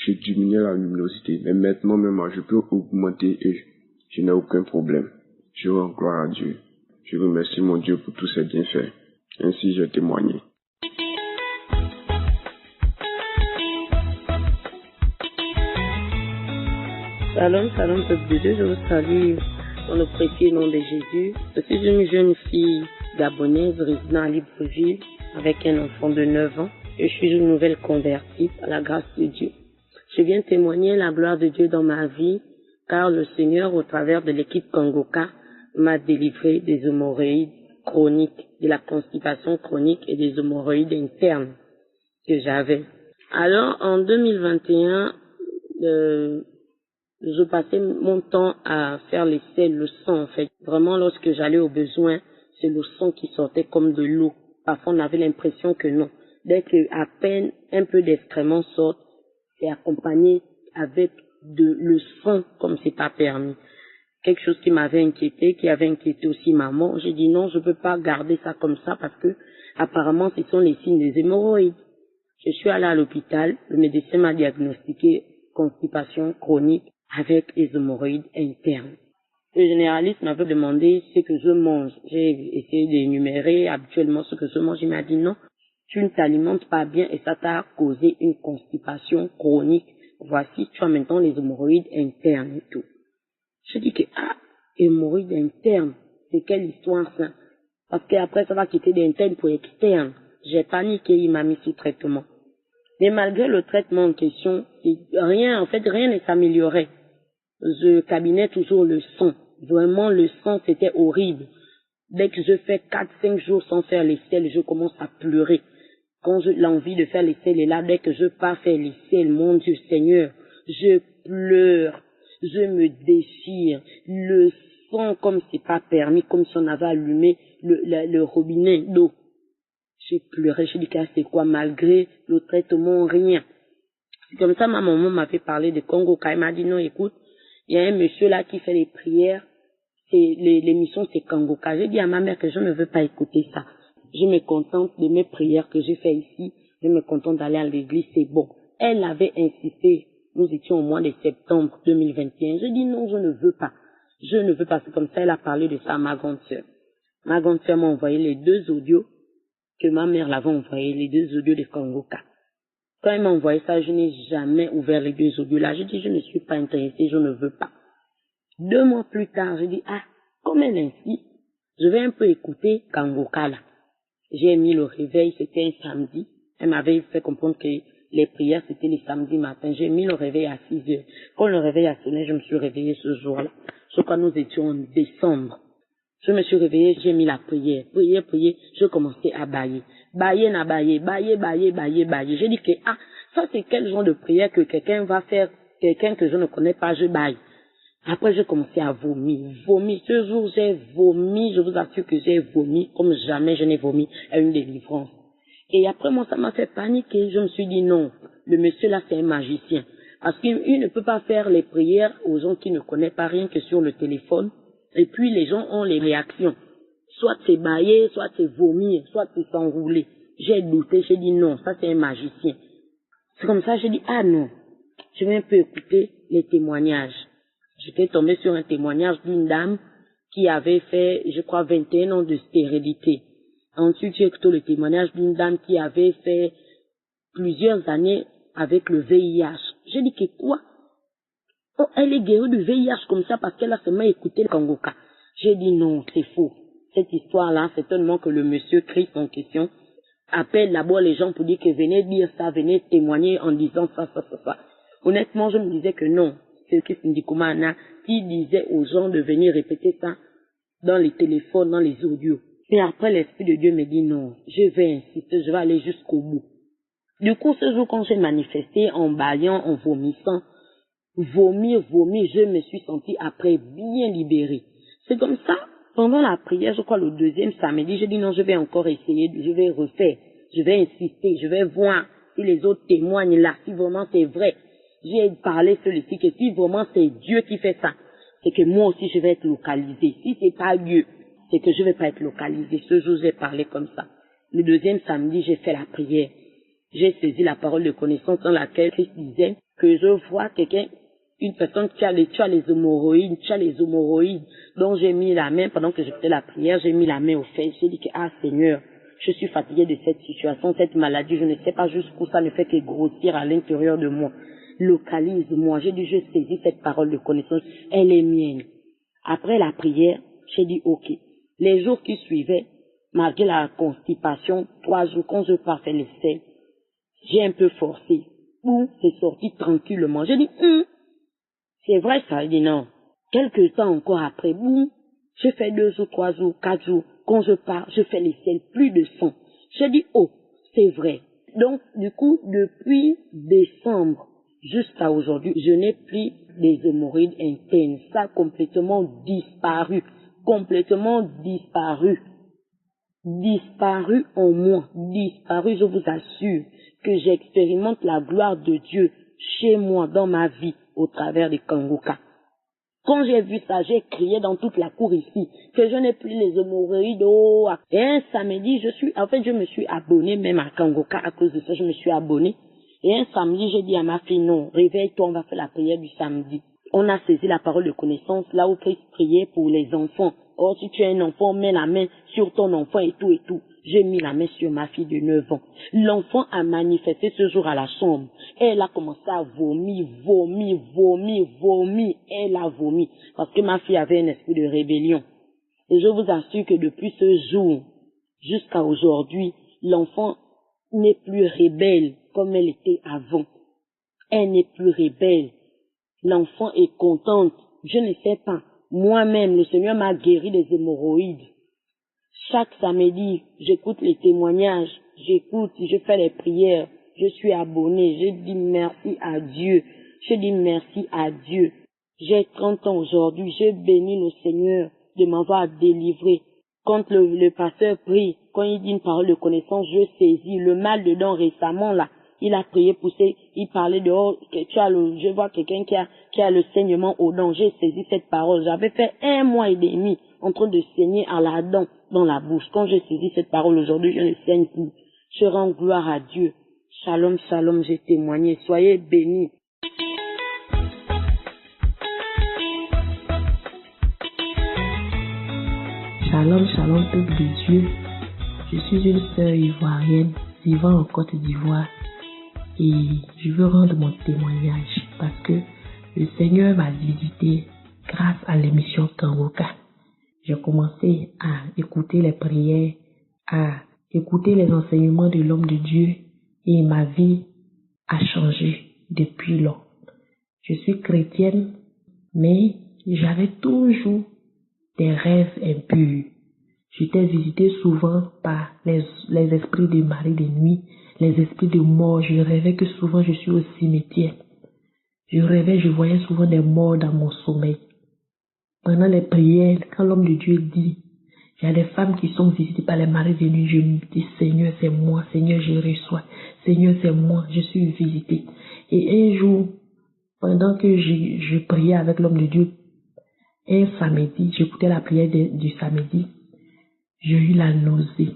je diminuais la luminosité. Mais maintenant même, je peux augmenter et je n'ai aucun problème. Je rends gloire à Dieu. Je remercie mon Dieu pour tous ses bienfaits. Ainsi j'ai témoigné. Shalom, shalom, peuple de Dieu, je vous salue dans le précieux nom de Jésus. Je suis une jeune fille gabonaise résidant à Libreville avec un enfant de 9 ans. Je suis une nouvelle convertie à la grâce de Dieu. Je viens témoigner la gloire de Dieu dans ma vie car le Seigneur, au travers de l'équipe Kanguka, m'a délivré des hémorroïdes chroniques, de la constipation chronique et des hémorroïdes internes que j'avais. Alors, en 2021, je passais mon temps à faire les selles, le sang en fait. Vraiment, lorsque j'allais au besoin, c'est le sang qui sortait comme de l'eau. Parfois, on avait l'impression que non. Dès que à peine un peu d'excréments sortent, c'est accompagné avec le sang comme c'est pas permis. Quelque chose qui m'avait inquiété, qui avait inquiété aussi maman. J'ai dit non, je peux pas garder ça comme ça parce que apparemment ce sont les signes des hémorroïdes. Je suis allée à l'hôpital, le médecin m'a diagnostiqué constipation chronique avec les hémorroïdes internes. Le généraliste m'avait demandé ce que je mange. J'ai essayé d'énumérer habituellement ce que je mange. Il m'a dit non, tu ne t'alimentes pas bien et ça t'a causé une constipation chronique. Voici, tu as maintenant les hémorroïdes internes et tout. Je dis que, hémorroïdes internes, c'est quelle histoire ça? Parce qu'après ça va quitter d'interne pour externe. J'ai paniqué, il m'a mis sous traitement. Mais malgré le traitement en question, rien ne s'améliorait. Je cabinais toujours le sang. Vraiment, le sang, c'était horrible. Dès que je fais 4-5 jours sans faire les selles, je commence à pleurer. Quand l'envie de faire les selles est là, dès que je pars faire les selles, mon Dieu Seigneur, je pleure, je me déchire. Le sens comme c'est pas permis, comme si on avait allumé le robinet d'eau. J'ai pleuré, j'ai dit que c'est quoi, malgré le traitement, rien. C'est comme ça, ma maman m'avait parlé de Congo. Quand elle m'a dit non, écoute, il y a un monsieur là qui fait les prières, l'émission c'est Kangoka. J'ai dit à ma mère que je ne veux pas écouter ça. Je me contente de mes prières que j'ai fait ici, je me contente d'aller à l'église, c'est bon. Elle avait insisté, nous étions au mois de septembre 2021. J'ai dit non, je ne veux pas. Je ne veux pas, c'est comme ça, elle a parlé de ça à ma grande sœur. Ma grande sœur m'a envoyé les 2 audios que ma mère l'avait envoyé, les 2 audios de Kangoka. Quand elle m'a envoyé ça, je n'ai jamais ouvert les 2 audios-là. J'ai dit, je ne suis pas intéressée, je ne veux pas. 2 mois plus tard, j'ai dit, comme elle insiste, je vais un peu écouter Kangoka là. J'ai mis le réveil, c'était un samedi. Elle m'avait fait comprendre que les prières, c'était les samedis matin. J'ai mis le réveil à 6 heures. Quand le réveil a sonné, je me suis réveillée ce jour-là. Je crois que nous étions en décembre. Je me suis réveillée, j'ai mis la prière. Prier, je commençais à bailler. Bailler. J'ai dit que, ça c'est quel genre de prière que quelqu'un va faire, quelqu'un que je ne connais pas, je baille. Après, j'ai commencé à vomir. Ce jour, j'ai vomi, je vous assure que j'ai vomi comme jamais je n'ai vomi à une délivrance. Et après, moi, ça m'a fait paniquer. Je me suis dit non, le monsieur là, c'est un magicien. Parce qu'il ne peut pas faire les prières aux gens qui ne connaissent pas rien que sur le téléphone. Et puis, les gens ont les réactions. Soit c'est bailler, soit c'est vomir, soit c'est s'enrouler. J'ai douté, j'ai dit non, ça c'est un magicien. C'est comme ça, j'ai dit, non, je vais un peu écouter les témoignages. J'étais tombée sur un témoignage d'une dame qui avait fait, je crois, 21 ans de stérilité. Ensuite, j'ai écouté le témoignage d'une dame qui avait fait plusieurs années avec le VIH. J'ai dit que quoi? Oh, elle est guérie du VIH comme ça parce qu'elle a seulement écouté le Kangoka. J'ai dit non, c'est faux. Cette histoire-là, c'est tellement que le monsieur Christ en question appelle d'abord les gens pour dire que venez dire ça, venez témoigner en disant ça. Honnêtement, je me disais que non. C'est Christ Ndikumana qui disait aux gens de venir répéter ça dans les téléphones, dans les audios. Et après, l'Esprit de Dieu me dit non, je vais insister, je vais aller jusqu'au bout. Du coup, ce jour, quand j'ai manifesté en baillant, en vomissant, vomir, je me suis sentie après bien libérée. C'est comme ça, pendant la prière, je crois le 2e samedi, j'ai dit non, je vais encore essayer, je vais refaire, je vais insister, je vais voir si les autres témoignent là, si vraiment c'est vrai. J'ai parlé celui-ci que si vraiment c'est Dieu qui fait ça, c'est que moi aussi je vais être localisée. Si c'est pas Dieu, c'est que je vais pas être localisée. Ce jour, j'ai parlé comme ça. Le 2e samedi, j'ai fait la prière. J'ai saisi la parole de connaissance dans laquelle Christ disait que je vois quelqu'un, une personne qui a les hémorroïdes, dont j'ai mis la main, pendant que je faisais la prière, j'ai mis la main aux fesses. J'ai dit que, Seigneur, je suis fatiguée de cette situation, cette maladie, je ne sais pas jusqu'où ça ne fait que grossir à l'intérieur de moi. Localise-moi. J'ai dit, je saisis cette parole de connaissance, elle est mienne. Après la prière, j'ai dit, ok. Les jours qui suivaient, malgré la constipation, 3 jours, quand je partais les selles, j'ai un peu forcé. C'est sorti tranquillement. J'ai dit, c'est vrai ça. Il dit non. Quelques temps encore après, j'ai fait 2 jours, 3 jours, 4 jours. Quand je pars, je fais les selles, plus de sang. J'ai dit, c'est vrai. Donc, du coup, depuis décembre jusqu'à aujourd'hui, je n'ai plus des hémorroïdes internes. Ça a complètement disparu. Disparu en moi. Disparu, je vous assure que j'expérimente la gloire de Dieu chez moi, dans ma vie, au travers des Kangoka. Quand j'ai vu ça, j'ai crié dans toute la cour ici que je n'ai plus les hémorroïdes. Et un samedi, je me suis abonnée même à Kangoka à cause de ça, je me suis abonnée. Et un samedi, j'ai dit à ma fille, non, réveille-toi, on va faire la prière du samedi. On a saisi la parole de connaissance, là où Christ priait pour les enfants. Or, si tu es un enfant, mets la main sur ton enfant et tout et tout. J'ai mis la main sur ma fille de 9 ans. L'enfant a manifesté ce jour à la chambre. Elle a commencé à vomir. Elle a vomi. Parce que ma fille avait un esprit de rébellion. Et je vous assure que depuis ce jour jusqu'à aujourd'hui, l'enfant n'est plus rebelle comme elle était avant. Elle n'est plus rebelle. L'enfant est contente. Je ne sais pas. Moi-même, le Seigneur m'a guéri des hémorroïdes. Chaque samedi, j'écoute les témoignages, je fais les prières, je suis abonnée, je dis merci à Dieu. J'ai 30 ans aujourd'hui, j'ai béni le Seigneur de m'avoir délivré. Quand le pasteur prie, quand il dit une parole de connaissance, je saisis. Le mal dedans récemment là, il a prié, poussé, il parlait de je vois quelqu'un qui a le saignement aux dents. J'ai saisi cette parole. J'avais fait 1 mois et demi en train de saigner à la dent dans la bouche. Quand j'ai saisi cette parole aujourd'hui, je ne saigne plus. Je rends gloire à Dieu. Shalom, shalom, j'ai témoigné. Soyez bénis. Shalom, shalom, peuple de Dieu. Je suis une sœur ivoirienne vivant en Côte d'Ivoire et je veux rendre mon témoignage parce que le Seigneur m'a visité grâce à l'émission Kangoka. J'ai commencé à écouter les prières, à écouter les enseignements de l'homme de Dieu et ma vie a changé depuis lors. Je suis chrétienne, mais j'avais toujours des rêves impurs. J'étais visitée souvent par les esprits de mari de nuit, les esprits de mort. Je rêvais que souvent je suis au cimetière. Je voyais souvent des morts dans mon sommeil. Pendant les prières, quand l'homme de Dieu dit, il y a des femmes qui sont visitées par les maris de nuit, je me dis, Seigneur, c'est moi, Seigneur, je reçois. Seigneur, c'est moi, je suis visitée. Et un jour, pendant que je priais avec l'homme de Dieu, un samedi, j'écoutais la prière du samedi, j'ai eu la nausée.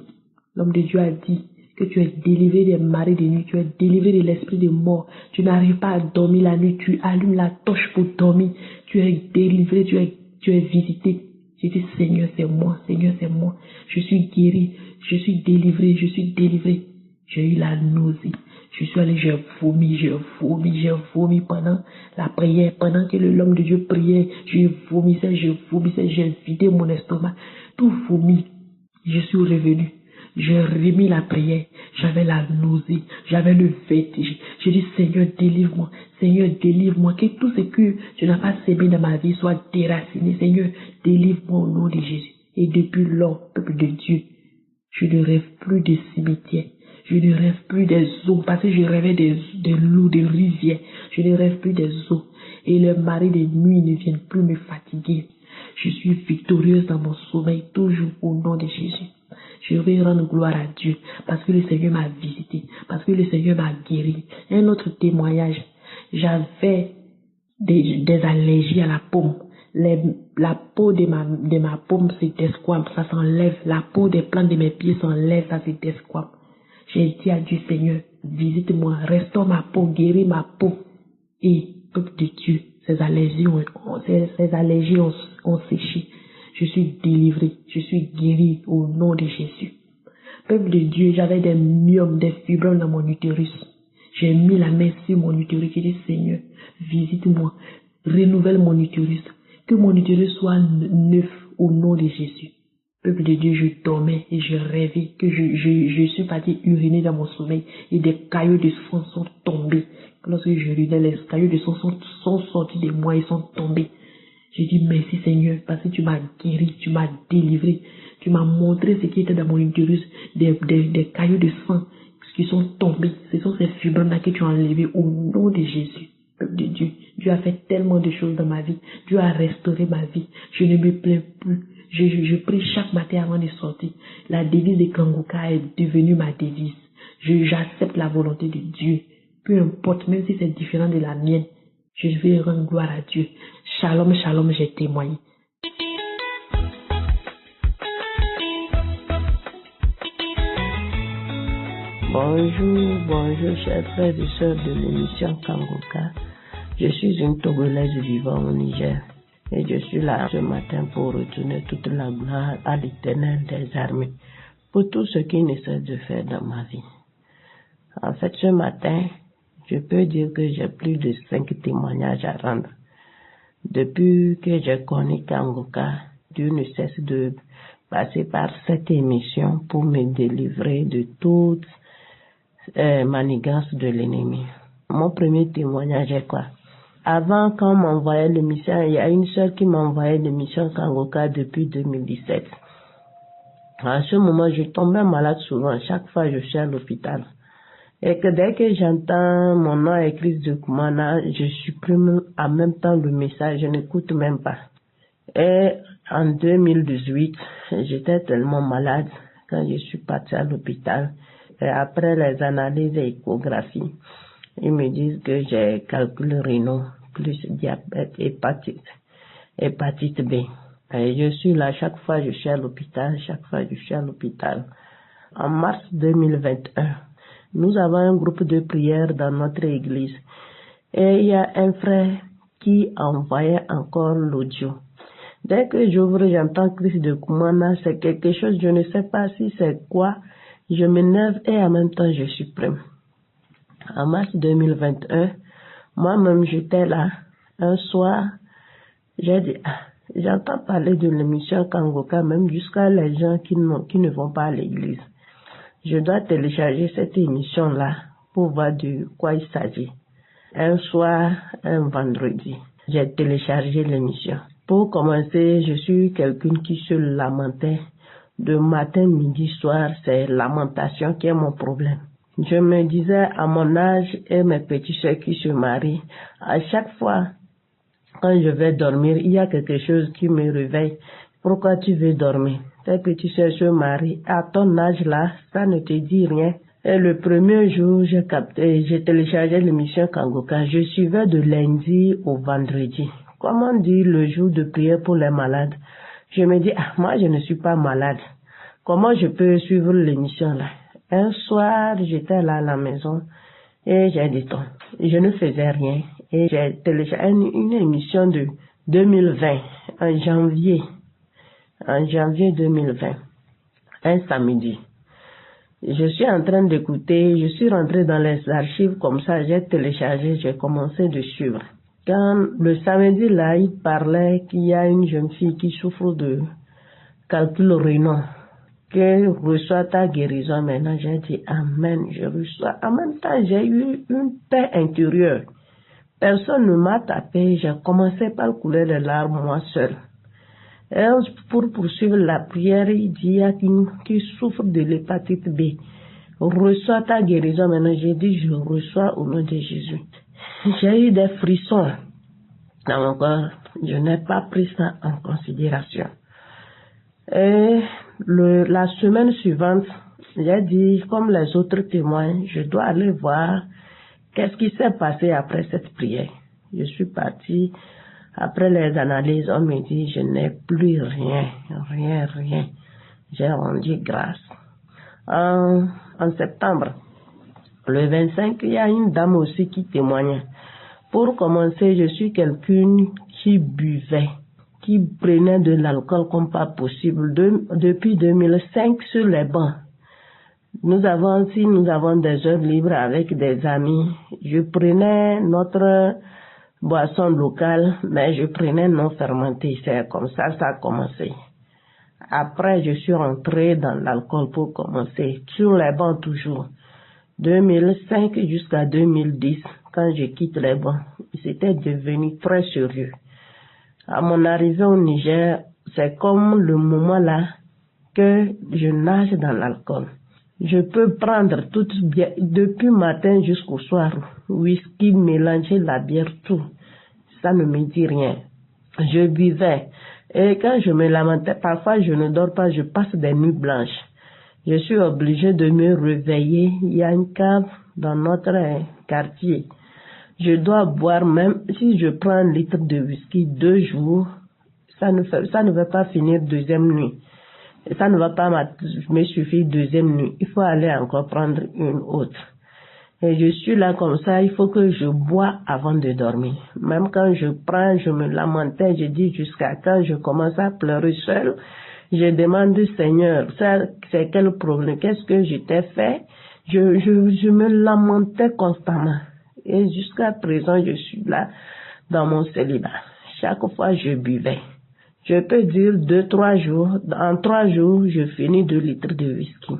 L'homme de Dieu a dit que tu es délivré des maris de nuit, tu es délivré de l'esprit de mort, tu n'arrives pas à dormir la nuit, tu allumes la torche pour dormir, tu es délivré, tu es visité. J'ai dit, Seigneur, c'est moi, Seigneur, c'est moi. Je suis guéri, je suis délivré, je suis délivré. J'ai eu la nausée. Je suis allé, j'ai vomi pendant la prière. Pendant que l'homme de Dieu priait, je vomissais, j'ai vidé mon estomac. Tout vomi. Je suis revenu. J'ai remis la prière. J'avais la nausée. J'avais le vertige. J'ai dit, Seigneur, délivre-moi. Seigneur, délivre-moi. Que tout ce que je n'ai pas sémé dans ma vie soit déraciné. Seigneur, délivre-moi au nom de Jésus. Et depuis lors, peuple de Dieu, je ne rêve plus de cimetière. Je ne rêve plus des eaux, parce que je rêvais des loups, des rivières. Je ne rêve plus des eaux. Et le mari de nuit ne vient plus me fatiguer. Je suis victorieuse dans mon sommeil, toujours au nom de Jésus. Je vais rendre gloire à Dieu, parce que le Seigneur m'a visité, parce que le Seigneur m'a guéri. Un autre témoignage, j'avais des allergies à la paume. La peau de ma paume se desquame, ça s'enlève. La peau des plantes de mes pieds s'enlève, ça se desquame. J'ai dit à Dieu, Seigneur, visite-moi, restaure ma peau, guéris ma peau. Et, peuple de Dieu, ces allergies ont séché. Je suis délivré, je suis guéri au nom de Jésus. Peuple de Dieu, j'avais des myomes, des fibromes dans mon utérus. J'ai mis la main sur mon utérus, j'ai dit, Seigneur, visite-moi, renouvelle mon utérus. Que mon utérus soit neuf au nom de Jésus. Peuple de Dieu, je dormais et je rêvais que je suis parti uriner dans mon sommeil et des caillots de sang sont tombés. Lorsque j'urinais, les caillots de sang sont sortis de moi et sont tombés. J'ai dit merci Seigneur parce que tu m'as guéri, tu m'as délivré, tu m'as montré ce qui était dans mon utérus, des caillots de sang qui sont tombés. Ce sont ces fibres-là que tu as enlevées au nom de Jésus. Peuple de Dieu, Dieu a fait tellement de choses dans ma vie. Dieu a restauré ma vie. Je ne me plains plus. Je prie chaque matin avant de sortir. La devise de Kangoka est devenue ma devise. J'accepte la volonté de Dieu. Peu importe, même si c'est différent de la mienne, je vais rendre gloire à Dieu. Shalom, shalom, j'ai témoigné. Bonjour, chers frères et sœurs de l'émission Kangoka. Je suis une Togolaise vivant au Niger. Et je suis là ce matin pour retourner toute la gloire à l'Éternel des armées pour tout ce qu'il ne cesse de faire dans ma vie. En fait, ce matin, je peux dire que j'ai plus de 5 témoignages à rendre. Depuis que j'ai connu Kangoka, Dieu ne cesse de passer par cette émission pour me délivrer de toute manigance de l'ennemi. Mon premier témoignage est quoi? Avant, quand on m'envoyait l'émission, il y a une sœur qui m'envoyait l'émission Kangoka depuis 2017. À ce moment, je tombais malade souvent. Chaque fois, je suis à l'hôpital. Et que dès que j'entends mon nom écrit de Kumana, je supprime en même temps le message, je n'écoute même pas. Et en 2018, j'étais tellement malade quand je suis partie à l'hôpital. Et après les analyses et échographies, ils me disent que j'ai calcul rénal plus diabète, hépatite B. Et je suis là, chaque fois je suis à l'hôpital, En mars 2021, nous avons un groupe de prière dans notre église. Et il y a un frère qui envoyait encore l'audio. Dès que j'ouvre, j'entends Christ de Kumana, c'est quelque chose, je ne sais pas si c'est quoi. Je m'énerve et en même temps je supprime. En mars 2021, moi-même j'étais là. Un soir, j'ai dit, j'entends parler de l'émission Kangoka, même jusqu'à les gens qui ne vont pas à l'église. Je dois télécharger cette émission-là pour voir de quoi il s'agit. Un soir, un vendredi, j'ai téléchargé l'émission. Pour commencer, je suis quelqu'un qui se lamentait. De matin, midi, soir, c'est lamentation qui est mon problème. Je me disais à mon âge et mes petits soeurs qui se marient, à chaque fois, quand je vais dormir, il y a quelque chose qui me réveille. Pourquoi tu veux dormir? Tes petits soeurs se marient. À ton âge là, ça ne te dit rien. Et le premier jour, j'ai téléchargé l'émission Kangoka. Je suivais de lundi au vendredi. Comment dire le jour de prière pour les malades? Je me dis, moi je ne suis pas malade. Comment je peux suivre l'émission là? Un soir, j'étais là à la maison et j'ai dit, je ne faisais rien. Et j'ai téléchargé une émission de 2020, en janvier 2020, un samedi. Je suis en train d'écouter, je suis rentrée dans les archives comme ça, j'ai téléchargé, j'ai commencé de suivre. Quand le samedi là, il parlait qu'il y a une jeune fille qui souffre de calcul rénal, qu'elle reçoit ta guérison maintenant, j'ai dit amen, je reçois. En même temps, j'ai eu une paix intérieure. Personne ne m'a tapé, j'ai commencé par couler les larmes moi seule. Et pour poursuivre la prière, il dit, il y a qui souffre de l'hépatite B. Reçois ta guérison maintenant. J'ai dit, je reçois au nom de Jésus. J'ai eu des frissons dans mon corps. Je n'ai pas pris ça en considération. Et la semaine suivante, j'ai dit, comme les autres témoins, je dois aller voir qu'est-ce qui s'est passé après cette prière. Je suis partie. Après les analyses, on me dit, je n'ai plus rien. J'ai rendu grâce. En septembre, le 25, il y a une dame aussi qui témoignait. Pour commencer, je suis quelqu'un qui buvait, qui prenait de l'alcool comme pas possible. Depuis 2005 sur les bancs. Nous avons des heures libres avec des amis. Je prenais notre boisson locale, mais je prenais non fermenté. C'est comme ça a commencé. Après, je suis rentrée dans l'alcool pour commencer. Sur les bancs toujours. 2005 jusqu'à 2010, quand je quitte les bancs, c'était devenu très sérieux. À mon arrivée au Niger, c'est comme le moment là que je nage dans l'alcool. Je peux prendre depuis matin jusqu'au soir, whisky, mélanger la bière, tout. Ça ne me dit rien. Je buvais. Et quand je me lamentais, parfois je ne dors pas, je passe des nuits blanches. Je suis obligée de me réveiller. Il y a une cave dans notre quartier. Je dois boire, même si je prends 1 litre de whisky 2 jours, ça ne va pas finir deuxième nuit. Ça ne va pas me suffire deuxième nuit. Il faut aller encore prendre une autre. Et je suis là comme ça, il faut que je bois avant de dormir. Même quand je prends, je me lamentais, je dis jusqu'à quand je commence à pleurer seule. Je demande au Seigneur, ça, c'est quel problème? Qu'est-ce que je t'ai fait? Je me lamentais constamment. Et jusqu'à présent, je suis là dans mon célibat. Chaque fois, je buvais. Je peux dire 2-3 jours. En 3 jours, je finis 2 litres de whisky.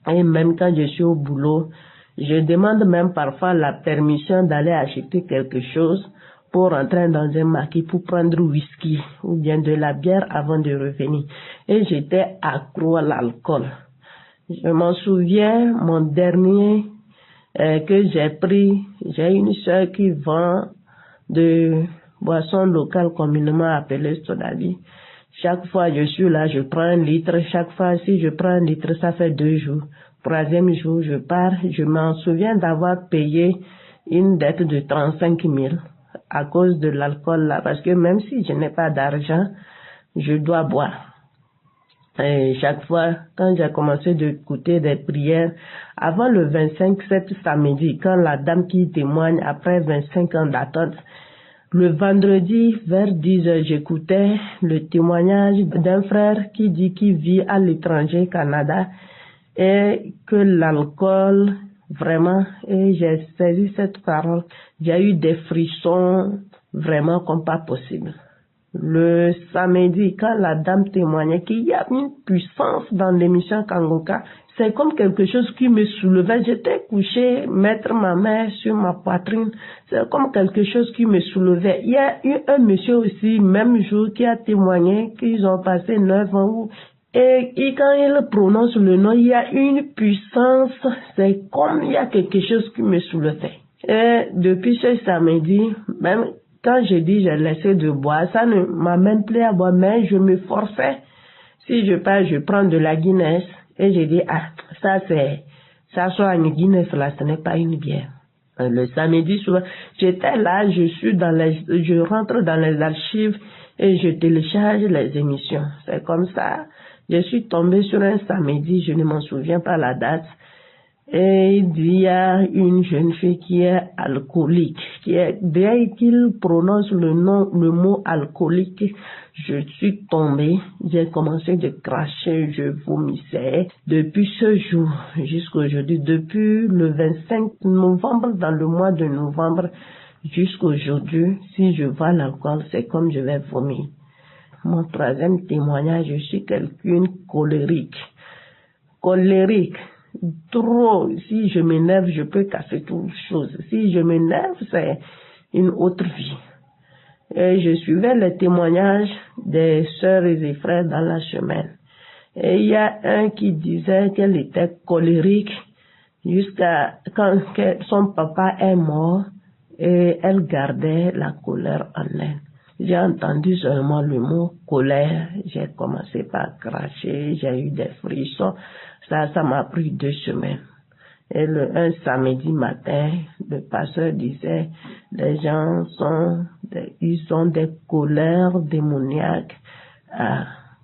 Et même quand je suis au boulot, je demande même parfois la permission d'aller acheter quelque chose pour entrer dans un marché pour prendre whisky ou bien de la bière avant de revenir. Et j'étais accro à l'alcool. Je m'en souviens, mon dernier que j'ai pris. J'ai une soeur qui vend de boissons locales communément appelées Sodavi. Chaque fois je suis là, je prends 1 litre. Chaque fois, si je prends 1 litre, ça fait 2 jours. 3e jour, je pars. Je m'en souviens d'avoir payé une dette de 35 000 à cause de l'alcool là. Parce que même si je n'ai pas d'argent, je dois boire. Et chaque fois, quand j'ai commencé d'écouter des prières, avant le 25, cet samedi, quand la dame qui témoigne après 25 ans d'attente, le vendredi vers 10h, j'écoutais le témoignage d'un frère qui dit qu'il vit à l'étranger, Canada, et que l'alcool, vraiment, et j'ai saisi cette parole, j'ai eu des frissons vraiment comme pas possible. Le samedi, quand la dame témoignait qu'il y a une puissance dans l'émission Kangoka, c'est comme quelque chose qui me soulevait. J'étais couchée, mettre ma main sur ma poitrine, c'est comme quelque chose qui me soulevait. Il y a eu un monsieur aussi, même jour, qui a témoigné qu'ils ont passé 9 ans. Et quand il prononce le nom, il y a une puissance, c'est comme il y a quelque chose qui me soulevait. Et depuis ce samedi, même quand je dis j'ai laissé de boire, ça ne m'amène plus à boire, mais je me forçais. Si je pars, je prends de la Guinness et je dis, ça soit une Guinness là, ce n'est pas une bière. Le samedi soir, j'étais là, je rentre dans les archives et je télécharge les émissions. C'est comme ça. Je suis tombée sur un samedi, je ne m'en souviens pas la date. Et il y a une jeune fille qui est alcoolique, dès qu'il prononce le mot alcoolique, je suis tombée, j'ai commencé de cracher, je vomissais. Depuis ce jour jusqu'à aujourd'hui, depuis le 25 novembre, dans le mois de novembre jusqu'à aujourd'hui, si je vois l'alcool, c'est comme je vais vomir. Mon 3e témoignage, je suis quelqu'un colérique. Trop, si je m'énerve, je peux casser toutes choses. Si je m'énerve, c'est une autre vie. Et je suivais les témoignages des sœurs et des frères dans la semaine. Et il y a un qui disait qu'elle était colérique jusqu'à quand son papa est mort et elle gardait la colère en elle. J'ai entendu seulement le mot colère, j'ai commencé par cracher, j'ai eu des frissons. Ça m'a pris 2 semaines. Et un samedi matin, le pasteur disait, les gens ils ont des colères démoniaques.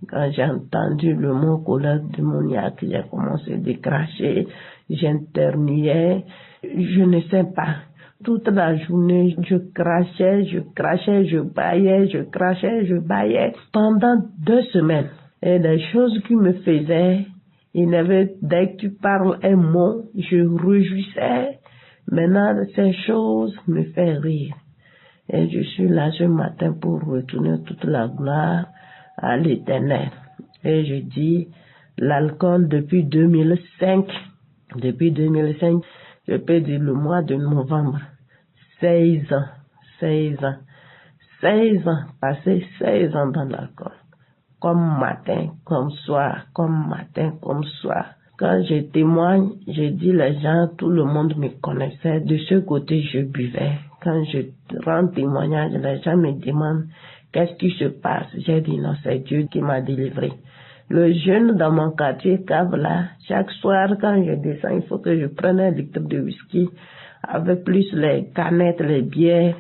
Quand j'ai entendu le mot colère démoniaque, j'ai commencé à cracher, j'interniais, je ne sais pas. Toute la journée, je crachais, je baillais pendant 2 semaines. Et les choses qui me faisaient, dès que tu parles un mot, je réjouissais. Maintenant, ces choses me font rire. Et je suis là ce matin pour retourner toute la gloire à l'Éternel. Et je dis, l'alcool depuis 2005, je peux dire le mois de novembre, 16 ans, passé 16 ans dans l'alcool. Comme matin, comme soir. Quand je témoigne, je dis les gens, tout le monde me connaissait. De ce côté, je buvais. Quand je rends témoignage, les gens me demandent qu'est-ce qui se passe. J'ai dit non, c'est Dieu qui m'a délivré. Le jeune dans mon quartier cave là, chaque soir quand je descends, il faut que je prenne 1 litre de whisky avec plus les canettes, les bières.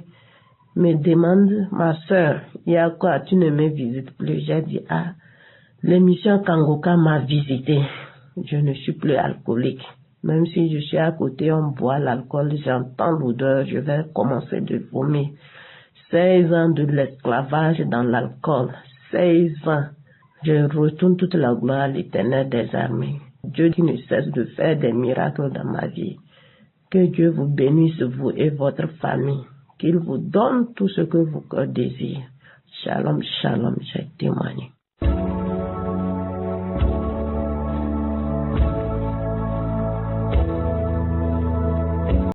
Me demande, ma soeur, il y a quoi, tu ne me visites plus? J'ai dit, l'émission Kangoka m'a visité. Je ne suis plus alcoolique. Même si je suis à côté, on boit l'alcool, j'entends l'odeur, je vais commencer de vomir. 16 ans de l'esclavage dans l'alcool. 16 ans. Je retourne toute la gloire à l'Éternel des armées. Dieu qui ne cesse de faire des miracles dans ma vie. Que Dieu vous bénisse, vous et votre famille. Qu'il vous donne tout ce que vos cœurs désirent. Shalom, shalom, j'ai témoigné.